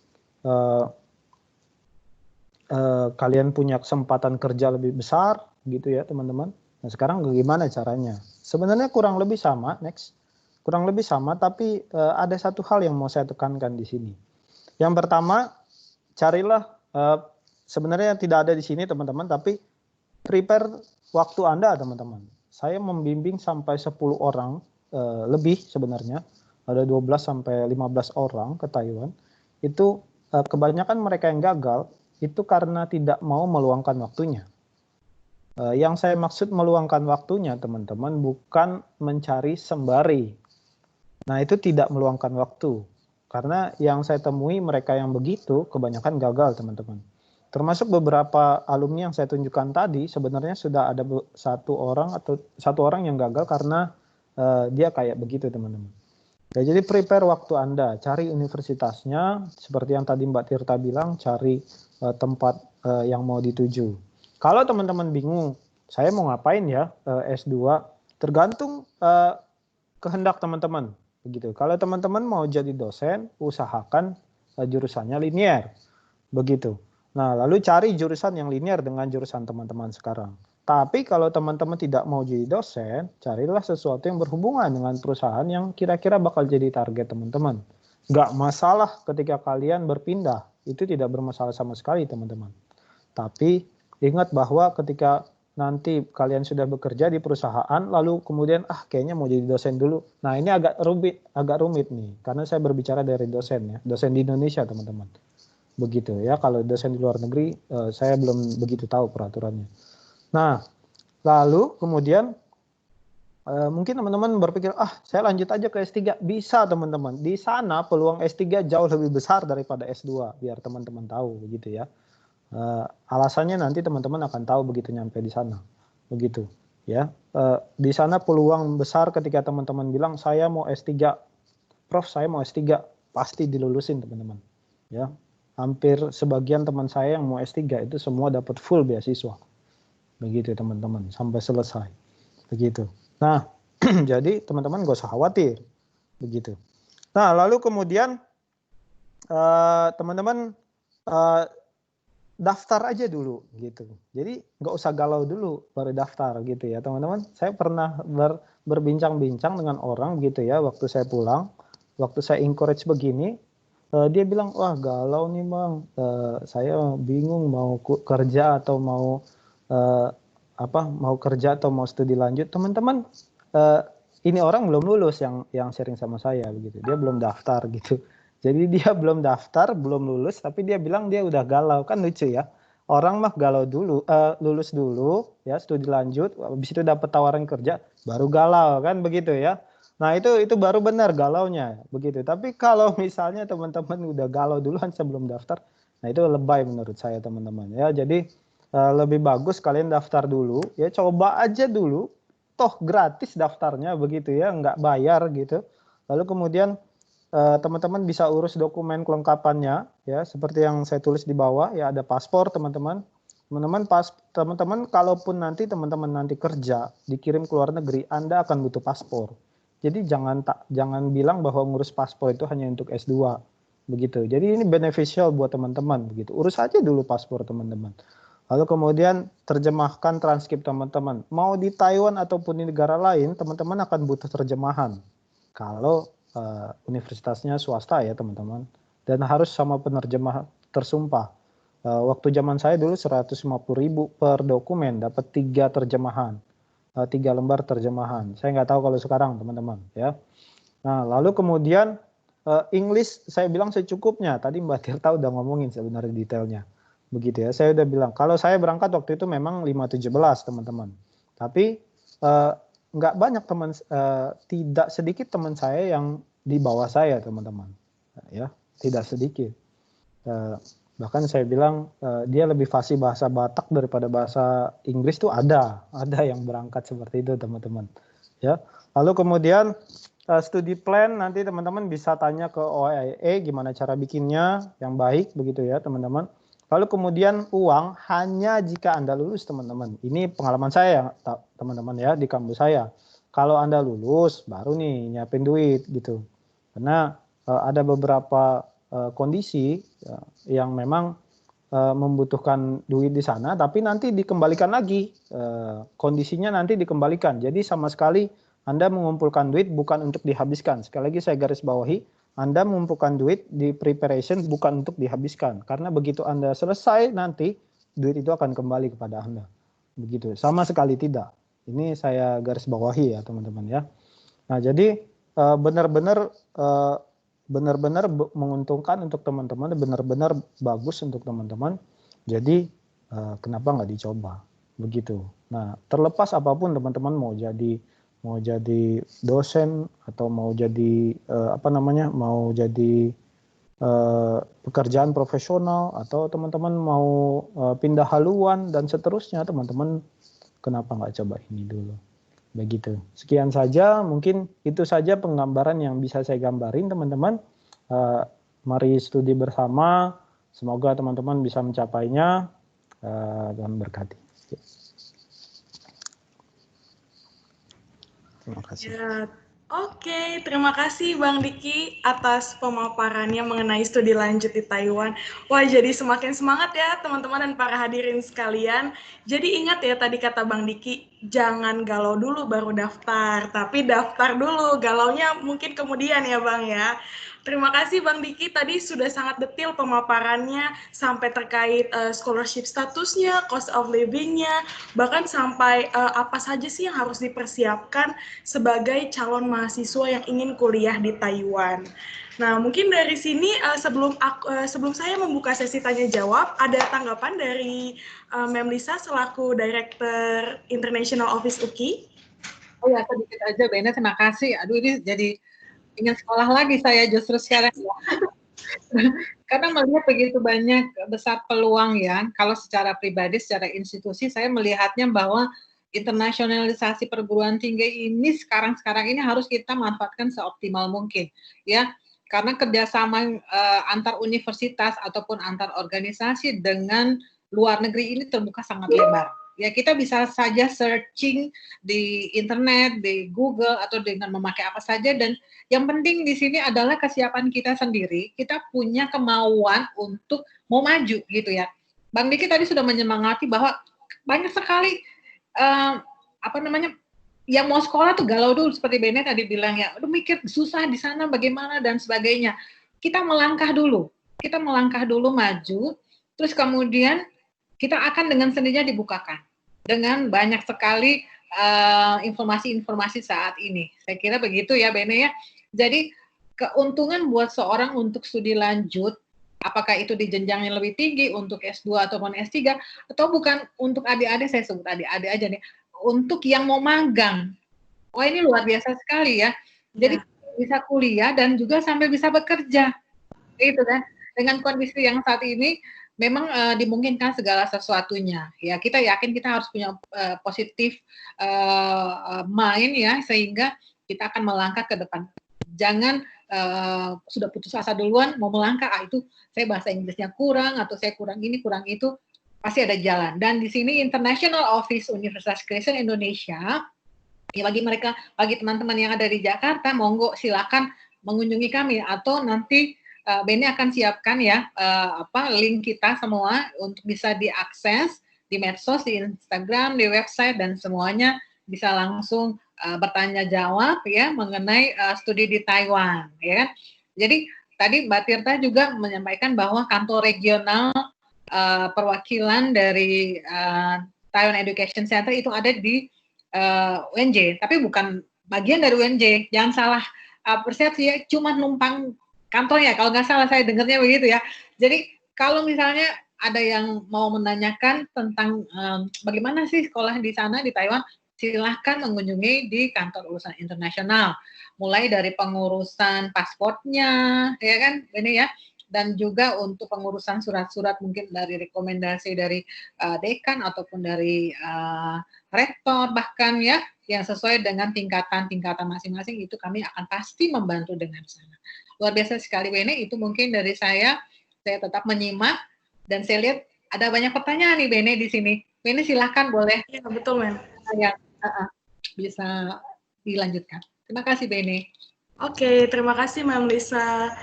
Speaker 4: punya kesempatan kerja lebih besar gitu ya, teman-teman. Nah, sekarang bagaimana caranya? Sebenarnya kurang lebih sama, next. Kurang lebih sama, tapi ada satu hal yang mau saya tekankan di sini. Yang pertama, carilah sebenarnya tidak ada di sini teman-teman, tapi prepare waktu Anda teman-teman. Saya membimbing sampai 10 orang lebih sebenarnya, ada 12 sampai 15 orang ke Taiwan. Itu kebanyakan mereka yang gagal itu karena tidak mau meluangkan waktunya. Yang saya maksud meluangkan waktunya teman-teman bukan mencari sembari. Nah, itu tidak meluangkan waktu. Karena yang saya temui mereka yang begitu kebanyakan gagal teman-teman. Termasuk beberapa alumni yang saya tunjukkan tadi, sebenarnya sudah ada satu orang yang gagal karena dia kayak begitu teman-teman. Ya, jadi prepare waktu Anda, cari universitasnya, seperti yang tadi Mbak Tirta bilang, cari tempat yang mau dituju. Kalau teman-teman bingung, saya mau ngapain ya S2, tergantung kehendak teman-teman. Begitu. Kalau teman-teman mau jadi dosen, usahakan jurusannya linear. Begitu. Nah, lalu cari jurusan yang linear dengan jurusan teman-teman sekarang. Tapi kalau teman-teman tidak mau jadi dosen, carilah sesuatu yang berhubungan dengan perusahaan yang kira-kira bakal jadi target teman-teman. Nggak masalah ketika kalian berpindah. Itu tidak bermasalah sama sekali teman-teman. Tapi ingat bahwa ketika nanti kalian sudah bekerja di perusahaan, lalu kemudian kayaknya mau jadi dosen dulu. Nah, ini agak rumit nih, karena saya berbicara dari dosen ya, dosen di Indonesia teman-teman. Begitu ya, kalau dosen di luar negeri saya belum begitu tahu peraturannya. Nah, lalu kemudian mungkin teman-teman berpikir, saya lanjut aja ke S3. Bisa teman-teman, di sana peluang S3 jauh lebih besar daripada S2, biar teman-teman tahu begitu ya. Alasannya nanti teman-teman akan tahu begitu nyampe di sana, begitu ya. Di sana peluang besar ketika teman-teman bilang saya mau S3, Prof saya mau S3, pasti dilulusin teman-teman ya. Hampir sebagian teman saya yang mau S3 itu semua dapat full beasiswa, begitu teman-teman, sampai selesai, begitu. Nah, jadi teman-teman gak usah khawatir, begitu. Nah, lalu kemudian teman-teman daftar aja dulu gitu. Jadi nggak usah galau dulu baru daftar gitu ya teman-teman. Saya pernah berbincang-bincang dengan orang gitu ya waktu saya pulang, waktu saya encourage begini, dia bilang, wah galau nih bang, saya bingung mau kerja atau mau kerja atau mau studi lanjut. Teman-teman, ini orang belum lulus yang sharing sama saya begitu. Dia belum daftar gitu. Jadi dia belum daftar, belum lulus, tapi dia bilang dia udah galau. Kan lucu ya. Orang mah galau dulu, lulus dulu, ya studi lanjut, habis itu dapat tawaran kerja, baru galau kan begitu ya. Nah itu baru benar galaunya, begitu. Tapi kalau misalnya teman-teman udah galau duluan sebelum daftar, nah itu lebay menurut saya teman-teman ya. Jadi lebih bagus kalian daftar dulu, ya coba aja dulu, toh gratis daftarnya begitu ya, nggak bayar gitu. Lalu kemudian teman-teman bisa urus dokumen kelengkapannya ya, seperti yang saya tulis di bawah ya, ada paspor teman-teman, Teman-teman kalaupun nanti teman-teman nanti kerja dikirim ke luar negeri, Anda akan butuh paspor. Jadi jangan bilang bahwa ngurus paspor itu hanya untuk S2 begitu. Jadi ini beneficial buat teman-teman begitu. Urus aja dulu paspor teman-teman. Lalu kemudian terjemahkan transkrip teman-teman. Mau di Taiwan ataupun di negara lain, teman-teman akan butuh terjemahan. Kalau universitasnya swasta ya teman-teman. Dan harus sama penerjemah tersumpah. Waktu zaman saya dulu 150.000 per dokumen, dapat 3 terjemahan. 3 lembar terjemahan. Saya nggak tahu kalau sekarang teman-teman ya. Nah lalu kemudian English saya bilang secukupnya. Tadi Mbak Tirta udah ngomongin sebenarnya detailnya. Begitu ya. Saya udah bilang kalau saya berangkat waktu itu memang 517 teman-teman. Tapi nggak banyak teman, tidak sedikit teman saya yang di bawah saya teman-teman. Ya tidak sedikit. Bahkan saya bilang dia lebih fasih bahasa Batak daripada bahasa Inggris tuh ada yang berangkat seperti itu teman-teman ya. Lalu kemudian studi plan nanti teman-teman bisa tanya ke OIE gimana cara bikinnya yang baik begitu ya teman-teman. Lalu kemudian uang hanya jika Anda lulus teman-teman. Ini pengalaman saya teman-teman ya di kampus saya. Kalau Anda lulus baru nih nyiapin duit gitu. Karena ada beberapa kondisi yang memang membutuhkan duit di sana, tapi nanti dikembalikan lagi, kondisinya nanti dikembalikan. Jadi sama sekali Anda mengumpulkan duit bukan untuk dihabiskan. Sekali lagi saya garis bawahi, Anda mengumpulkan duit di preparation bukan untuk dihabiskan. Karena begitu Anda selesai nanti, duit itu akan kembali kepada Anda. Begitu, sama sekali tidak. Ini saya garis bawahi ya teman-teman ya. Nah jadi benar-benar menguntungkan untuk teman-teman, benar-benar bagus untuk teman-teman. Jadi kenapa nggak dicoba begitu. Nah terlepas apapun teman-teman mau jadi dosen atau mau jadi mau jadi pekerjaan profesional atau teman-teman mau pindah haluan dan seterusnya, teman-teman kenapa nggak coba ini dulu. Begitu. Sekian saja, mungkin itu saja penggambaran yang bisa saya gambarin teman-teman. Mari studi bersama, semoga teman-teman bisa mencapainya dan berkati. Terima kasih.
Speaker 1: Ya, oke, terima kasih Bang Diki atas pemaparannya mengenai studi lanjut di Taiwan. Wah, jadi semakin semangat ya teman-teman dan para hadirin sekalian. Jadi ingat ya tadi kata Bang Diki, jangan galau dulu baru daftar, tapi daftar dulu, galaunya mungkin kemudian ya Bang ya. Terima kasih Bang Diki, tadi sudah sangat detail pemaparannya sampai terkait scholarship statusnya, cost of living-nya, bahkan sampai apa saja sih yang harus dipersiapkan sebagai calon mahasiswa yang ingin kuliah di Taiwan. Nah, mungkin dari sini sebelum saya membuka sesi tanya jawab, ada tanggapan dari Mem Lisa selaku Director International Office UKI.
Speaker 2: Oh ya, sedikit aja Bena, terima kasih. Aduh ini jadi ingin sekolah lagi saya justru sekarang ya. Karena melihat begitu banyak besar peluang ya. Kalau secara pribadi, secara institusi, saya melihatnya bahwa internasionalisasi perguruan tinggi ini sekarang ini harus kita manfaatkan seoptimal mungkin ya. Karena kerjasama antar universitas ataupun antar organisasi dengan luar negeri ini terbuka sangat lebar. Ya kita bisa saja searching di internet, di Google atau dengan memakai apa saja, dan yang penting di sini adalah kesiapan kita sendiri. Kita punya kemauan untuk mau maju gitu ya. Bang Diki tadi sudah menyemangati bahwa banyak sekali yang mau sekolah tuh galau dulu seperti Bene tadi bilang ya. Aduh mikir susah di sana bagaimana dan sebagainya. Kita melangkah dulu maju, terus kemudian kita akan dengan sendirinya dibukakan dengan banyak sekali informasi-informasi saat ini. Saya kira begitu ya Bene ya. Jadi keuntungan buat seorang untuk studi lanjut, apakah itu di jenjang yang lebih tinggi untuk S2 ataupun S3, atau bukan untuk adik-adik, saya sebut adik-adik aja nih, untuk yang mau magang. Wah ini luar biasa sekali ya. Jadi bisa kuliah dan juga sampai bisa bekerja. Gitu kan. Dengan kondisi yang saat ini memang dimungkinkan segala sesuatunya. Ya, kita yakin kita harus punya positif mind ya, sehingga kita akan melangkah ke depan. Jangan sudah putus asa duluan mau melangkah, itu saya bahasa Inggrisnya kurang atau saya kurang ini kurang itu. pasti ada jalan. Dan di sini International Office Universitas Kristen Indonesia, ya bagi teman-teman yang ada di Jakarta, monggo silakan mengunjungi kami, atau nanti Beni akan siapkan ya link kita semua untuk bisa diakses di medsos, di Instagram, di website, dan semuanya bisa langsung bertanya jawab ya mengenai studi di Taiwan, ya. Jadi tadi Mbak Tirta juga menyampaikan bahwa kantor regional perwakilan dari Taiwan Education Center itu ada di UNJ, tapi bukan bagian dari UNJ. Jangan salah persepsi ya, cuma numpang kantornya. Kalau nggak salah saya dengarnya begitu ya. Jadi kalau misalnya ada yang mau menanyakan tentang bagaimana sih sekolah di sana di Taiwan, silahkan mengunjungi di kantor urusan internasional. Mulai dari pengurusan pasportnya, ya kan, ini ya. Dan juga untuk pengurusan surat-surat mungkin dari rekomendasi dari dekan ataupun dari rektor bahkan ya, yang sesuai dengan tingkatan-tingkatan masing-masing, itu kami akan pasti membantu dengan sana. Luar biasa sekali Bene, itu mungkin dari saya tetap menyimak dan saya lihat ada banyak pertanyaan nih Bene di sini. Bene silahkan boleh.
Speaker 1: Iya betul Mem.
Speaker 2: Yang bisa dilanjutkan. Terima kasih Bene.
Speaker 1: Oke, terima kasih Mem Lisa.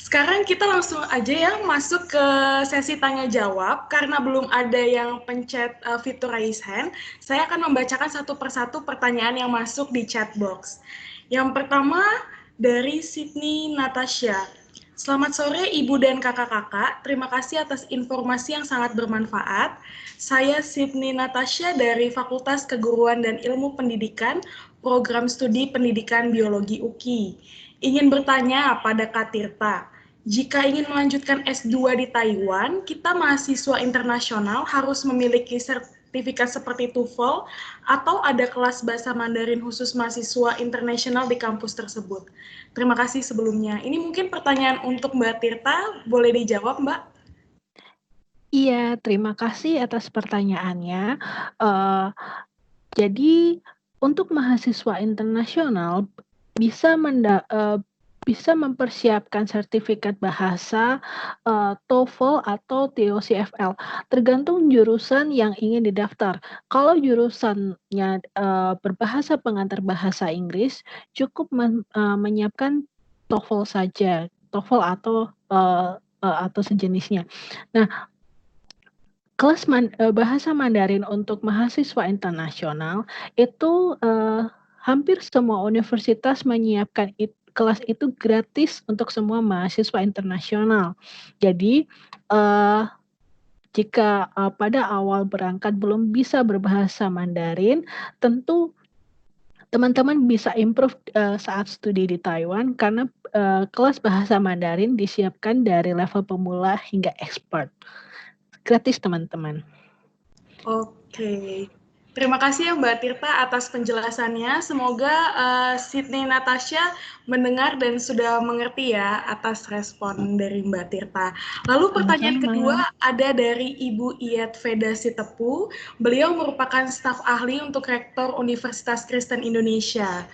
Speaker 1: Sekarang kita langsung aja ya masuk ke sesi tanya jawab. Karena belum ada yang pencet fitur raise hand, saya akan membacakan satu persatu pertanyaan yang masuk di chat box. Yang pertama dari Sydney Natasha. Selamat sore Ibu dan kakak-kakak, terima kasih atas informasi yang sangat bermanfaat. Saya Sydney Natasha dari Fakultas Keguruan dan Ilmu Pendidikan, Program Studi Pendidikan Biologi UKI. Ingin bertanya pada Kak Tirta, jika ingin melanjutkan S2 di Taiwan, kita mahasiswa internasional harus memiliki sertifikat seperti TOEFL atau ada kelas bahasa Mandarin khusus mahasiswa internasional di kampus tersebut? Terima kasih sebelumnya. Ini mungkin pertanyaan untuk Mbak Tirta, boleh dijawab Mbak?
Speaker 3: Iya, terima kasih atas pertanyaannya. Jadi untuk mahasiswa internasional bisa mempersiapkan sertifikat bahasa TOEFL atau TOCFL, tergantung jurusan yang ingin didaftar. Kalau jurusannya berbahasa pengantar bahasa Inggris, cukup menyiapkan TOEFL saja, TOEFL atau sejenisnya. Nah, kelas bahasa Mandarin untuk mahasiswa internasional itu hampir semua universitas menyiapkan kelas itu gratis untuk semua mahasiswa internasional. Jadi jika pada awal berangkat belum bisa berbahasa Mandarin, tentu teman-teman bisa improve saat studi di Taiwan karena kelas bahasa Mandarin disiapkan dari level pemula hingga expert. Gratis teman-teman.
Speaker 1: Oke, terima kasih ya Mbak Tirta atas penjelasannya. Semoga Sydney Natasha mendengar dan sudah mengerti ya atas respon dari Mbak Tirta. Lalu pertanyaan kedua ada dari Ibu Iyet Veda Sitepu. Beliau merupakan staf ahli untuk Rektor Universitas Kristen Indonesia.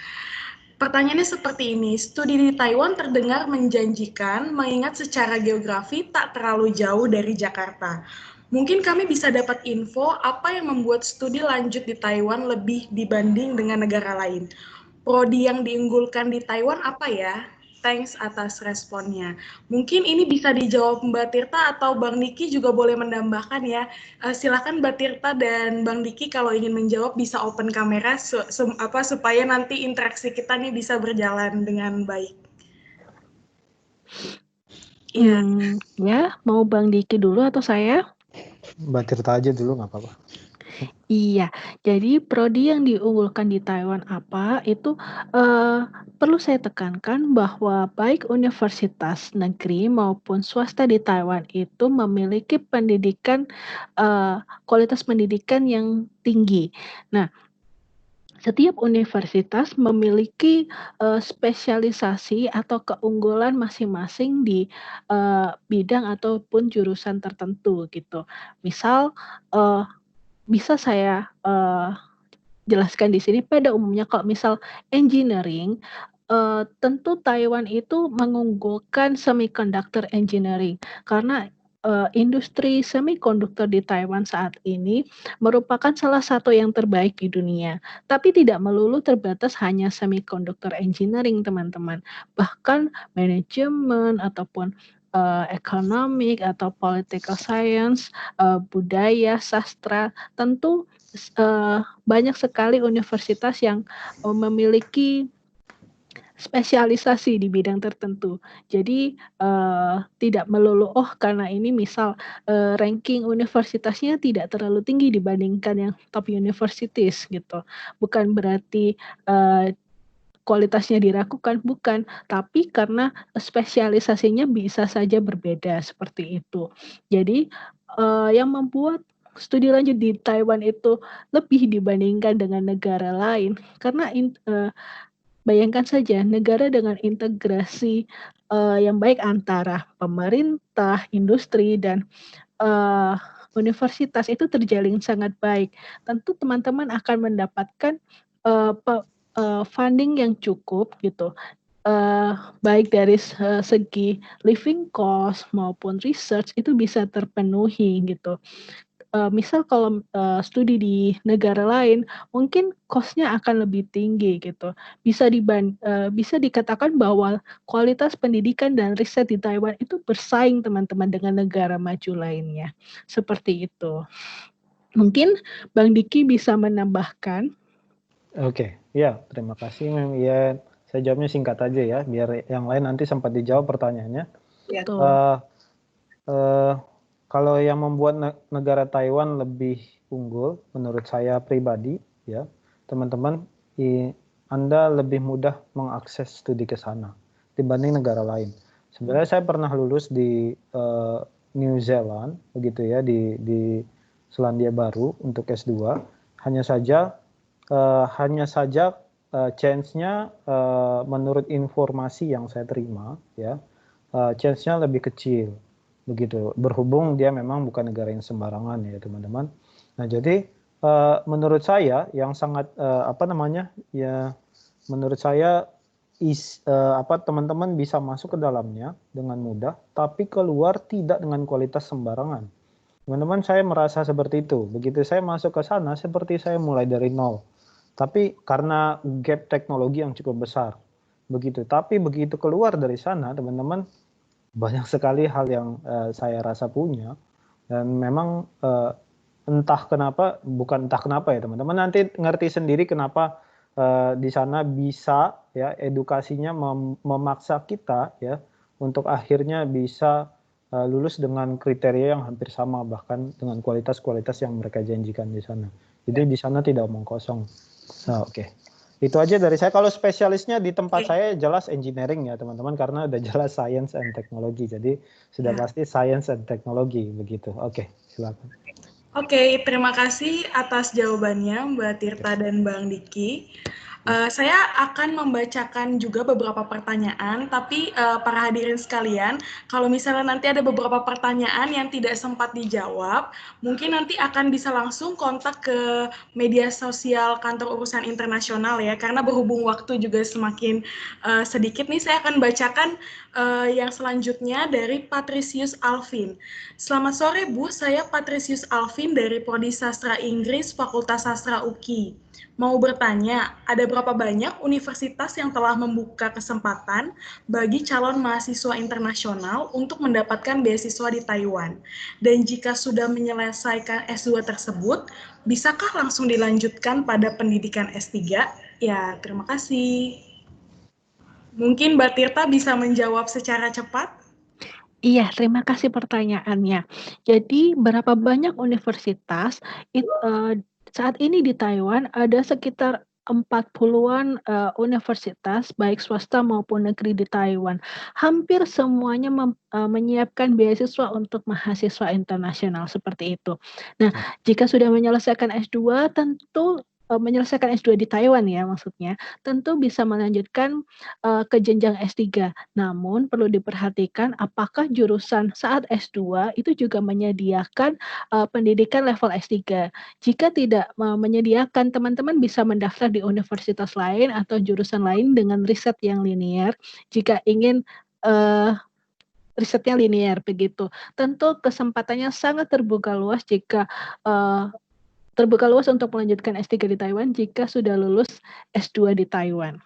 Speaker 1: Pertanyaannya seperti ini, studi di Taiwan terdengar menjanjikan mengingat secara geografi tak terlalu jauh dari Jakarta. Mungkin kami bisa dapat info apa yang membuat studi lanjut di Taiwan lebih dibanding dengan negara lain. Prodi yang diunggulkan di Taiwan apa ya? Thanks atas responnya. Mungkin ini bisa dijawab Mbak Tirta atau Bang Diki juga boleh menambahkan ya. Silakan Mbak Tirta dan Bang Diki kalau ingin menjawab bisa open kamera supaya nanti interaksi kita nih bisa berjalan dengan baik.
Speaker 3: Iya. Ya, mau Bang Diki dulu atau saya?
Speaker 4: Mbak Tirta aja dulu nggak apa-apa.
Speaker 3: Iya, jadi prodi yang diunggulkan di Taiwan apa itu perlu saya tekankan bahwa baik universitas negeri maupun swasta di Taiwan itu memiliki pendidikan kualitas pendidikan yang tinggi. Nah, setiap universitas memiliki spesialisasi atau keunggulan masing-masing di bidang ataupun jurusan tertentu gitu. Misal bisa saya jelaskan di sini pada umumnya kalau misal engineering, tentu Taiwan itu mengunggulkan semiconductor engineering karena industri semikonduktor di Taiwan saat ini merupakan salah satu yang terbaik di dunia. Tapi tidak melulu terbatas hanya semikonduktor engineering, teman-teman. Bahkan manajemen ataupun economic atau political science, budaya, sastra, tentu banyak sekali universitas yang memiliki spesialisasi di bidang tertentu. Jadi tidak melulu karena ini misal ranking universitasnya tidak terlalu tinggi dibandingkan yang top universities gitu. Bukan berarti kualitasnya diragukan, bukan, tapi karena spesialisasinya bisa saja berbeda seperti itu. Jadi yang membuat studi lanjut di Taiwan itu lebih dibandingkan dengan negara lain karena bayangkan saja negara dengan integrasi yang baik antara pemerintah, industri, dan universitas itu terjalin sangat baik. Tentu teman-teman akan mendapatkan funding yang cukup gitu, baik dari segi living cost maupun research itu bisa terpenuhi gitu. Misal kalau studi di negara lain mungkin cost-nya akan lebih tinggi gitu. Bisa dikatakan bahwa kualitas pendidikan dan riset di Taiwan itu bersaing teman-teman dengan negara maju lainnya. Seperti itu. Mungkin Bang Diki bisa menambahkan.
Speaker 4: Oke, ya terima kasih Mem Ian. Saya jawabnya singkat aja ya, biar yang lain nanti sempat dijawab pertanyaannya. Kalau yang membuat negara Taiwan lebih unggul, menurut saya pribadi, ya teman-teman, Anda lebih mudah mengakses studi ke sana dibanding negara lain. Sebenarnya saya pernah lulus di New Zealand, begitu ya, di Selandia Baru untuk S2. Hanya saja chance-nya menurut informasi yang saya terima, ya, chance-nya lebih kecil. Begitu, berhubung dia memang bukan negara yang sembarangan ya teman-teman. Nah jadi menurut saya yang sangat menurut saya teman-teman bisa masuk ke dalamnya dengan mudah, tapi keluar tidak dengan kualitas sembarangan. Teman-teman, saya merasa seperti itu. Begitu saya masuk ke sana seperti saya mulai dari nol. Tapi karena gap teknologi yang cukup besar. Begitu. Tapi begitu keluar dari sana teman-teman, banyak sekali hal yang saya rasa punya, dan memang entah kenapa ya teman-teman nanti ngerti sendiri kenapa di sana bisa ya edukasinya memaksa kita ya untuk akhirnya bisa lulus dengan kriteria yang hampir sama, bahkan dengan kualitas-kualitas yang mereka janjikan di sana. Jadi di sana tidak omong kosong. Nah, oke. Itu aja dari saya. Kalau spesialisnya di tempat saya jelas engineering ya teman-teman, karena udah jelas science and technology. Jadi sudah pasti science and technology begitu. Oke, silakan. Oke,
Speaker 1: terima kasih atas jawabannya Mbak Tirta dan Bang Diki. Saya akan membacakan juga beberapa pertanyaan, tapi para hadirin sekalian, kalau misalnya nanti ada beberapa pertanyaan yang tidak sempat dijawab, mungkin nanti akan bisa langsung kontak ke media sosial Kantor Urusan Internasional ya, karena berhubung waktu juga semakin sedikit nih, saya akan bacakan yang selanjutnya dari Patricius Alvin. Selamat sore Bu, saya Patricius Alvin dari Prodi Sastra Inggris Fakultas Sastra UKI. Mau bertanya, ada berapa banyak universitas yang telah membuka kesempatan bagi calon mahasiswa internasional untuk mendapatkan beasiswa di Taiwan? Dan jika sudah menyelesaikan S2 tersebut, bisakah langsung dilanjutkan pada pendidikan S3? Ya, terima kasih. Mungkin Mbak Tirta bisa menjawab secara cepat?
Speaker 3: Iya, terima kasih pertanyaannya. Jadi, berapa banyak universitas saat ini di Taiwan ada sekitar 40-an universitas baik swasta maupun negeri di Taiwan. Hampir semuanya menyiapkan beasiswa untuk mahasiswa internasional seperti itu. Nah, jika sudah menyelesaikan S2 tentu menyelesaikan S2 di Taiwan ya maksudnya, tentu bisa melanjutkan ke jenjang S3. Namun perlu diperhatikan apakah jurusan saat S2 itu juga menyediakan pendidikan level S3. Jika tidak menyediakan, teman-teman bisa mendaftar di universitas lain atau jurusan lain dengan riset yang linier. Jika ingin risetnya linear begitu. Tentu kesempatannya sangat terbuka luas untuk melanjutkan S3 di Taiwan jika sudah lulus S2 di Taiwan.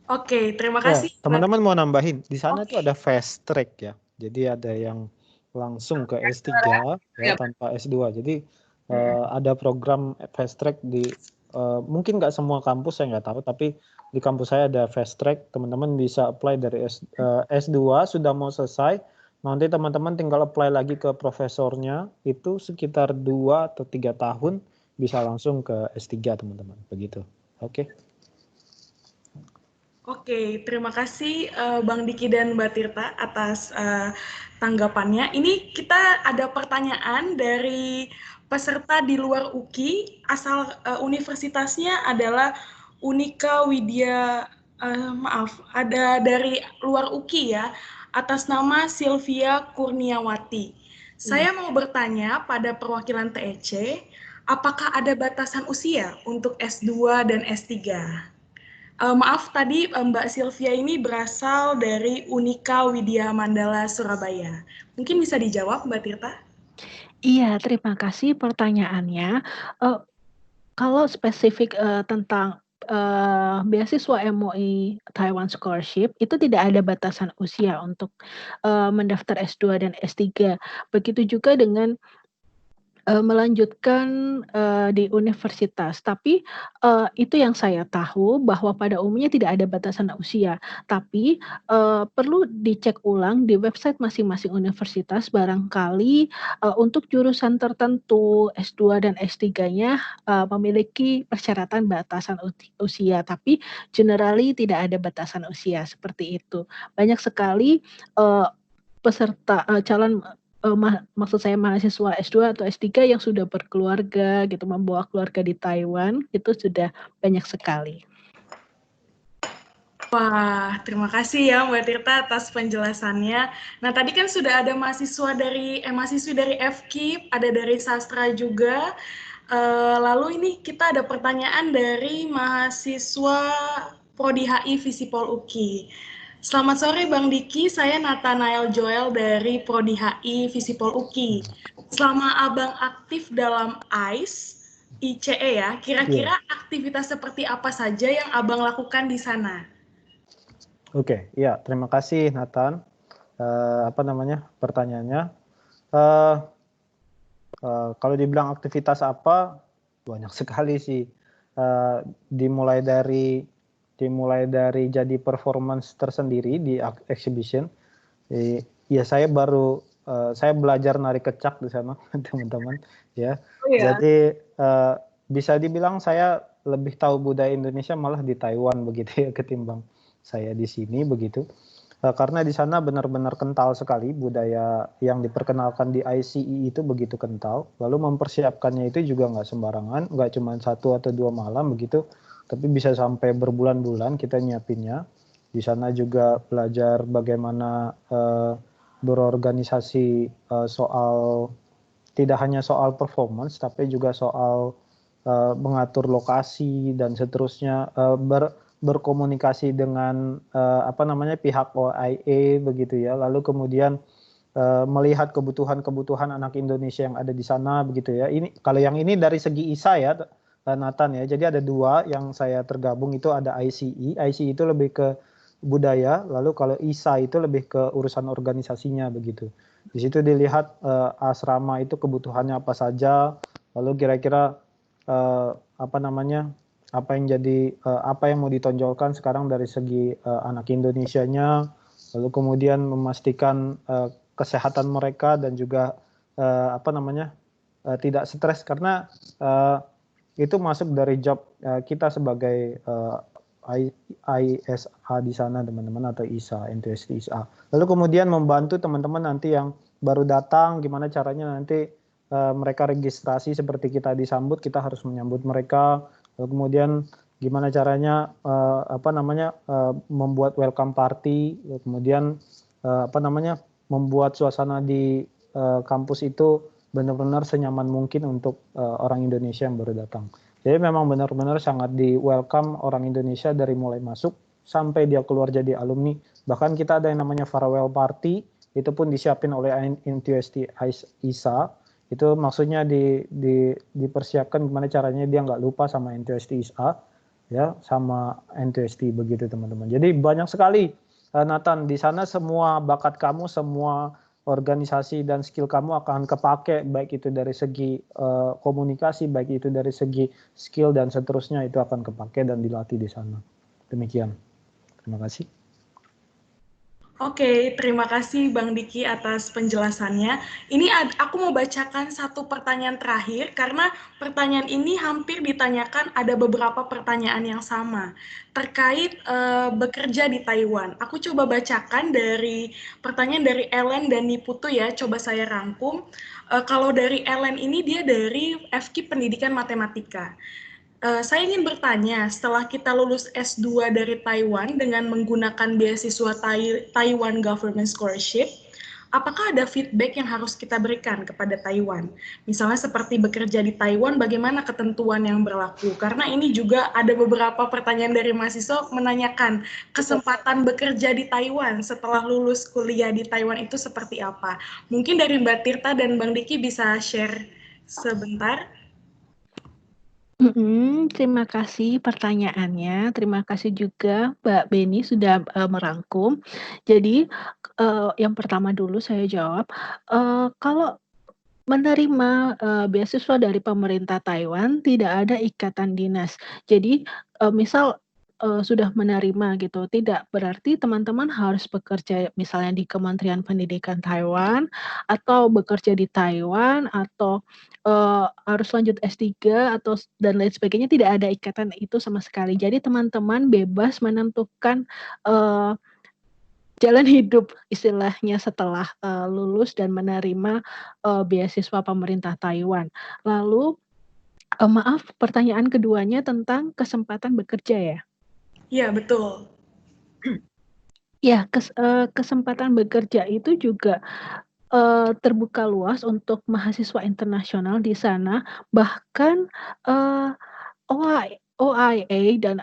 Speaker 1: Oke, terima
Speaker 4: Ya,
Speaker 1: kasih.
Speaker 4: teman-teman mau nambahin, di sana tuh
Speaker 1: Oke.
Speaker 4: ada fast track ya. Jadi ada yang langsung ke S3 ya tanpa S2. Jadi ada program fast track mungkin nggak semua kampus saya nggak tahu, tapi di kampus saya ada fast track. Teman-teman bisa apply dari S2 sudah mau selesai. Nanti teman-teman tinggal apply lagi ke profesornya, itu sekitar 2 atau 3 tahun bisa langsung ke S3 teman-teman. Begitu. Oke.
Speaker 1: Oke, terima kasih Bang Diki dan Mbak Tirta atas tanggapannya. Ini kita ada pertanyaan dari peserta di luar UKI, asal universitasnya adalah Unika Widya, ada dari luar UKI ya, atas nama Sylvia Kurniawati. Saya mau bertanya pada perwakilan TEC, apakah ada batasan usia untuk S2 dan S3? Maaf, tadi Mbak Sylvia ini berasal dari Unika Widya Mandala Surabaya. Mungkin bisa dijawab, Mbak Tirta?
Speaker 3: Iya, terima kasih pertanyaannya. Kalau spesifik tentang beasiswa MOE Taiwan Scholarship, itu tidak ada batasan usia untuk mendaftar S2 dan S3. Begitu juga dengan melanjutkan di universitas. Tapi itu yang saya tahu bahwa pada umumnya tidak ada batasan usia. Tapi perlu dicek ulang di website masing-masing universitas barangkali untuk jurusan tertentu S2 dan S3-nya memiliki persyaratan batasan usia. Tapi generally tidak ada batasan usia seperti itu. Banyak sekali peserta calon maksud saya mahasiswa S2 atau S3 yang sudah berkeluarga gitu, membawa keluarga di Taiwan, itu sudah banyak sekali.
Speaker 1: Wah, terima kasih ya Mbak Tirta atas penjelasannya. Nah, tadi kan sudah ada mahasiswi dari FKIP, ada dari Sastra juga. Lalu ini kita ada pertanyaan dari mahasiswa Prodi HI Visipol UKI. Selamat sore Bang Diki, saya Nathanael Joel dari Prodi HI Visipol UKI. Selama Abang aktif dalam ICE ya, kira-kira aktivitas seperti apa saja yang Abang lakukan di sana?
Speaker 4: Oke, ya terima kasih Nathan. Pertanyaannya. Kalau dibilang aktivitas apa, banyak sekali sih. Dimulai dari jadi performance tersendiri di exhibition. Ya saya belajar nari kecak di sana teman-teman ya. Oh, ya. Jadi bisa dibilang saya lebih tahu budaya Indonesia malah di Taiwan begitu ya ketimbang saya di sini begitu. Karena di sana benar-benar kental sekali budaya yang diperkenalkan di ICE itu begitu kental. Lalu mempersiapkannya itu juga nggak sembarangan, nggak cuma 1 atau 2 malam begitu, tapi bisa sampai berbulan-bulan kita nyiapinnya. Di sana juga belajar bagaimana berorganisasi soal tidak hanya soal performance, tapi juga soal mengatur lokasi dan seterusnya, berkomunikasi dengan pihak OIA begitu ya, lalu kemudian melihat kebutuhan anak Indonesia yang ada di sana begitu ya. Ini kalau yang ini dari segi ISA ya Nathan ya, jadi ada 2 yang saya tergabung, itu ada ICE itu lebih ke budaya, lalu kalau ISA itu lebih ke urusan organisasinya begitu. Di situ dilihat asrama itu kebutuhannya apa saja, lalu kira-kira apa yang mau ditonjolkan sekarang dari segi anak Indonesianya, lalu kemudian memastikan kesehatan mereka dan juga tidak stres, karena itu masuk dari job kita sebagai ISA di sana teman-teman, atau ISA, NTSD ISA. Lalu kemudian membantu teman-teman nanti yang baru datang, gimana caranya nanti mereka registrasi seperti kita disambut, kita harus menyambut mereka. Lalu kemudian gimana caranya membuat welcome party, kemudian membuat suasana di kampus itu benar-benar senyaman mungkin untuk orang Indonesia yang baru datang. Jadi memang benar-benar sangat di welcome orang Indonesia dari mulai masuk sampai dia keluar jadi alumni, Bahkan kita ada yang namanya farewell party, itu pun disiapin oleh NTUST ISA. Itu maksudnya dipersiapkan gimana caranya dia nggak lupa sama NTUST ISA, ya, sama NTUST begitu teman-teman. Jadi banyak sekali, Nathan, di sana semua bakat kamu, semua organisasi dan skill kamu akan kepake, baik itu dari segi komunikasi, baik itu dari segi skill dan seterusnya, itu akan kepake dan dilatih di sana. Demikian. Terima kasih.
Speaker 1: Oke, terima kasih Bang Diki atas penjelasannya. Ini aku mau bacakan satu pertanyaan terakhir, karena pertanyaan ini hampir ditanyakan, ada beberapa pertanyaan yang sama terkait bekerja di Taiwan. Aku coba bacakan dari pertanyaan dari Ellen dan Niputu ya, coba saya rangkum. Kalau dari Ellen ini, dia dari FK Pendidikan Matematika. Saya ingin bertanya, setelah kita lulus S2 dari Taiwan dengan menggunakan beasiswa Taiwan Government Scholarship, apakah ada feedback yang harus kita berikan kepada Taiwan? Misalnya seperti bekerja di Taiwan, bagaimana ketentuan yang berlaku? Karena ini juga ada beberapa pertanyaan dari mahasiswa menanyakan kesempatan bekerja di Taiwan setelah lulus kuliah di Taiwan itu seperti apa? Mungkin dari Mbak Tirta dan Bang Diki bisa share sebentar.
Speaker 3: Terima kasih pertanyaannya. Terima kasih juga Mbak Beni sudah merangkum. Jadi yang pertama dulu saya jawab, kalau menerima beasiswa dari pemerintah Taiwan tidak ada ikatan dinas. Jadi misal sudah menerima gitu, tidak berarti teman-teman harus bekerja misalnya di Kementerian Pendidikan Taiwan atau bekerja di Taiwan atau harus lanjut S3 atau dan lain sebagainya, tidak ada ikatan itu sama sekali. Jadi teman-teman bebas menentukan jalan hidup istilahnya setelah lulus dan menerima beasiswa pemerintah Taiwan. Lalu maaf, pertanyaan keduanya tentang kesempatan bekerja ya?
Speaker 1: Iya, betul.
Speaker 3: Ya, kesempatan bekerja itu juga terbuka luas untuk mahasiswa internasional di sana, bahkan OIA dan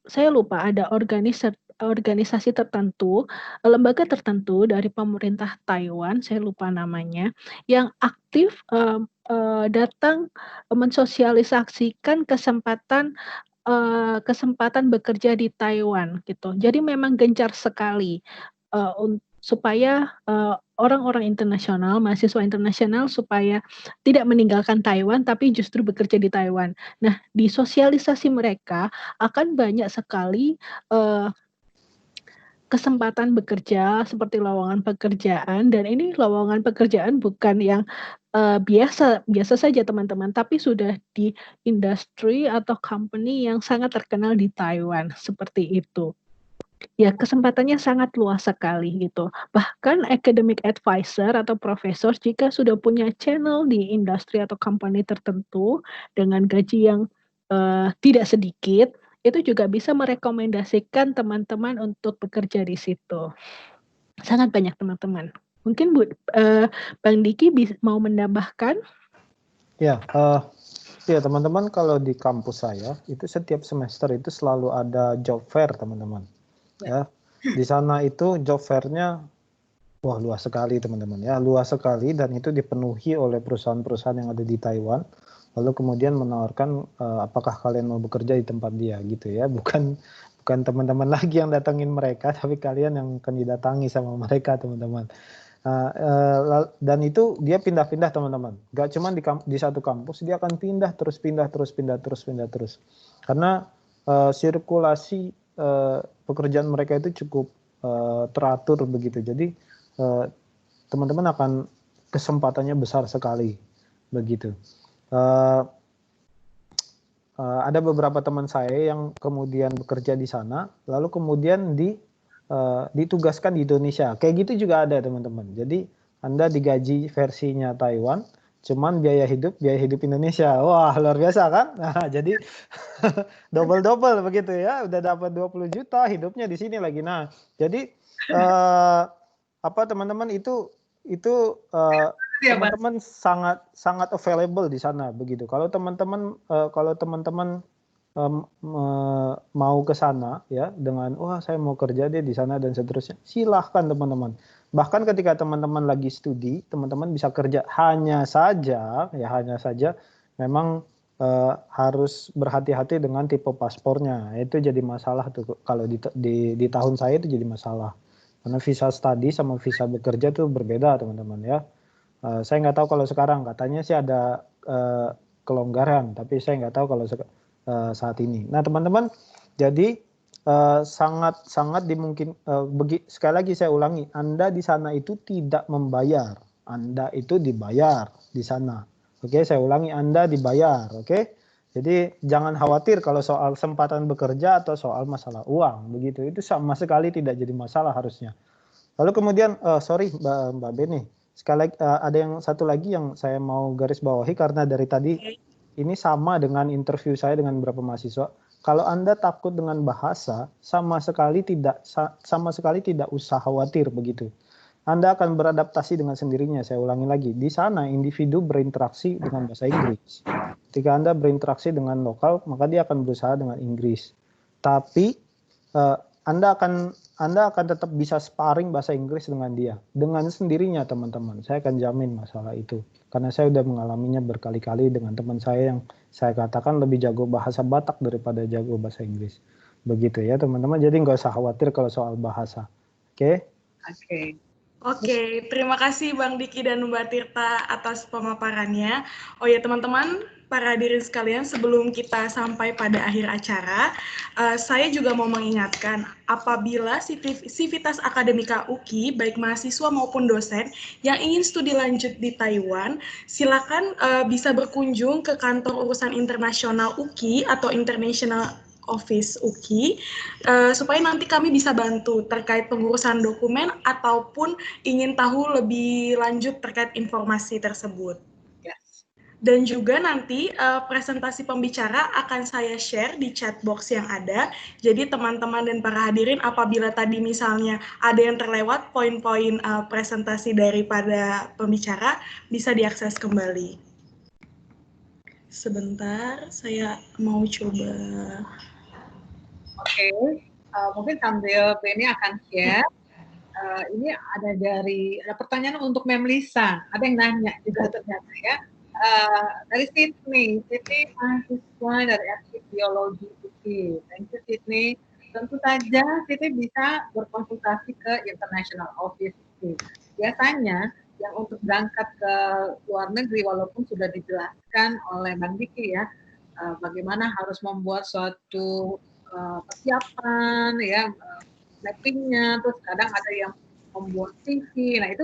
Speaker 3: saya lupa ada organisasi tertentu, lembaga tertentu dari pemerintah Taiwan, saya lupa namanya, yang aktif datang mensosialisasikan kesempatan bekerja di Taiwan gitu. Jadi memang gencar sekali supaya orang-orang internasional, mahasiswa internasional supaya tidak meninggalkan Taiwan tapi justru bekerja di Taiwan. Nah, di sosialisasi mereka akan banyak sekali kesempatan bekerja seperti lowongan pekerjaan, dan ini lowongan pekerjaan bukan yang biasa saja teman-teman, tapi sudah di industri atau company yang sangat terkenal di Taiwan, seperti itu. Ya, kesempatannya sangat luas sekali gitu. Bahkan academic advisor atau profesor jika sudah punya channel di industri atau company tertentu dengan gaji yang tidak sedikit, itu juga bisa merekomendasikan teman-teman untuk bekerja di situ. Sangat banyak teman-teman. Mungkin Bang Diki mau menambahkan?
Speaker 4: Ya, teman-teman, kalau di kampus saya itu setiap semester itu selalu ada job fair, teman-teman. Ya, di sana itu job fair-nya wah luas sekali, teman-teman. Ya, luas sekali, dan itu dipenuhi oleh perusahaan-perusahaan yang ada di Taiwan. Lalu kemudian menawarkan apakah kalian mau bekerja di tempat dia gitu ya. Bukan teman-teman lagi yang datangin mereka, tapi kalian yang akan didatangi sama mereka, teman-teman. Dan itu dia pindah-pindah, teman-teman. Gak cuma di satu kampus, dia akan pindah terus. Karena sirkulasi pekerjaan mereka itu cukup teratur begitu. Jadi teman-teman akan kesempatannya besar sekali begitu. Ada beberapa teman saya yang kemudian bekerja di sana, lalu kemudian ditugaskan di Indonesia. Kayak gitu juga ada, teman-teman. Jadi Anda digaji versinya Taiwan, cuman biaya hidup Indonesia. Wah, luar biasa kan? Nah, jadi double begitu ya. Udah dapat 20 juta, hidupnya di sini lagi. Nah, jadi teman-teman itu teman-teman sangat available di sana begitu. Kalau teman-teman mau ke sana ya dengan wah saya mau kerja deh di sana dan seterusnya, silahkan teman-teman. Bahkan ketika teman-teman lagi studi, teman-teman bisa kerja, hanya saja memang harus berhati-hati dengan tipe paspornya. Itu jadi masalah tuh kalau di tahun saya itu jadi masalah. Karena visa study sama visa bekerja tuh berbeda teman-teman ya. Saya nggak tahu kalau sekarang, katanya sih ada kelonggaran, tapi saya nggak tahu kalau saat ini. Nah teman-teman, jadi sangat dimungkin, sekali lagi saya ulangi, Anda di sana itu tidak membayar, Anda itu dibayar di sana. Oke, saya ulangi, Anda dibayar. Oke, jadi jangan khawatir kalau soal kesempatan bekerja atau soal masalah uang, begitu. Itu sama sekali tidak jadi masalah harusnya. Lalu kemudian, sorry Mbak Beni, sekali lagi, ada yang satu lagi yang saya mau garis bawahi karena dari tadi ini sama dengan interview saya dengan beberapa mahasiswa. Kalau Anda takut dengan bahasa, sama sekali tidak usah khawatir begitu. Anda akan beradaptasi dengan sendirinya. Saya ulangi lagi, di sana individu berinteraksi dengan bahasa Inggris. Ketika Anda berinteraksi dengan lokal, maka dia akan berusaha dengan Inggris. Tapi Anda akan tetap bisa sparring bahasa Inggris dengan dia, dengan sendirinya teman-teman. Saya akan jamin masalah itu, karena saya sudah mengalaminya berkali-kali dengan teman saya yang saya katakan lebih jago bahasa Batak daripada jago bahasa Inggris. Begitu ya teman-teman, jadi nggak usah khawatir kalau soal bahasa. Oke?
Speaker 1: Oke, terima kasih Bang Diki dan Mbak Tirta atas pemaparannya. Oh ya teman-teman, para hadirin sekalian, sebelum kita sampai pada akhir acara, saya juga mau mengingatkan apabila Sivitas Akademika UKI, baik mahasiswa maupun dosen yang ingin studi lanjut di Taiwan, silakan bisa berkunjung ke kantor urusan internasional UKI atau International Office UKI, supaya nanti kami bisa bantu terkait pengurusan dokumen ataupun ingin tahu lebih lanjut terkait informasi tersebut. Dan juga nanti presentasi pembicara akan saya share di chat box yang ada. Jadi teman-teman dan para hadirin apabila tadi misalnya ada yang terlewat poin-poin presentasi daripada pembicara, bisa diakses kembali. Sebentar, saya mau coba.
Speaker 2: Oke, mungkin sambil Beni akan share. Ini ada pertanyaan untuk Mem Lisa. Ada yang nanya juga ternyata ya. Dari Sydney mahasiswa dari Archip Biologi UKI. Thank you Sydney. Tentu saja Sydney bisa berkonsultasi ke International Office UKI. Biasanya yang untuk berangkat ke luar negeri, walaupun sudah dijelaskan oleh Bang Diki ya, bagaimana harus membuat suatu persiapan ya, mappingnya, terus kadang ada yang membuat CV. Nah itu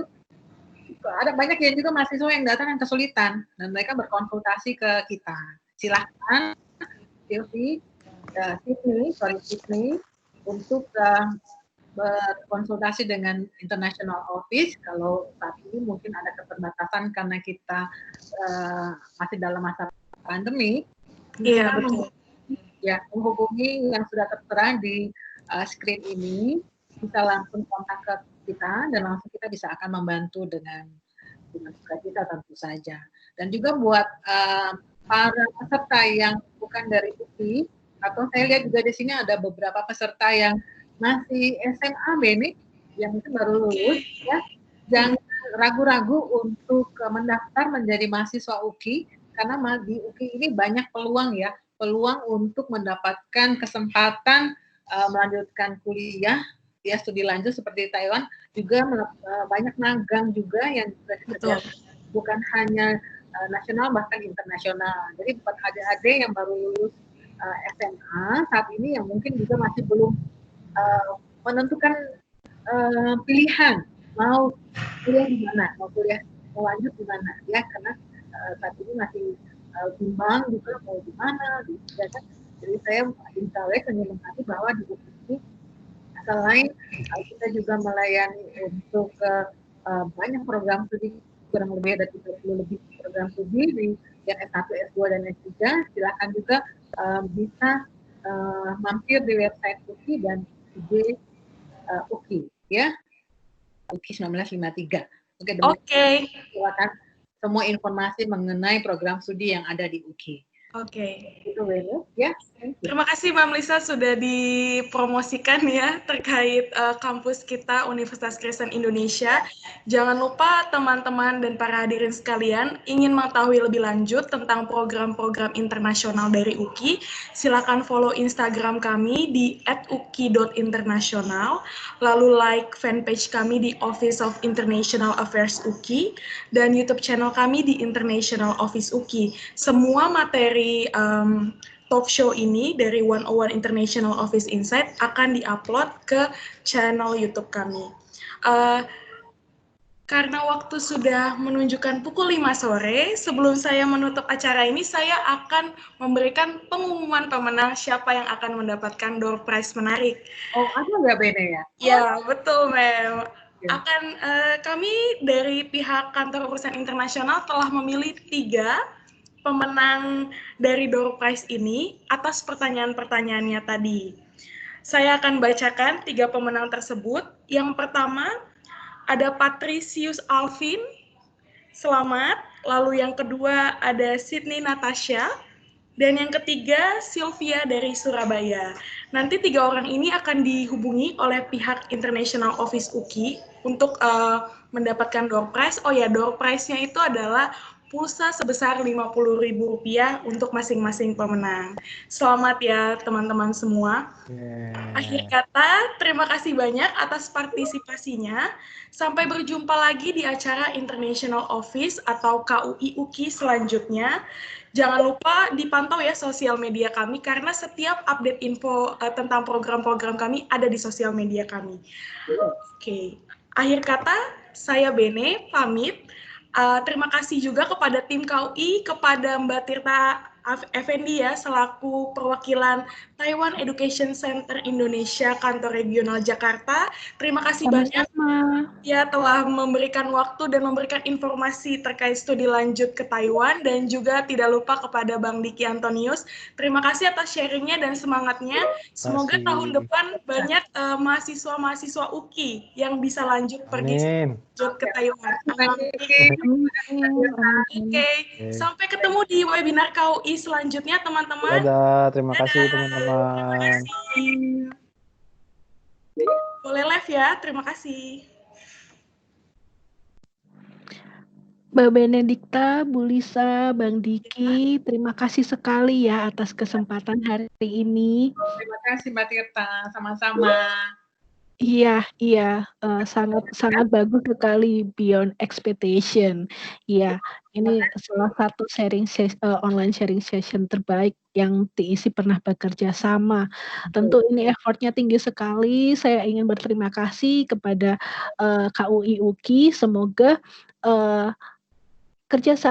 Speaker 2: ada banyak yang juga mahasiswa yang datang yang kesulitan dan mereka berkonsultasi ke kita. Silahkan Sydney untuk berkonsultasi dengan International Office. Kalau saat ini mungkin ada keterbatasan karena kita masih dalam masa pandemi.
Speaker 1: Iya betul.
Speaker 2: Ya, menghubungi yang sudah tertera di screen ini, bisa langsung kontak ke kita dan langsung kita bisa akan membantu dengan sukacita tentu saja. Dan juga buat para peserta yang bukan dari UKI, atau saya lihat juga di sini ada beberapa peserta yang masih SMA Beni, yang itu baru lulus, ya, jangan ragu-ragu untuk mendaftar menjadi mahasiswa UKI, karena di UKI ini banyak peluang ya, peluang untuk mendapatkan kesempatan melanjutkan kuliah, ya studi lanjut seperti di Taiwan, juga banyak magang juga yang bukan hanya nasional bahkan internasional. Jadi buat adik-adik yang baru lulus SMA saat ini yang mungkin juga masih belum menentukan pilihan mau kuliah di mana, mau lanjut di mana, ya karena saat ini masih bimbang juga mau di mana, ya kan. Jadi saya insya Allah menyemangati bahwa di UKI selain kita juga melayani untuk banyak program studi, kurang lebih ada 30 lebih program studi di yang S1, S2, dan S3, silakan juga bisa mampir di website UKI dan IG UKI, ya, UKI 1953. Oke. Silakan semua informasi mengenai program studi yang ada di UKI.
Speaker 1: Oke.
Speaker 2: Itu Bene. Ya, thank you.
Speaker 1: Terima kasih Mbak Melisa sudah dipromosikan ya terkait kampus kita Universitas Kristen Indonesia. Jangan lupa teman-teman dan para hadirin sekalian ingin mengetahui lebih lanjut tentang program-program internasional dari UKI, silakan follow Instagram kami di @uki.international, lalu like fanpage kami di Office of International Affairs UKI dan YouTube channel kami di International Office UKI. Semua materi talk show ini dari 101 International Office Insight akan diupload ke channel YouTube kami. Karena waktu sudah menunjukkan pukul 5 sore, sebelum saya menutup acara ini, saya akan memberikan pengumuman pemenang siapa yang akan mendapatkan door prize menarik.
Speaker 2: Oh, ada nggak Bene ya?
Speaker 1: Ya, betul, Mem.
Speaker 2: Ya.
Speaker 1: Kami dari pihak Kantor Urusan Internasional telah memilih 3 pemenang dari door prize ini atas pertanyaan-pertanyaannya tadi. Saya akan bacakan 3 pemenang tersebut. Yang pertama ada Patricius Alvin, selamat. Lalu yang kedua ada Sydney Natasha. Dan yang ketiga Sylvia dari Surabaya. Nanti 3 orang ini akan dihubungi oleh pihak International Office UKI untuk mendapatkan door prize. Oh ya, door prize-nya itu adalah pulsa sebesar Rp50.000 untuk masing-masing pemenang. Selamat ya teman-teman semua. Akhir kata, terima kasih banyak atas partisipasinya. Sampai berjumpa lagi di acara International Office atau KUI UKI selanjutnya. Jangan lupa dipantau ya sosial media kami karena setiap update info tentang program-program kami ada di sosial media kami. Oke. Akhir kata, saya Bene pamit. Terima kasih juga kepada tim KUI, kepada Mbak Tirta Effendi ya, selaku perwakilan Taiwan Education Center Indonesia, Kantor Regional Jakarta. Terima kasih banyak ya telah memberikan waktu dan memberikan informasi terkait studi lanjut ke Taiwan, dan juga tidak lupa kepada Bang Diki Antonius. Terima kasih atas sharingnya dan semangatnya. Semoga tahun depan banyak mahasiswa-mahasiswa UKI yang bisa lanjut pergi ke Taiwan. Oke, sampai ketemu di webinar KUI selanjutnya, teman-teman.
Speaker 4: Dadah, terima kasih teman-teman.
Speaker 1: Boleh live ya, terima kasih.
Speaker 3: Mbak Benedikta, Bu Lisa, Bang Diki, terima kasih sekali ya atas kesempatan hari ini.
Speaker 2: Terima kasih Mbak Tirta, sama-sama.
Speaker 3: Iya, sangat bagus sekali, beyond expectation. Iya, ini salah satu online sharing session terbaik yang TIC pernah bekerja sama. Tentu ini effortnya tinggi sekali. Saya ingin berterima kasih kepada KUI UKI. Semoga kerjasama